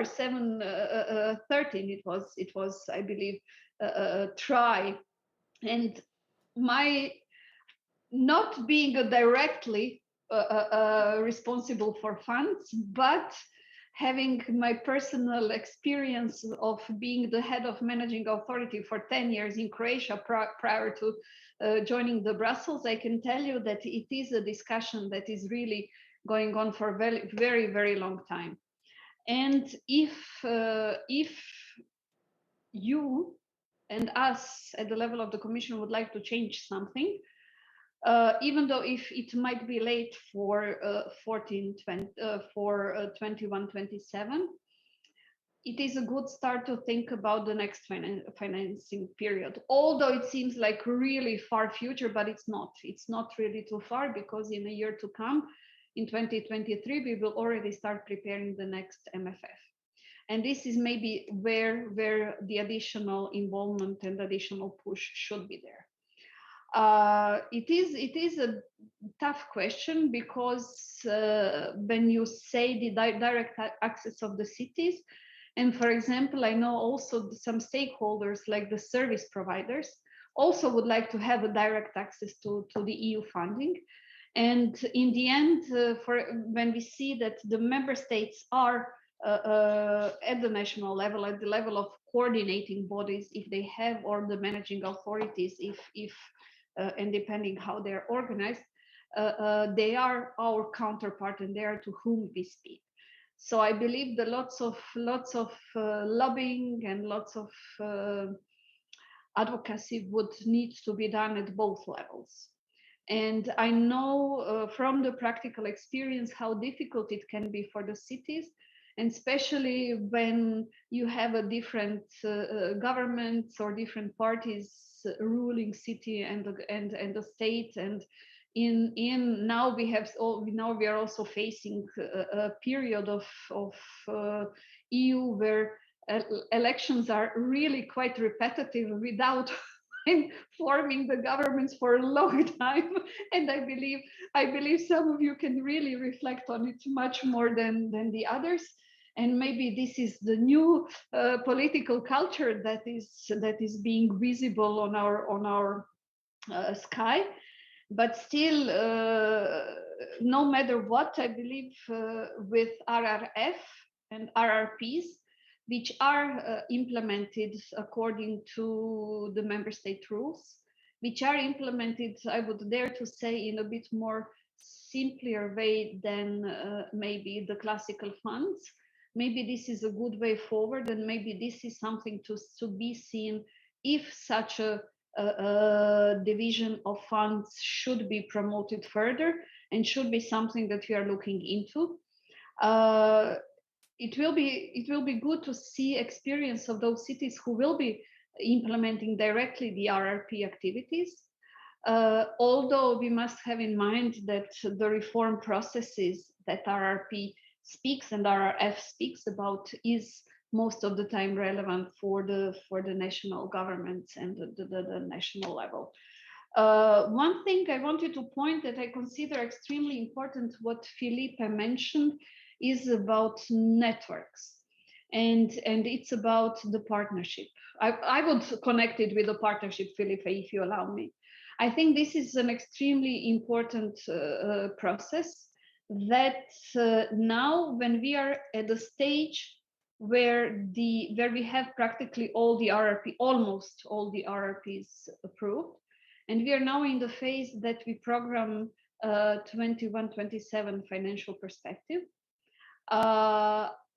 713 it was I believe try. And my not being directly responsible for funds, but having my personal experience of being the head of managing authority for 10 years in Croatia prior to joining the Brussels, I can tell you that it is a discussion that is really going on for a very, very, very long time. And if you and us at the level of the Commission would like to change something, even though if it might be late for 21-27, it is a good start to think about the next financing period. Although it seems like really far future, but it's not. It's not really too far, because in a year to come, in 2023, we will already start preparing the next MFF. And this is maybe where the additional involvement and additional push should be there. It is a tough question, because when you say the direct access of the cities, and for example, I know also some stakeholders like the service providers also would like to have a direct access to the EU funding. And in the end, when we see that the member states are at the national level, at the level of coordinating bodies, if they have, or the managing authorities, if and depending how they're organized, they are our counterpart and they are to whom we speak. So I believe that lots of lobbying and lots of advocacy would need to be done at both levels. And I know from the practical experience how difficult it can be for the cities, and especially when you have a different governments or different parties ruling city and the state. And in now we are also facing a period of EU where elections are really quite repetitive without forming the governments for a long time. And I believe some of you can really reflect on it much more than the others. And maybe this is the new political culture that is being visible on our sky. But still, no matter what, I believe with RRF and RRPs, which are implemented according to the member state rules, which are implemented, I would dare to say, in a bit more simpler way than maybe the classical funds. Maybe this is a good way forward, and maybe this is something to be seen if such a division of funds should be promoted further and should be something that we are looking into. It will be good to see experience of those cities who will be implementing directly the RRP activities. Although we must have in mind that the reform processes that RRP speaks and RRF speaks about is most of the time relevant for the national governments and the national level. One thing I wanted to point that I consider extremely important, what Felipe mentioned, is about networks, and it's about the partnership. I would connect it with the partnership, Felipe, if you allow me. I think this is an extremely important process that now, when we are at the stage where we have practically almost all the RRPs approved, and we are now in the phase that we program 21-27 financial perspective.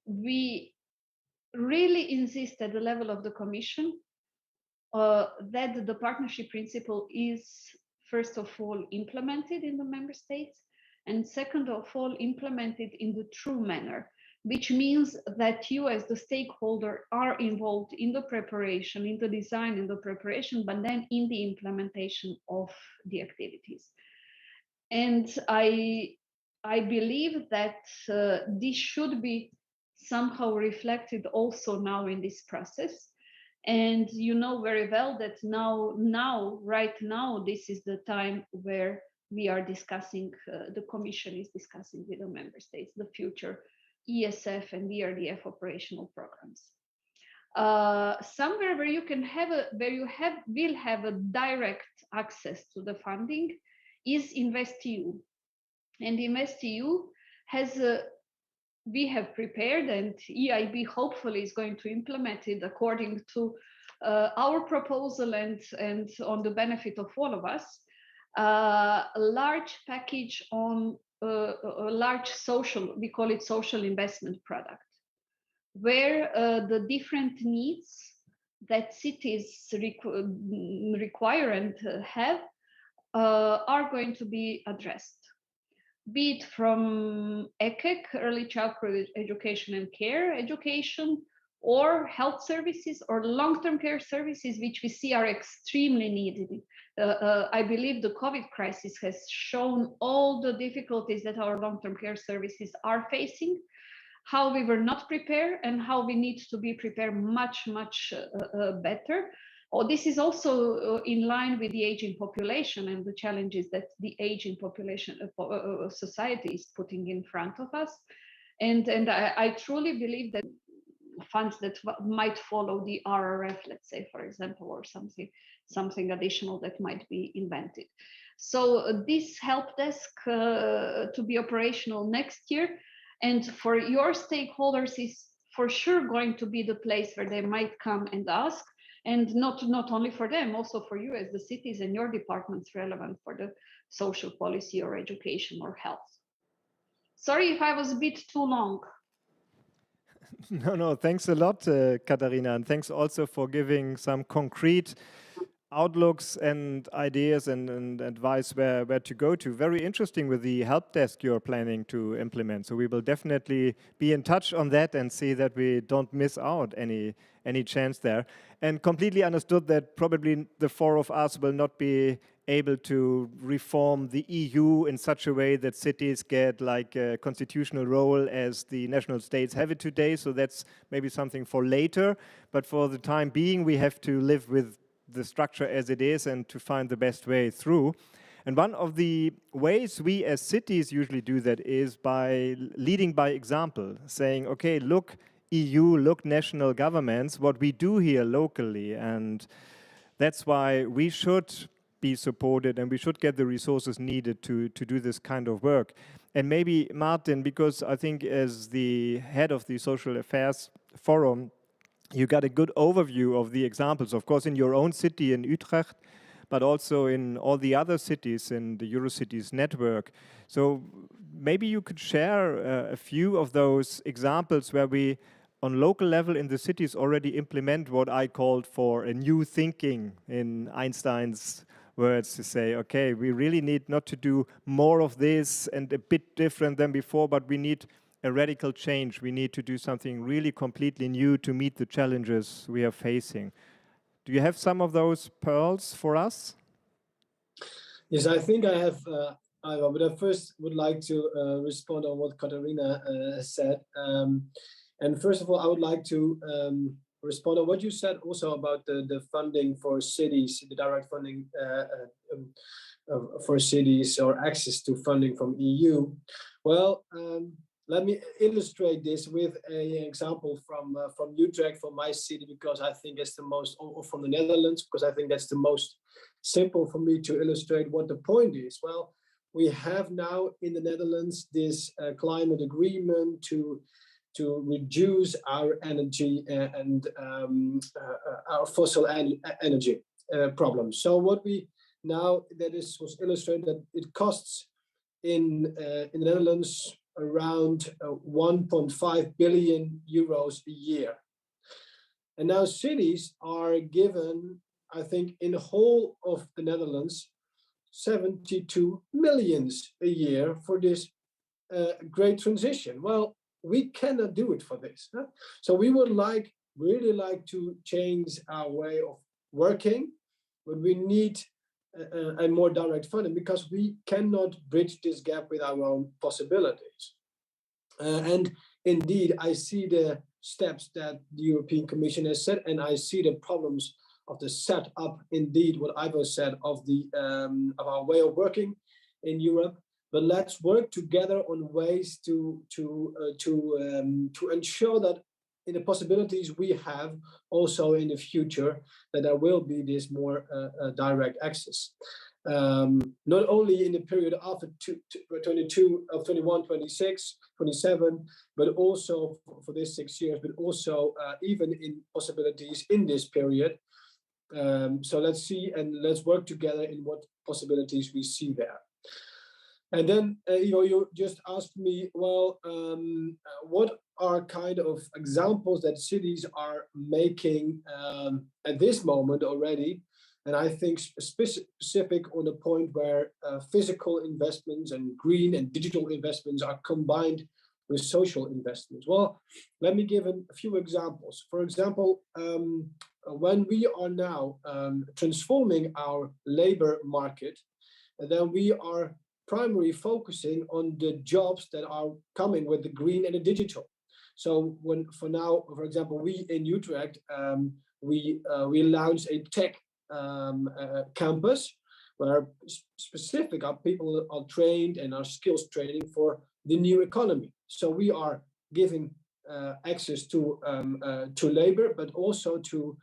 We really insist at the level of the Commission that the partnership principle is first of all implemented in the member states, and second of all implemented in the true manner, which means that you as the stakeholder are involved in the preparation, in the design, in the preparation, but then in the implementation of the activities. And I believe that this should be somehow reflected also now in this process. And you know very well that right now, this is the time where we are discussing, the Commission is discussing with the member states, the future ESF and ERDF operational programs. Somewhere where you will have a direct access to the funding is InvestEU. And InvestEU we have prepared, and EIB hopefully is going to implement it according to our proposal and on the benefit of all of us, a large package on a large social, we call it social investment product, where the different needs that cities require and have are going to be addressed. Be it from ECEC, early childhood education and care education, or health services or long-term care services, which we see are extremely needed. I believe the COVID crisis has shown all the difficulties that our long-term care services are facing, how we were not prepared and how we need to be prepared much, much better. This is also in line with the aging population and the challenges that the aging population society is putting in front of us. And I truly believe that funds that might follow the RRF, let's say, for example, or something additional that might be invented. So this help desk to be operational next year, and for your stakeholders is for sure going to be the place where they might come and ask, and not only for them, also for you as the cities and your departments relevant for the social policy or education or health. Sorry if I was a bit too long. No, thanks a lot, Katharina, and thanks also for giving some concrete outlooks and ideas and advice where to go to. Very interesting with the help desk you're planning to implement. So we will definitely be in touch on that and see that we don't miss out any chance there. And completely understood that probably the four of us will not be able to reform the EU in such a way that cities get like a constitutional role as the national states have it today. So that's maybe something for later. But for the time being, we have to live with the structure as it is and to find the best way through. And one of the ways we as cities usually do that is by leading by example, saying, okay, look EU, look national governments, what we do here locally. And that's why we should be supported and we should get the resources needed to do this kind of work. And maybe Martin, because I think as the head of the Social Affairs Forum, you got a good overview of the examples, of course, in your own city in Utrecht, but also in all the other cities in the EuroCities network. So maybe you could share a few of those examples where we, on local level in the cities, already implement what I called for a new thinking, in Einstein's words, to say, okay, we really need not to do more of this and a bit different than before, but we need a radical change. We need to do something really completely new to meet the challenges we are facing. Do you have some of those pearls for us? Yes, I think I have, Ivo, but I first would like to respond on what Katharina said. And first of all, I would like to respond on what you said also about the funding for cities, the direct funding for cities or access to funding from EU. Well, let me illustrate this with an example from Utrecht, from my city, because I think it's the most, or from the Netherlands, because I think that's the most simple for me to illustrate what the point is. Well, we have now in the Netherlands this climate agreement to reduce our energy and our fossil energy problems. So what we now, was illustrated that it costs in the Netherlands around 1.5 billion euros a year. And now cities are given, I think, in the whole of the Netherlands, 72 millions a year for this great transition. Well, we cannot do it for this. Huh? So we would really like to change our way of working, but we need and more direct funding because we cannot bridge this gap with our own possibilities. And indeed, I see the steps that the European Commission has set, and I see the problems of the setup. Indeed, what Ivo said of the of our way of working in Europe. But let's work together on ways to ensure that in the possibilities we have also in the future, that there will be this more direct access. Not only in the period after 21, 26, 27, but also for this 6 years, but also even in possibilities in this period. So let's see and let's work together in what possibilities we see there. And then, you just asked me, well, what are kind of examples that cities are making at this moment already? And I think specific on the point where physical investments and green and digital investments are combined with social investments. Well, let me give a few examples. For example, when we are now transforming our labor market, then we are primarily focusing on the jobs that are coming with the green and the digital. So for now, for example, we in Utrecht, we launched a tech campus where specific our people are trained and are skills training for the new economy. So we are giving access to labor, but also to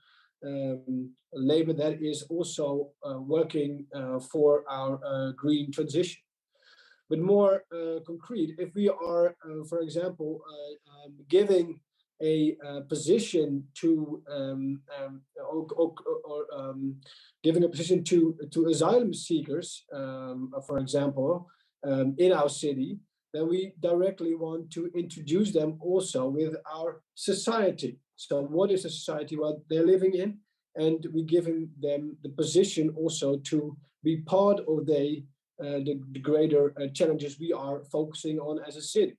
labor that is also working for our green transition. But more concrete, if we are, for example, giving a position to giving a position to asylum seekers, for example, in our city, then we directly want to introduce them also with our society. So what is the society what they're living in? And we're giving them the position also to be part of the greater challenges we are focusing on as a city.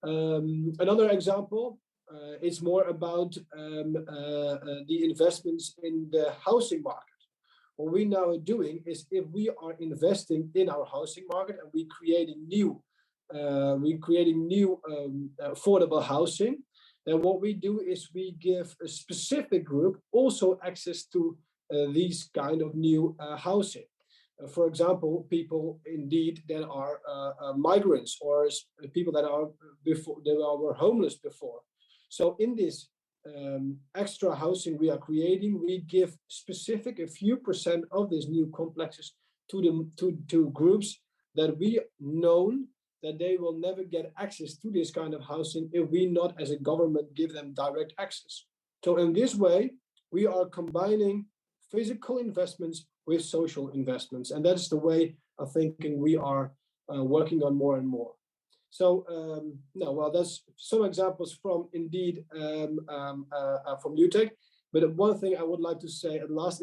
Another example, it's more about the investments in the housing market. What we now are doing is, if we are investing in our housing market and we're creating new affordable housing, then what we do is we give a specific group also access to these kind of new housing. For example, people indeed that are migrants, or people that were homeless before. So in this extra housing we are creating, we give specific a few percent of these new complexes to groups that we know that they will never get access to this kind of housing if we not as a government give them direct access. So in this way, we are combining physical investments with social investments. And that's the way of thinking we are working on more and more. So that's some examples from indeed from UTech. But one thing I would like to say at last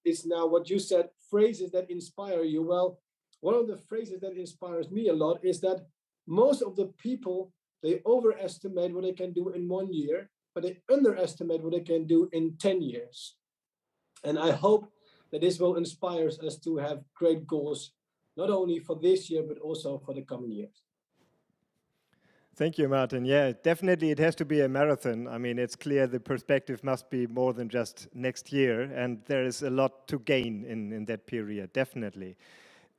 is now what you said, phrases that inspire you. Well, one of the phrases that inspires me a lot is that most of the people, they overestimate what they can do in 1 year, but they underestimate what they can do in 10 years. And I hope that this will inspire us to have great goals, not only for this year, but also for the coming years. Thank you, Martin. Yeah, definitely it has to be a marathon. I mean, it's clear the perspective must be more than just next year, and there is a lot to gain in that period, definitely.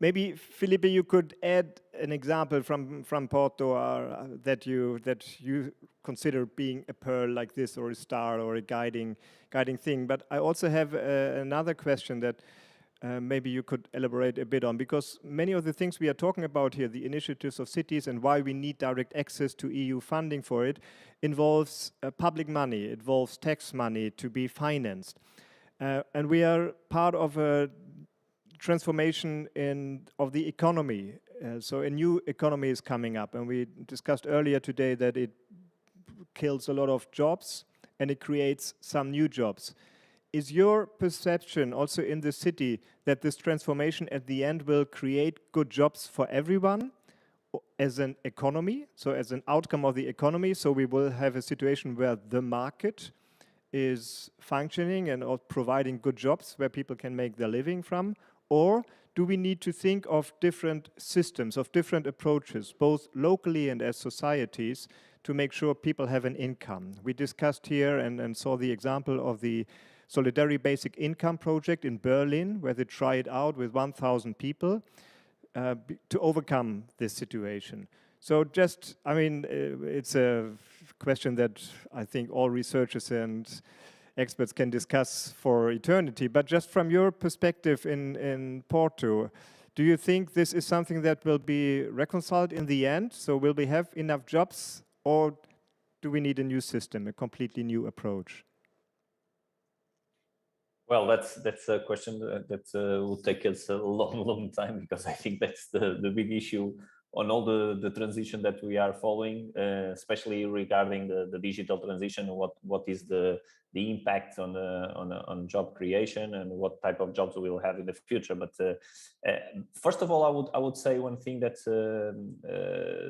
Maybe, Felipe, you could add an example from Porto that you consider being a pearl like this, or a star, or a guiding thing. But I also have another question that maybe you could elaborate a bit on, because many of the things we are talking about here, the initiatives of cities and why we need direct access to EU funding for it, involves public money, it involves tax money to be financed. And we are part of a transformation of the economy. So a new economy is coming up, and we discussed earlier today that it kills a lot of jobs and it creates some new jobs. Is your perception also in the city that this transformation at the end will create good jobs for everyone as an economy, so as an outcome of the economy? So we will have a situation where the market is functioning and providing good jobs where people can make their living from? Or do we need to think of different systems, of different approaches, both locally and as societies, to make sure people have an income? We discussed here and saw the example of the Solidarity Basic Income project in Berlin, where they tried out with 1,000 people to overcome this situation. So just, I mean, it's a question that I think all researchers and experts can discuss for eternity, but just from your perspective in Porto, do you think this is something that will be reconciled in the end? So will we have enough jobs, or do we need a new system, a completely new approach? Well, that's a question that will take us a long time, because I think that's the big issue on all the transition that we are following, especially regarding the digital transition. What is the impact on job creation and what type of jobs we will have in the future? But first of all, I would say one thing that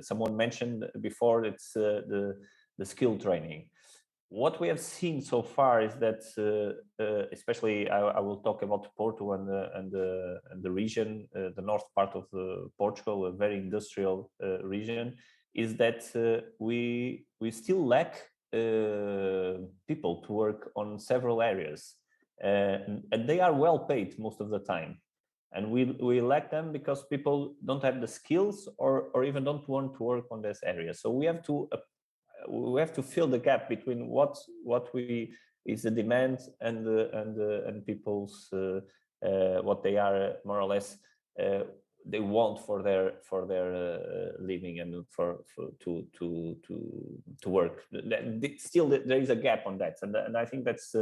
someone mentioned before. It's the skill training. What we have seen so far is that, especially I will talk about Porto and the region, the north part of Portugal, a very industrial region, is that we still lack people to work on several areas, and they are well paid most of the time. And we lack them because people don't have the skills or even don't want to work on this area. So we have to fill the gap between what we It's the demand and people's what they are more or less they want for their living and to work. Still, there is a gap on that, and I think that's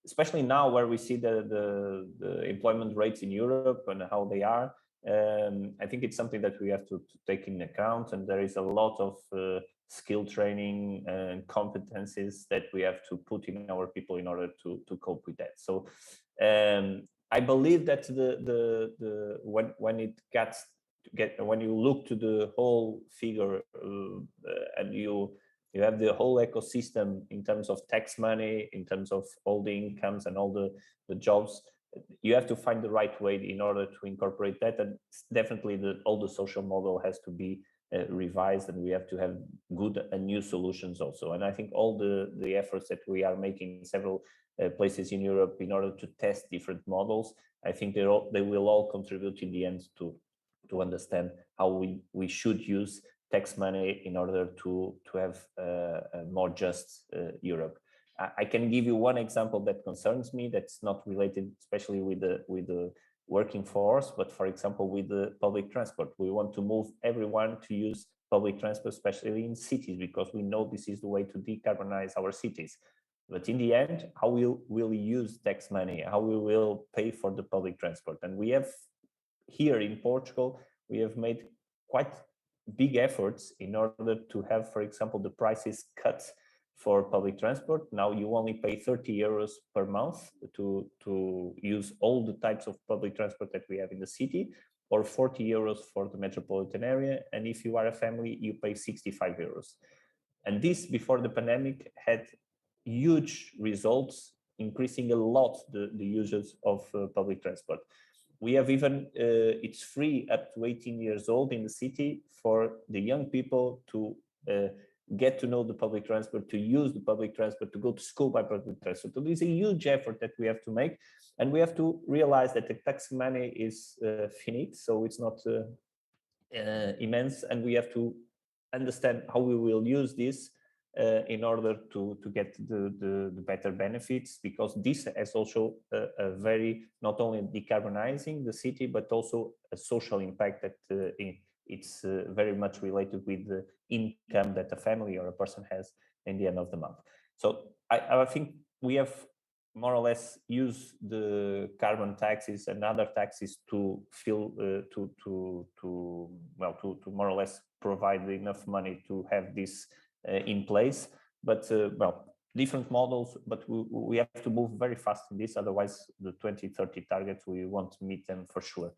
especially now where we see the employment rates in Europe and how they are. I think it's something that we have to take into account, and there is a lot of skill training and competencies that we have to put in our people in order to cope with that. So I believe that when you look to the whole figure and you have the whole ecosystem in terms of tax money, in terms of all the incomes and all the jobs, you have to find the right way in order to incorporate that. And definitely all the social model has to be revised, and we have to have good and new solutions also. And I think all the efforts that we are making in several places in Europe in order to test different models, I think they will all contribute in the end to understand how we should use tax money in order to have a more just Europe. I can give you one example that concerns me, that's not related especially with the working force, but for example with the public transport. We want to move everyone to use public transport, especially in cities, because we know this is the way to decarbonize our cities. But in the end, how will we use tax money? How we will pay for the public transport? And we have here in Portugal, we have made quite big efforts in order to have, for example, the prices cut for public transport. Now you only pay 30 euros per month to use all the types of public transport that we have in the city, or 40 euros for the metropolitan area. And if you are a family, you pay 65 euros. And this, before the pandemic, had huge results, increasing a lot the usage of public transport. We have even, it's free up to 18 years old in the city for the young people to get to know the public transport, to use the public transport, to go to school by public transport. So there's a huge effort that we have to make, and we have to realize that the tax money is finite, so it's not immense, and we have to understand how we will use this in order to get the better benefits, because this has also a very, not only decarbonizing the city, but also a social impact that it's very much related with the income that a family or a person has in the end of the month. So I think we have more or less used the carbon taxes and other taxes to fill to more or less provide enough money to have this in place. But different models, but we have to move very fast in this, otherwise the 2030 targets, we won't meet them for sure.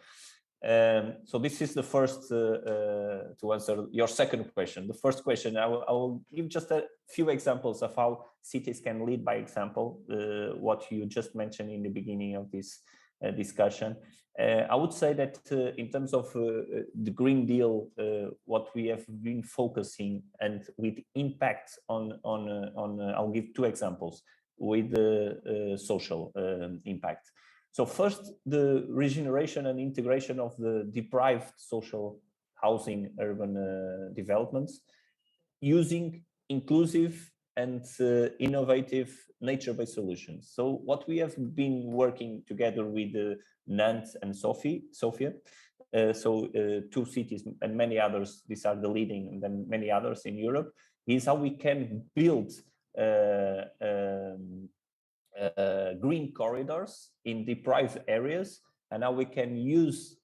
So this is the first, to answer your second question. The first question, I will give just a few examples of how cities can lead by example, what you just mentioned in the beginning of this discussion. I would say that in terms of the Green Deal, what we have been focusing and with impact on I'll give two examples with the social impact. So first, the regeneration and integration of the deprived social housing urban developments using inclusive and innovative nature-based solutions. So what we have been working together with Nantes and Sofia, two cities and many others, these are the leading, and then many others in Europe, is how we can build green corridors in deprived areas, and how we can use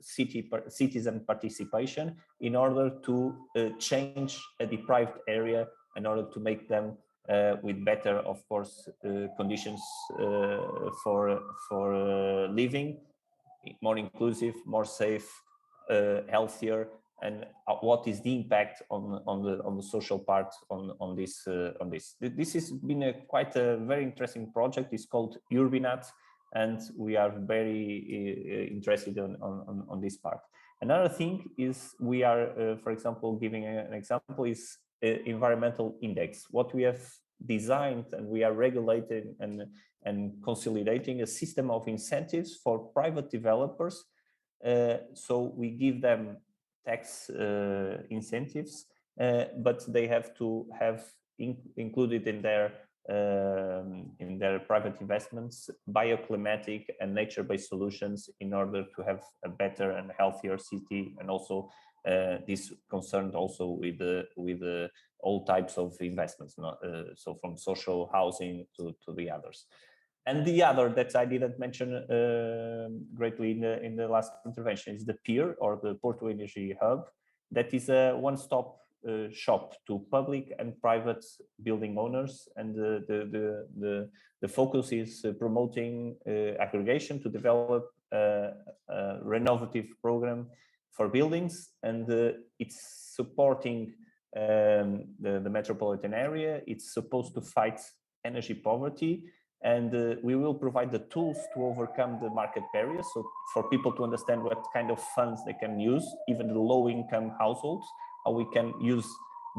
citizen participation in order to change a deprived area, in order to make them with better, of course, conditions for living, more inclusive, more safe, healthier, and what is the impact on the social part on this. This has been quite a very interesting project. It's called Urbinat, and we are very interested on this part. Another thing is we are, for example, giving an example is environmental index. What we have designed, and we are regulating and consolidating a system of incentives for private developers. So we give them tax incentives, but they have to have included in their in their private investments, bioclimatic and nature-based solutions in order to have a better and healthier city, and also this concerned also with all types of investments, so from social housing to the others. And the other that I didn't mention greatly in the last intervention is the PEER, or the Porto Energy Hub. That is a one-stop shop to public and private building owners, and the focus is promoting aggregation to develop a renovative program for buildings, and it's supporting the metropolitan area. It's supposed to fight energy poverty, and we will provide the tools to overcome the market barriers, so for people to understand what kind of funds they can use, even the low-income households, how we can use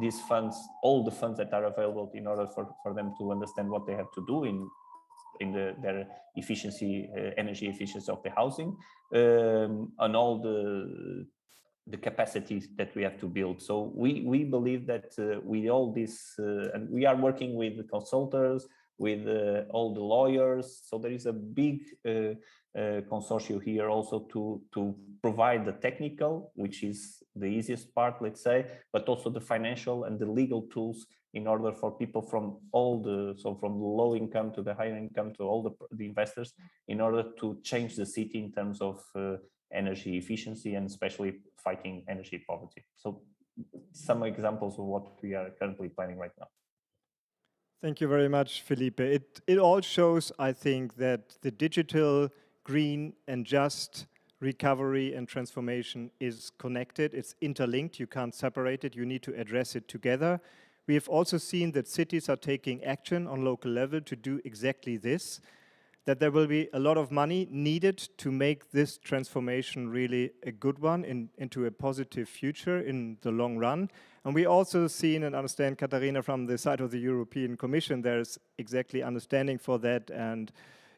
these funds, all the funds that are available, in order for them to understand what they have to do in their efficiency, energy efficiency of the housing, and all the capacities that we have to build. So we believe that with all this, and we are working with the consultants, with all the lawyers, so there is a big consortium here also to provide the technical, which is the easiest part, let's say, but also the financial and the legal tools in order for people from all the, so from low income to the higher income to all the investors, in order to change the city in terms of energy efficiency and especially fighting energy poverty. So some examples of what we are currently planning right now. Thank you very much, Felipe. It all shows, I think, that the digital, green and just recovery and transformation is connected. It's interlinked. You can't separate it. You need to address it together. We have also seen that cities are taking action on local level to do exactly this, that there will be a lot of money needed to make this transformation really a good one into a positive future in the long run. And we also seen and understand, Katharina, from the side of the European Commission, there's exactly understanding for that, and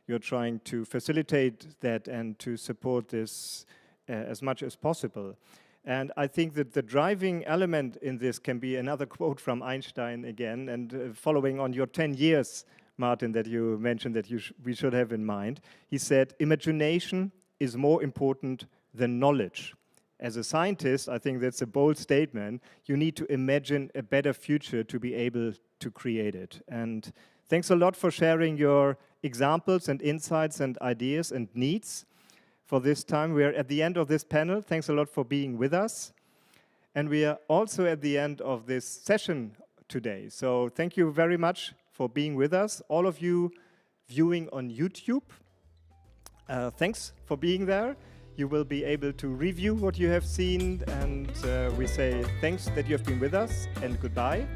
you're trying to facilitate that and to support this as much as possible. And I think that the driving element in this can be another quote from Einstein again, and following on your 10 years, Martin, that you mentioned that we should have in mind. He said, imagination is more important than knowledge. As a scientist, I think that's a bold statement. You need to imagine a better future to be able to create it. And thanks a lot for sharing your examples and insights and ideas and needs for this time. We are at the end of this panel. Thanks a lot for being with us. And we are also at the end of this session today. So thank you very much for being with us. All of you viewing on YouTube, thanks for being there. You will be able to review what you have seen, and we say thanks that you have been with us, and goodbye.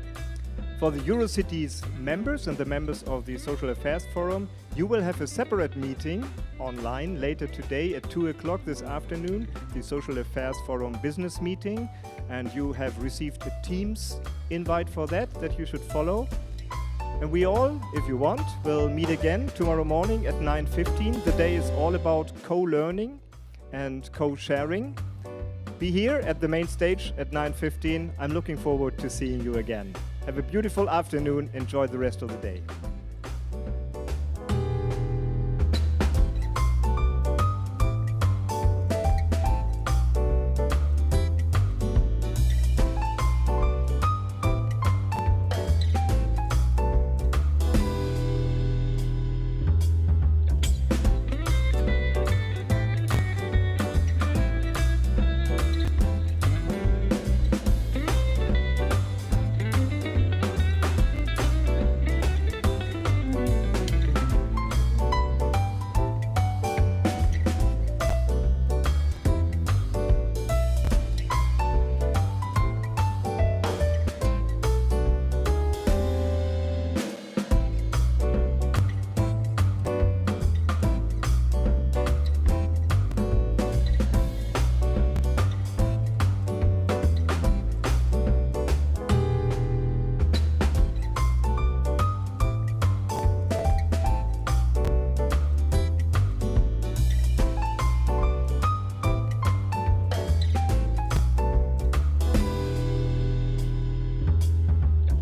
For the EuroCities members and the members of the Social Affairs Forum, you will have a separate meeting online later today at 2 o'clock this afternoon, the Social Affairs Forum business meeting, and you have received a Teams invite for that you should follow. And we all, if you want, will meet again tomorrow morning at 9:15. The day is all about co-learning and co-sharing. Be here at the main stage at 9:15. I'm looking forward to seeing you again. Have a beautiful afternoon. Enjoy the rest of the day.